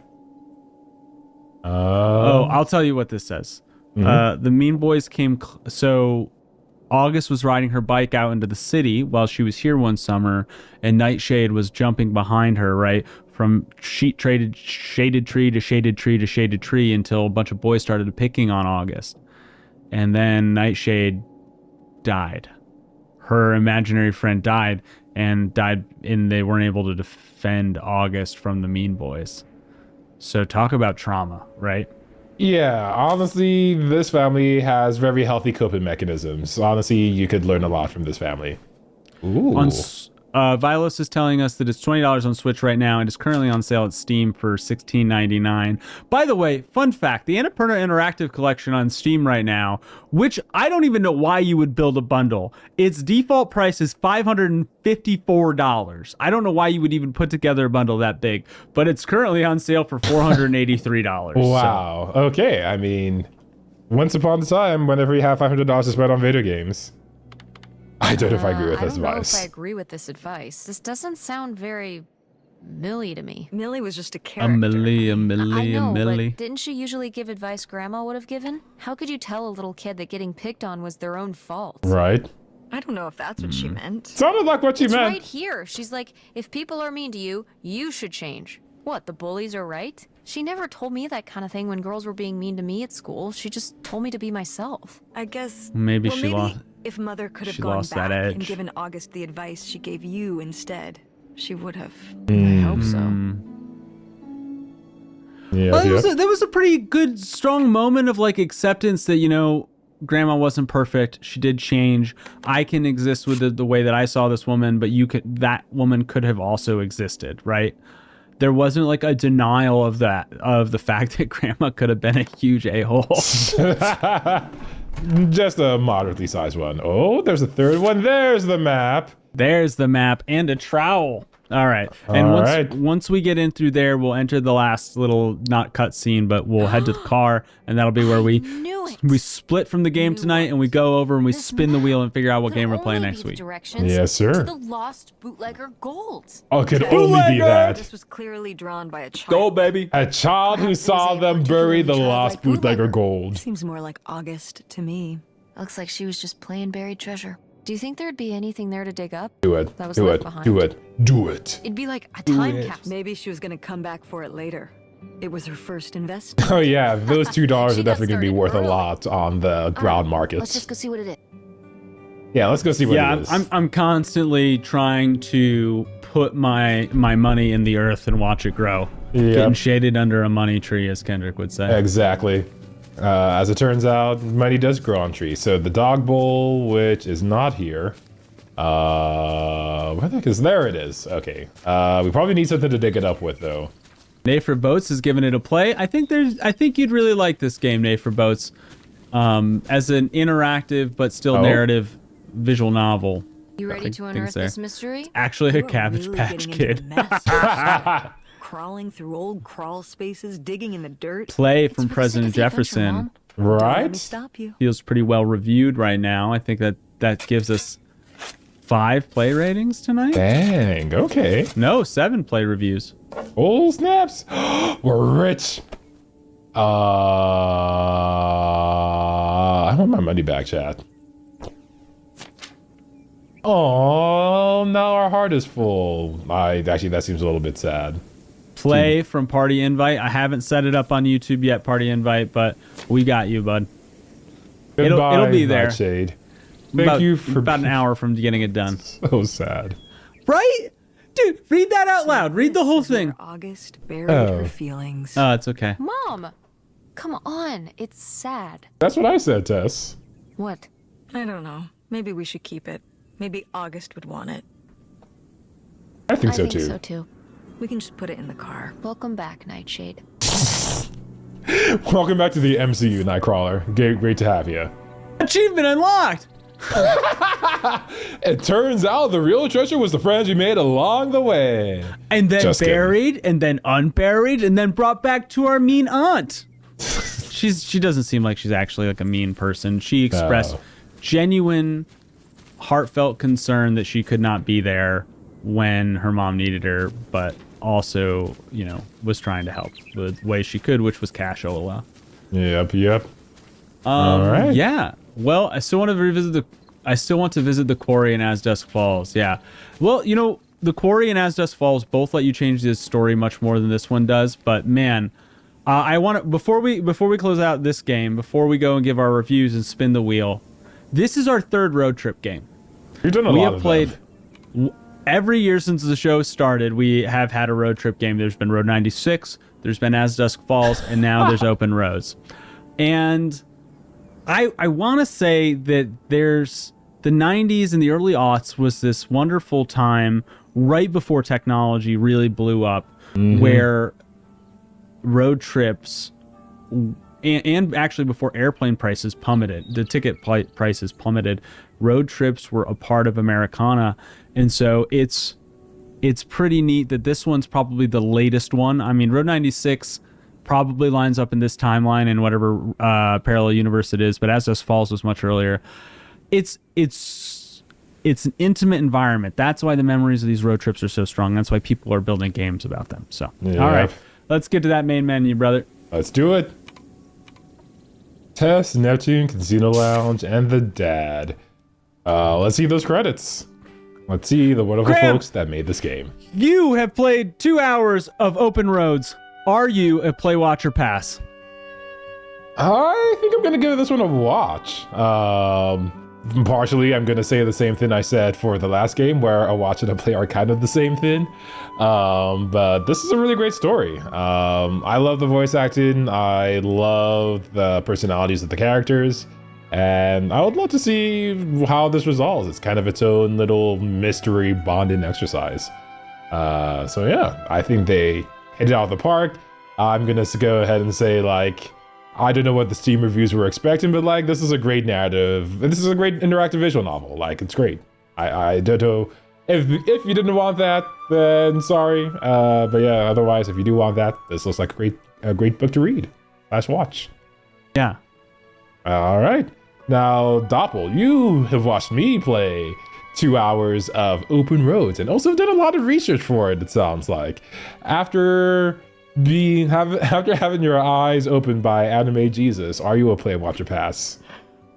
Oh, I'll tell you what this says. The Mean Boys came. So August was riding her bike out into the city while she was here one summer, and Nightshade was jumping behind her, right? From shaded tree to shaded tree to shaded tree until a bunch of boys started picking on August. And then Nightshade died. Her imaginary friend died, and they weren't able to defend August from the Mean Boys. So talk about trauma, right? Yeah, honestly, this family has very healthy coping mechanisms. Honestly, you could learn a lot from this family. Ooh. Vilos is telling us that it's $20 on Switch right now and is currently on sale at Steam for $16.99. By the way, fun fact, the Annapurna Interactive collection on Steam right now, which I don't even know why you would build a bundle. Its default price is $554. I don't know why you would even put together a bundle that big, but it's currently on sale for $483. Wow. So. Okay, I mean, once upon a time, whenever you have $500 to spend on video games. I don't know if I agree with this advice. I don't know if I agree with this advice. This doesn't sound very Millie to me. Millie was just a character. A Millie, I know, Millie. but didn't she usually give advice Grandma would have given? How could you tell a little kid that getting picked on was their own fault? Right. I don't know if that's what she meant. Sounded like what she It's meant. right here. She's like, if people are mean to you, you should change. What, the bullies are right? She never told me that kind of thing when girls were being mean to me at school. She just told me to be myself. I guess Maybe she lost. If Mother could have she gone lost back that and edge. given August the advice she gave you instead, she would have. I hope so. Yeah, Well, yeah. there was a pretty good, strong moment of like acceptance that, you know, Grandma wasn't perfect. She did change. I can exist with the way that I saw this woman, but that woman could have also existed, right? There wasn't like a denial of the fact that Grandma could have been a huge a-hole. Just a moderately sized one. Oh, there's a third one. There's the map. There's the map and a trowel. All right. And All once right. once we get in through there, we'll enter the last little not cut scene, but we'll head to the car, and that'll be where we split from the game tonight, and we go over and we spin the wheel and figure out what game we're playing next week. Yes, sir. To the lost bootlegger gold. Oh, it could only be that. This was clearly drawn by a child. Go, baby. A child who saw them bury the lost bootlegger gold. Seems more like August to me. Looks like she was just playing buried treasure. Do you think there'd be anything there to dig up? Do it. That was Do left it. behind. Do it. Do it. It'd be like a time capsule. Maybe she was gonna come back for it later. It was her first investment. Oh yeah, those $2 She are got definitely gonna be started worth a early. lot on the ground Let's markets. just go see what it is. Yeah, let's go see what Yeah, it is. I'm constantly trying to put my money in the earth and watch it grow. Yep. Getting shaded under a money tree, as Kendrick would say. Exactly. As it turns out, money does grow on trees. So the dog bowl, which is not here. Where the heck is there? It is. Okay. We probably need something to dig it up with, though. Nay for Boats is giving it a play. I think you'd really like this game, Nay for Boats, as an interactive but still narrative visual novel. You ready to unearth this mystery? Actually, a You're Cabbage really Patch getting into Kid. the mess. Crawling through old crawl spaces, digging in the dirt. Play from For the sake President of the adventure, Jefferson Mom. Don't let me Right? stop you. feels pretty well reviewed right now. I think that gives us 5 play ratings tonight. Dang. Okay. No, 7 play reviews. Oh, snaps. We're rich. I want my money back, chat. Oh, now our heart is full. Actually, that seems a little bit sad. Play from Party Invite. I haven't set it up on YouTube yet, Party Invite, but we got you, bud. It'll Goodbye, be there. Nightshade. Thank you for about an hour from getting it done. So sad. Right? Dude, read that out loud. Read the whole This is where thing. August buried Oh. her feelings. Oh, it's okay. Mom! Come on, it's sad. That's what I said, Tess. What? I don't know. Maybe we should keep it. Maybe August would want it. I think I so think too. so too. We can just put it in the car. Welcome back, Nightshade. Welcome back to the MCU, Nightcrawler. Great to have you. Achievement unlocked. It turns out the real treasure was the friends we made along the way. And then Just kidding. buried, and then unburied, and then brought back to our mean aunt. She doesn't seem like she's actually like a mean person. She expressed No. genuine, heartfelt concern that she could not be there when her mom needed her, but also, you know, was trying to help the way she could, which was cash LOL. Yep. All right. Yeah. Well, I still want to visit the quarry in As Dusk Falls. Yeah. Well, you know, the quarry and As Dusk Falls both let you change this story much more than this one does. But man, I want to before we close out this game, before we go and give our reviews and spin the wheel, this is our 3rd road trip game. You've done a We lot have of played them. every year since the show started, we have had a road trip game. There's been Road 96, there's been As Dusk Falls, and now there's Open Roads. And I want to say that there's the 90s and the early aughts was this wonderful time right before technology really blew up, where road trips and actually before airplane prices plummeted, the ticket prices plummeted, road trips were a part of Americana. And so it's pretty neat that this one's probably the latest one. I mean, Road 96 probably lines up in this timeline in whatever parallel universe it is, but As Dusk Falls was much earlier. It's an intimate environment. That's why the memories of these road trips are so strong. That's why people are building games about them. So, Yeah. All right, let's get to that main menu, brother. Let's do it. Tess, Neptune, Casino Lounge, and the Dad. Let's see those credits. Let's see the wonderful Graham! folks that made this game. You have played 2 hours of Open Roads. Are you a play, watch, or pass? I think I'm gonna give this one a watch. Partially, I'm gonna say the same thing I said for the last game, where a watch and a play are kind of the same thing. But this is a really great story. I love the voice acting. I love the personalities of the characters. And I would love to see how this resolves. It's kind of its own little mystery bonding exercise. So yeah, I think they hit it out of the park. I'm gonna go ahead and say, like, I don't know what the Steam reviews were expecting, but like, this is a great narrative. This is a great interactive visual novel. Like, it's great. I don't know if you didn't want that, then sorry. But yeah, otherwise, if you do want that, this looks like a great book to read / watch. Yeah. All right. Now, Doppel, you have watched me play 2 hours of Open Roads and also done a lot of research for it, it sounds like. After having your eyes opened by Anime Jesus, are you a play, watch, or pass?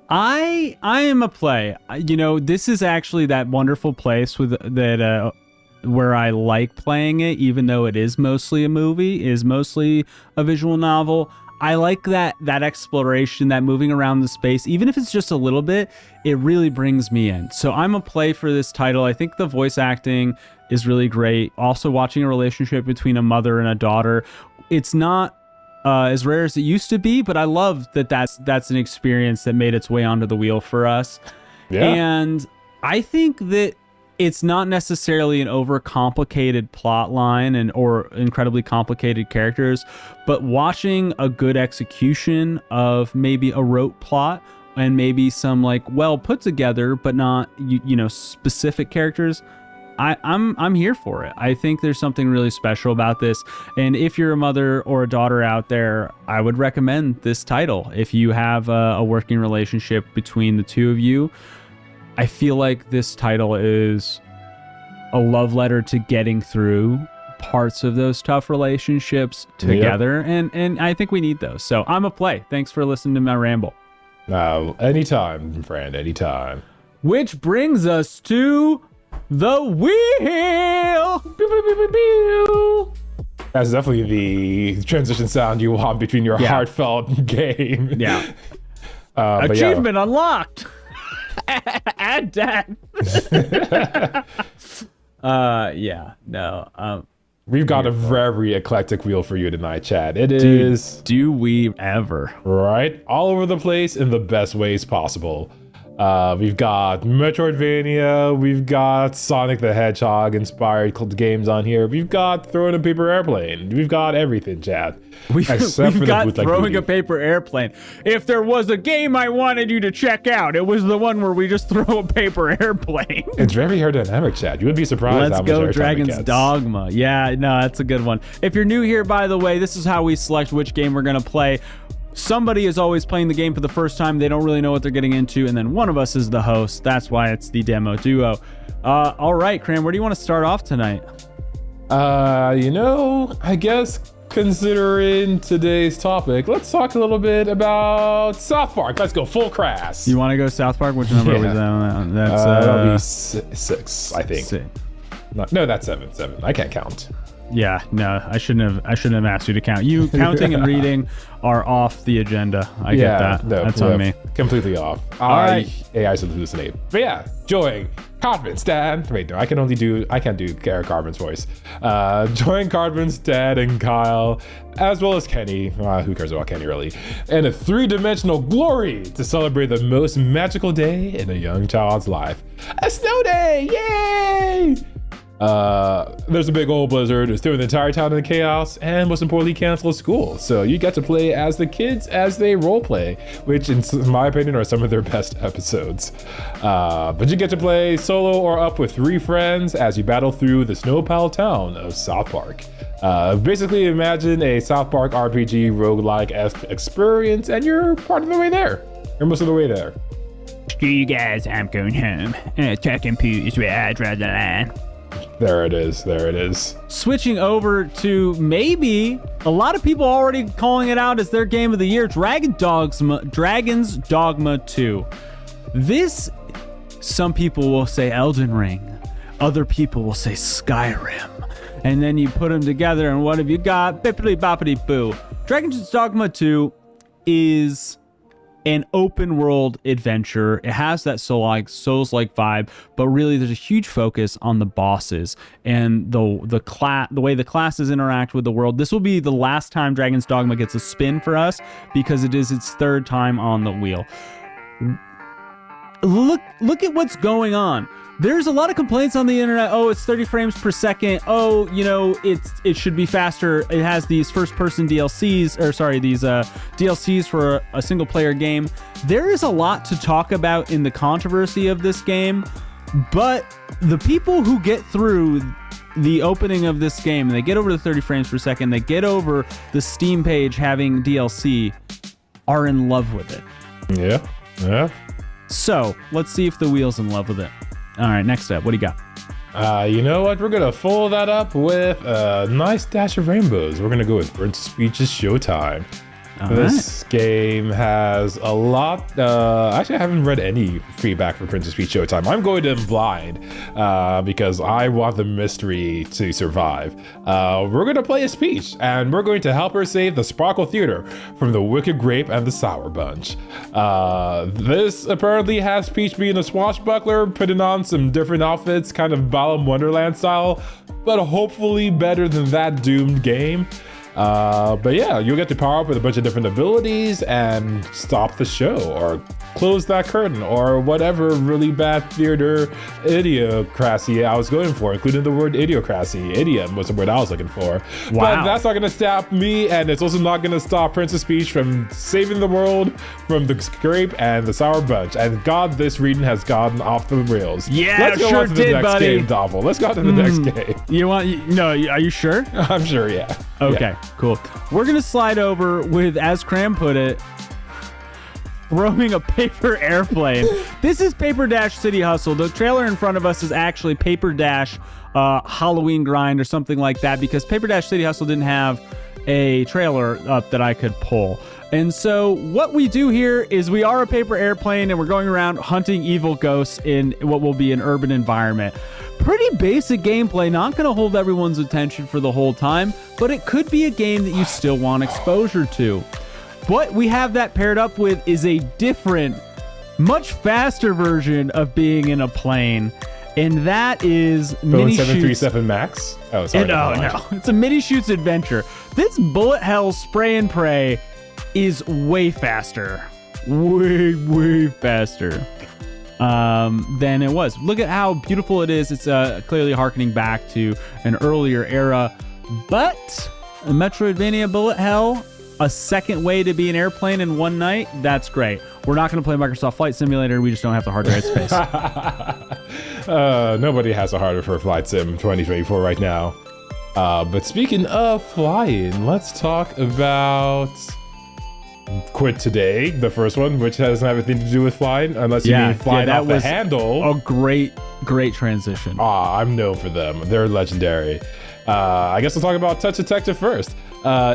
I am a play. You know, this is actually that wonderful place where I like playing it, even though it is mostly a movie, is mostly a visual novel. I like that exploration, that moving around the space, even if it's just a little bit, it really brings me in. So I'm a play for this title. I think the voice acting is really great. Also watching a relationship between a mother and a daughter. It's not as rare as it used to be, but I love that that's an experience that made its way onto the wheel for us. Yeah. And I think that it's not necessarily an overcomplicated plot line or incredibly complicated characters, but watching a good execution of maybe a rote plot and maybe some like well put together but not you know specific characters, I'm here for it. I think there's something really special about this. And if you're a mother or a daughter out there, I would recommend this title. If you have a working relationship between the two of you, I feel like this title is a love letter to getting through parts of those tough relationships together. Yep. And I think we need those. So I'm a play. Thanks for listening to my ramble. Anytime, friend, anytime. Which brings us to the wheel. That's definitely the transition sound you want between your heartfelt game. Yeah. Achievement unlocked. Add that. We've got a very eclectic wheel for you tonight, Chad. It is. Do we ever? Right? All over the place in the best ways possible. We've got Metroidvania, we've got Sonic the Hedgehog inspired games on here, we've got Throwing a Paper Airplane, we've got everything, Chad. We've got Throwing a Paper Airplane. If there was a game I wanted you to check out, it was the one where we just throw a paper airplane. It's very aerodynamic, Chad. You would be surprised how much airtime it gets. Let's go Dragon's Dogma. Yeah, no, that's a good one. If you're new here, by the way, this is how we select which game we're going to play. Somebody is always playing the game for the first time. They don't really know what they're getting into, and then one of us is the host. That's why it's the demo duo. All right, Cram, where do you want to start off tonight? I guess considering today's topic, let's talk a little bit about South Park. Let's go full crass. You want to go South Park? Which number was that on? That'll be 6, I think. Six. No, that's 7. I can't count. Yeah, no, I shouldn't have asked you to count. You counting and reading are off the agenda. I get that. No, That's on me. Completely off. All right. AI should hallucinate. But yeah, join Cardman, Stan. Wait, no, I can't do Eric Cardman's voice. Join Cardman, Stan, and Kyle, as well as Kenny. Who cares about Kenny, really? In a 3-dimensional glory to celebrate the most magical day in a young child's life. A snow day! Yay! There's a big old blizzard. It's throwing the entire town into chaos, and most importantly, cancel school. So you get to play as the kids as they roleplay, which, in my opinion, are some of their best episodes. But you get to play solo or up with 3 friends as you battle through the snow-piled town of South Park. Basically, imagine a South Park RPG roguelike-esque experience, and you're part of the way there. You're most of the way there. Screw you guys, I'm going home. Talking poo is where I draw the line. There it is. Switching over to maybe a lot of people already calling it out as their game of the year, Dragon's Dogma 2. This, some people will say Elden Ring, other people will say Skyrim, and then you put them together and what have you got? Bippity boppity boo. Dragon's Dogma 2 is an open world adventure. It has that Souls-like vibe, but really there's a huge focus on the bosses and the way the classes interact with the world. This will be the last time Dragon's Dogma gets a spin for us because it is its 3rd time on the wheel. Look at what's going on. There's a lot of complaints on the internet. Oh, it's 30 frames per second. Oh, it should be faster. It has these first-person DLCs, these DLCs for a single-player game. There is a lot to talk about in the controversy of this game, but the people who get through the opening of this game, they get over the 30 frames per second, they get over the Steam page having DLC, are in love with it. Yeah. So, let's see if the wheel's in love with it. All right, next up, what do you got? You know what? We're gonna follow that up with a nice dash of rainbows. We're gonna go with Princess Peach's Showtime. This game has a lot. Actually, I haven't read any feedback for Princess Peach Showtime. I'm going in blind because I want the mystery to survive. We're going to play as Peach, and we're going to help her save the Sparkle Theater from the Wicked Grape and the Sour Bunch. This apparently has Peach being a swashbuckler, putting on some different outfits, kind of Balam Wonderland style, but hopefully better than that doomed game. But yeah, you'll get to power up with a bunch of different abilities and stop the show or close that curtain or whatever really bad theater idiocracy I was going for, including the word idiocracy. Idiom was the word I was looking for. Wow. But that's not going to stop me, and it's also not going to stop Princess Peach from saving the world from the Grape and the Sour Bunch. And God, this reading has gotten off the rails. Yeah, let's go sure on to the did, next buddy. game, Dovel. Let's go on to the next game. Are you sure? I'm sure, yeah. Okay, cool. We're going to slide over with, as Cram put it, throwing a paper airplane. This is Paper Dash City Hustle. The trailer in front of us is actually Paper Dash Halloween Grind or something like that, because Paper Dash City Hustle didn't have a trailer up that I could pull. And so what we do here is we are a paper airplane and we're going around hunting evil ghosts in what will be an urban environment. Pretty basic gameplay, not going to hold everyone's attention for the whole time, but it could be a game that you still want exposure to. What we have that paired up with is a different, much faster version of being in a plane, and that is Mini 737 Max? Oh, sorry. No. It's a Mini Shoots adventure. This Bullet Hell Spray and Pray is way faster. Way faster than it was. Look at how beautiful it is. It's clearly harkening back to an earlier era, but a Metroidvania Bullet Hell, a second way to be an airplane in one night, that's great. We're not going to play Microsoft Flight Simulator. We just don't have the hard drive space. Nobody has a hardware for Flight Sim 2024 right now. But speaking of flying, let's talk about Quit Today, the first one, which doesn't have anything to do with flying, unless you mean flying off the handle. A great transition. I'm known for them. They're legendary. I guess we'll talk about Touch Detective first.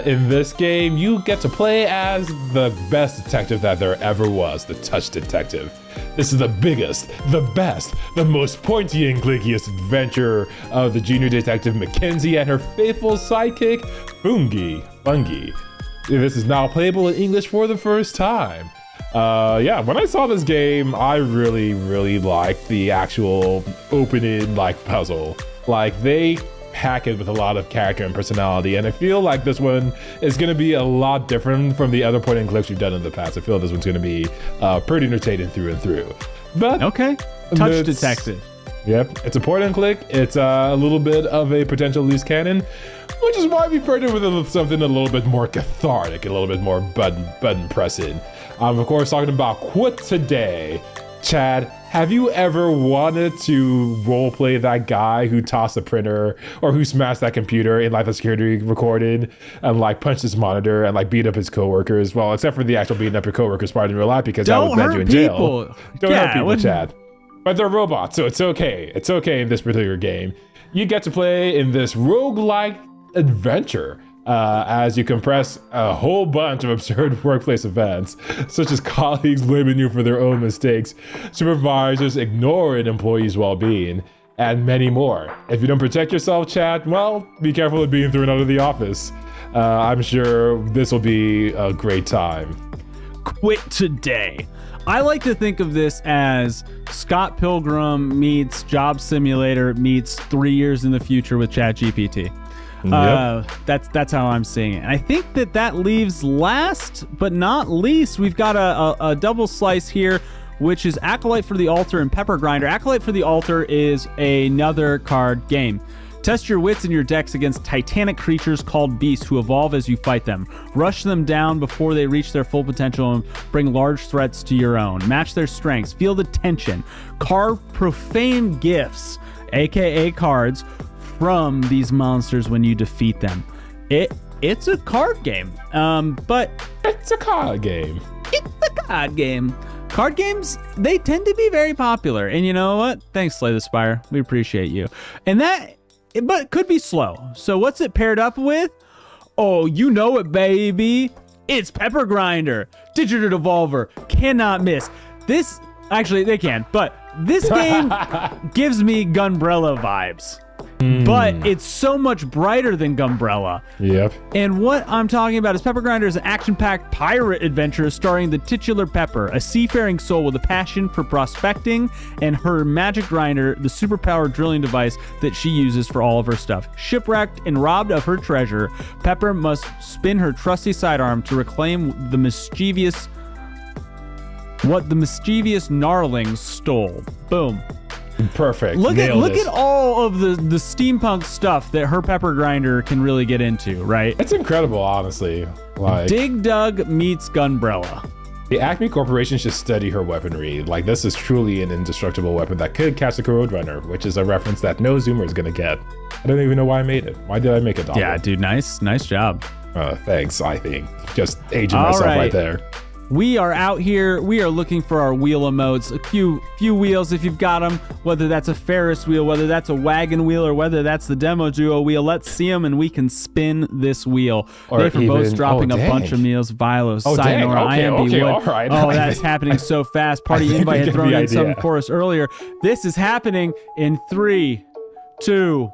In this game, you get to play as the best detective that there ever was, the Touch Detective. This is the biggest, the best, the most pointy and clickiest adventure of the junior detective Mackenzie and her faithful sidekick, Fungi. This is now playable in English for the first time. Yeah, when I saw this game, I really liked the actual opening puzzle. They pack it with a lot of character and personality, and I feel like this one is going to be a lot different from the other point and clicks we've done in the past. I feel this one's going to be pretty entertaining through and through. But okay, Touch Detective. Yep, it's a point and click. It's a little bit of a potential loose cannon, which is why we paired it with something a little bit more cathartic, a little bit more button pressing. I'm of course talking about Quit Today. Chad, have you ever wanted to roleplay that guy who tossed a printer or who smashed that computer in the security recording and punched his monitor and beat up his coworkers? Well, except for the actual beating up your coworkers part in real life, because that would land you in jail. Don't hurt people, Chad. But they're robots, so it's okay. It's okay in this particular game. You get to play in this roguelike adventure as you compress a whole bunch of absurd workplace events, such as colleagues blaming you for their own mistakes, supervisors ignoring employees' well-being, and many more. If you don't protect yourself, Chad, well, be careful of being thrown out of the office. I'm sure this will be a great time. Quit Today. I like to think of this as Scott Pilgrim meets Job Simulator meets 3 years in the future with ChatGPT. Yep. That's how I'm seeing it. And I think that leaves last but not least, we've got a double slice here, which is Acolyte for the Altar and Pepper Grinder. Acolyte for the Altar is another card game. Test your wits and your decks against titanic creatures called beasts who evolve as you fight them. Rush them down before they reach their full potential and bring large threats to your own. Match their strengths. Feel the tension. Carve profane gifts, aka cards, from these monsters when you defeat them. It's a card game, but it's a card game. It's a card game. Card games, they tend to be very popular, and you know what? Thanks, Slay the Spire. We appreciate you. And but it could be slow. So what's it paired up with? Oh, you know it, baby. It's Pepper Grinder. Digital Devolver. Cannot miss. This, actually, they can, but this game gives me Gunbrella vibes. But it's so much brighter than Gunbrella. Yep. And what I'm talking about is Pepper Grinder is an action-packed pirate adventure starring the titular Pepper, a seafaring soul with a passion for prospecting, and her magic grinder, the superpowered drilling device that she uses for all of her stuff. Shipwrecked and robbed of her treasure, Pepper must spin her trusty sidearm to reclaim what the mischievous gnarlings stole. Boom. Perfect. Look at all of the steampunk stuff that her Pepper Grinder can really get into, right? It's incredible, honestly. Dig Dug meets Gunbrella. The Acme Corporation should study her weaponry. This is truly an indestructible weapon that could catch the Roadrunner, which is a reference that no Zoomer is gonna get. I don't even know why I made it. Why did I make it? Yeah, dude, nice job. Thanks. I think just aging myself right there. We are out here. We are looking for our wheel emotes. A few wheels if you've got them, whether that's a Ferris wheel, whether that's a wagon wheel, or whether that's the Demo Duo wheel. Let's see them and we can spin this wheel. They for both dropping a bunch of meals. Vilo, Sayonara, IMB Wood. All right. Oh, that's happening so fast. Party Invite had thrown in something for us earlier. This is happening in 3, 2,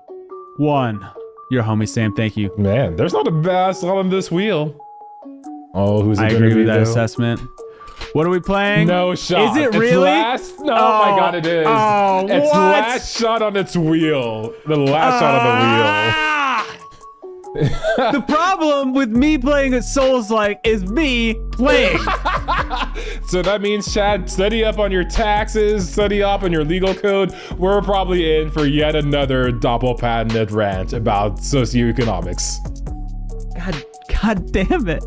1. Your homie Sam, thank you. Man, there's not a bad slot on this wheel. Oh, who's it I gonna agree be, with that though? assessment. What are we playing? No shot. Is it It's really? Last? No, oh my god, it is. Oh, it's what? last shot on its wheel. The last shot on the wheel. The problem with me playing at Souls-like is me playing. So that means, Chad, study up on your taxes, study up on your legal code. We're probably in for yet another double-patented rant about socioeconomics. God damn it.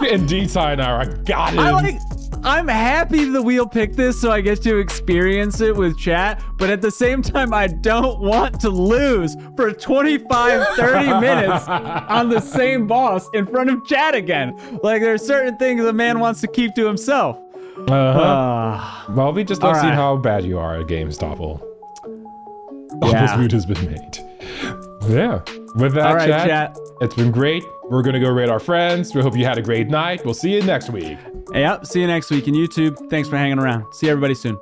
Indeed, Sayonara, I got him. I'm happy the wheel picked this so I get to experience it with chat, but at the same time, I don't want to lose for 25, 30 minutes on the same boss in front of chat again. There are certain things a man wants to keep to himself. Well, we just love seeing how bad you are at games, Doppel. Apple's food has been made. Yeah. With that, All right, chat. it's been great. We're going to go rate our friends. We hope you had a great night. We'll see you next week. Yep. See you next week in YouTube. Thanks for hanging around. See everybody soon.